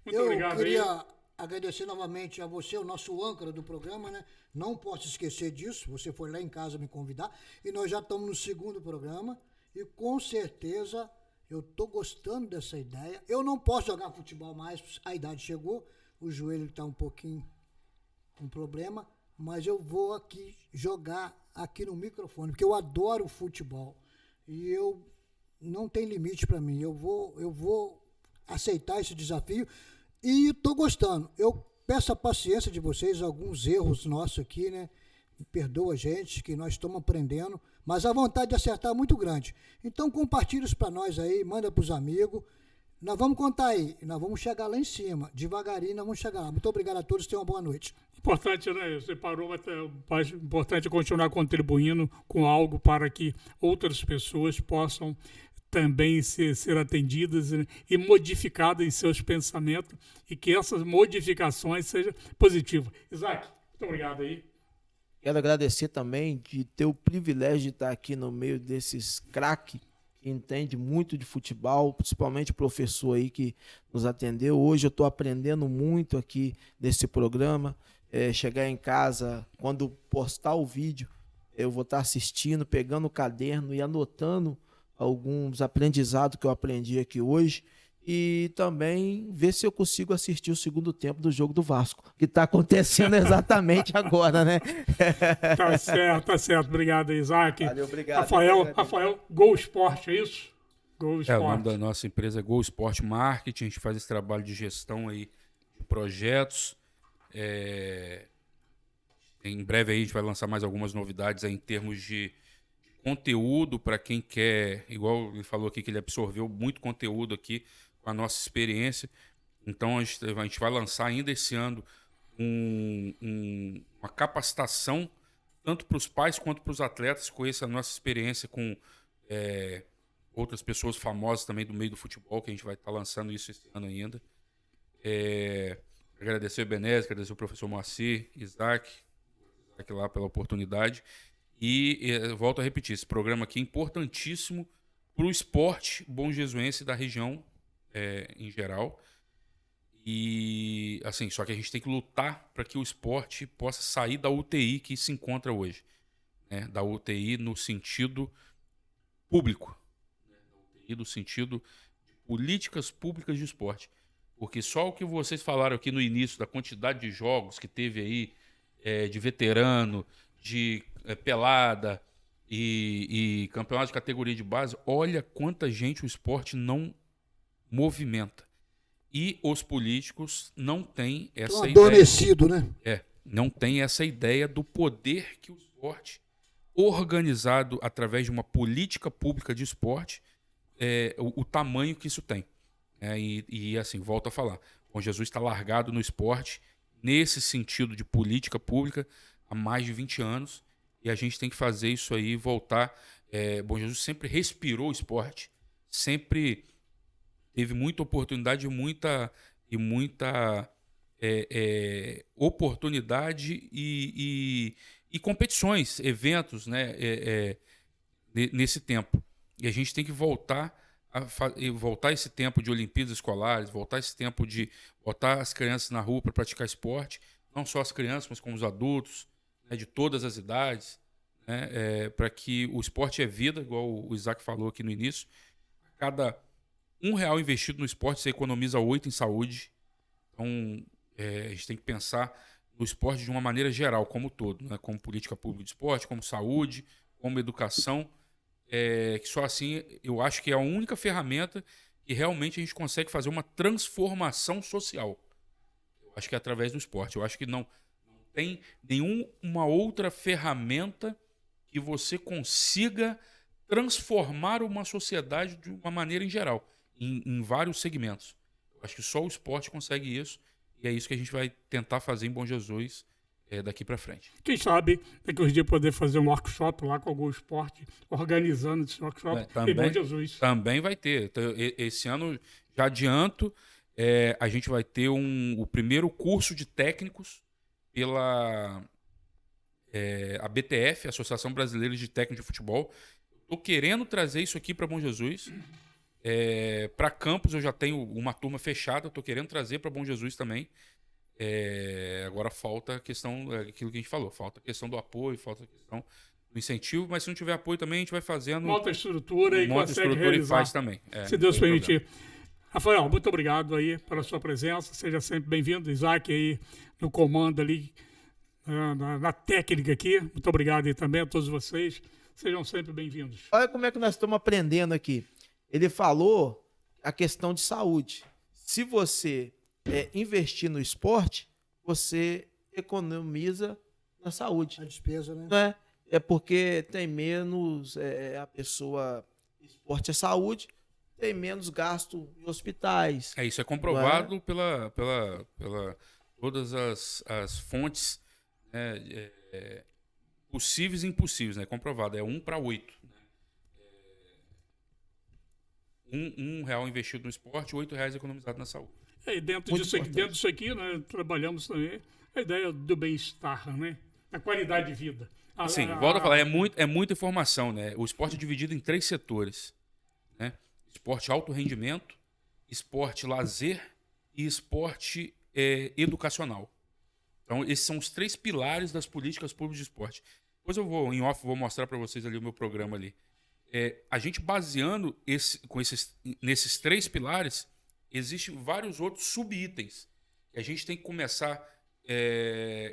muito obrigado. Eu queria agradecer novamente a você, o nosso âncora do programa, né? Não posso esquecer disso. Você foi lá em casa me convidar. E nós já estamos no segundo programa. E com certeza eu estou gostando dessa ideia. Eu não posso jogar futebol mais, a idade chegou. O joelho está um pouquinho com problema. Mas eu vou aqui jogar aqui no microfone, porque eu adoro futebol. E eu não tem limite para mim. Eu vou aceitar esse desafio e estou gostando. Eu peço a paciência de vocês, alguns erros nossos aqui, né? Perdoa a gente, que nós estamos aprendendo, mas a vontade de acertar é muito grande. Então compartilha isso para nós aí, manda para os amigos. Nós vamos contar aí, nós vamos chegar lá em cima, devagarinho nós vamos chegar lá. Muito obrigado a todos, tenham uma boa noite. Importante, né? Você parou, mas é importante continuar contribuindo com algo para que outras pessoas possam também ser atendidas e modificadas em seus pensamentos e que essas modificações sejam positivas. Isaac, muito obrigado aí. Quero agradecer também de ter o privilégio de estar aqui no meio desses craques que entende muito de futebol, principalmente o professor aí que nos atendeu. Hoje eu estou aprendendo muito aqui nesse programa. Chegar em casa, quando postar o vídeo, eu vou estar assistindo, pegando o caderno e anotando alguns aprendizados que eu aprendi aqui hoje. E também ver se eu consigo assistir o segundo tempo do jogo do Vasco, que está acontecendo exatamente agora, né? Tá certo. Obrigado, Isaac. Valeu, obrigado. Rafael, Gol Esporte, é isso? Gol Esporte. O nome da nossa empresa é Gol Esporte Marketing. A gente faz esse trabalho de gestão aí de projetos. Em breve aí a gente vai lançar mais algumas novidades aí em termos de conteúdo para quem quer, igual ele falou aqui que ele absorveu muito conteúdo aqui com a nossa experiência. Então a gente vai lançar ainda esse ano uma capacitação tanto para os pais quanto para os atletas com essa nossa experiência com outras pessoas famosas também do meio do futebol, que a gente vai estar lançando isso esse ano ainda. Agradecer o Ebenezer, agradecer o professor Moacir, Isaac lá pela oportunidade. E volto a repetir, esse programa aqui é importantíssimo para o esporte bom-jesuense da região em geral. E assim, só que a gente tem que lutar para que o esporte possa sair da UTI que se encontra hoje, né? Da UTI no sentido público, né? Da UTI no sentido de políticas públicas de esporte. Porque só o que vocês falaram aqui no início, da quantidade de jogos que teve aí, de veterano, de pelada e campeonato de categoria de base, olha quanta gente o esporte não movimenta. E os políticos não têm essa ideia. Adormecido, né? Não tem essa ideia do poder que o esporte, organizado através de uma política pública de esporte, o tamanho que isso tem. E assim, volto a falar, Bom Jesus está largado no esporte, nesse sentido de política pública, há mais de 20 anos, e a gente tem que fazer isso aí voltar. Bom Jesus sempre respirou o esporte, sempre teve muita oportunidade e muita oportunidade e competições, eventos, né, nesse tempo. E a gente tem que voltar esse tempo de Olimpíadas escolares, voltar esse tempo de botar as crianças na rua para praticar esporte, não só as crianças, mas como os adultos, né, de todas as idades, né, para que o esporte é vida, igual o Isaac falou aqui no início. Cada R$1 investido no esporte, você economiza 8 em saúde. Então, a gente tem que pensar no esporte de uma maneira geral, como todo, né, como política pública de esporte, como saúde, como educação, que só assim eu acho que é a única ferramenta que realmente a gente consegue fazer uma transformação social. Eu acho que é através do esporte. Eu acho que não tem nenhuma outra ferramenta que você consiga transformar uma sociedade de uma maneira em geral, em vários segmentos. Eu acho que só o esporte consegue isso, e é isso que a gente vai tentar fazer em Bom Jesus daqui para frente. Quem sabe daqui uns dias poder fazer um workshop lá com algum esporte, organizando esse workshop em Bom Jesus. Também vai ter. Então, esse ano, já adianto, a gente vai ter o primeiro curso de técnicos pela a BTF, Associação Brasileira de Técnicos de Futebol. Estou querendo trazer isso aqui para Bom Jesus. Para Campos eu já tenho uma turma fechada, estou querendo trazer para Bom Jesus também. Agora falta a questão, aquilo que a gente falou, falta a questão do apoio, falta a questão do incentivo, mas se não tiver apoio também, a gente vai fazendo monta a estrutura e consegue realizar. E faz também. Se Deus permitir. Rafael, muito obrigado aí pela sua presença, seja sempre bem-vindo. Isaac aí no comando ali, na técnica aqui. Muito obrigado aí também a todos vocês. Sejam sempre bem-vindos. Olha como é que nós estamos aprendendo aqui. Ele falou a questão de saúde. Se você investir no esporte, você economiza na saúde. A despesa, né? Não é? É porque tem menos a pessoa... Esporte é saúde, tem menos gasto em hospitais. Isso é comprovado pela todas as fontes, né, possíveis e impossíveis, né? Comprovado, é 1:8. Né? R$1 investido no esporte, R$8 economizado na saúde. E dentro disso aqui, né, trabalhamos também a ideia do bem-estar, né? Da qualidade de vida. Sim, volto a falar, é muita informação, né? O esporte é dividido em 3 setores, né? Esporte alto rendimento, esporte lazer e esporte educacional. Então, esses são os 3 pilares das políticas públicas de esporte. Depois eu vou, em off, vou mostrar para vocês ali o meu programa ali. A gente baseando nesses 3 pilares, existem vários outros subitens. A gente tem que começar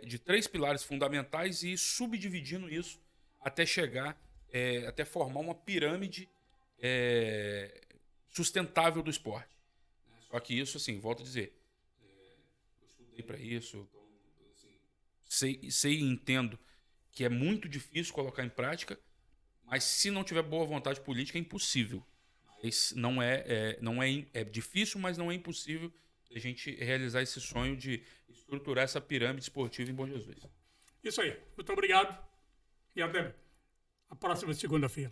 de 3 pilares fundamentais e ir subdividindo isso até chegar, até formar uma pirâmide sustentável do esporte. Só que isso, assim, volto a dizer, eu estudei para isso, então, assim, sei e entendo que é muito difícil colocar em prática, mas se não tiver boa vontade política é impossível. É difícil, mas não é impossível a gente realizar esse sonho de estruturar essa pirâmide esportiva em Bom Jesus. Isso aí. Muito obrigado e até a próxima segunda-feira.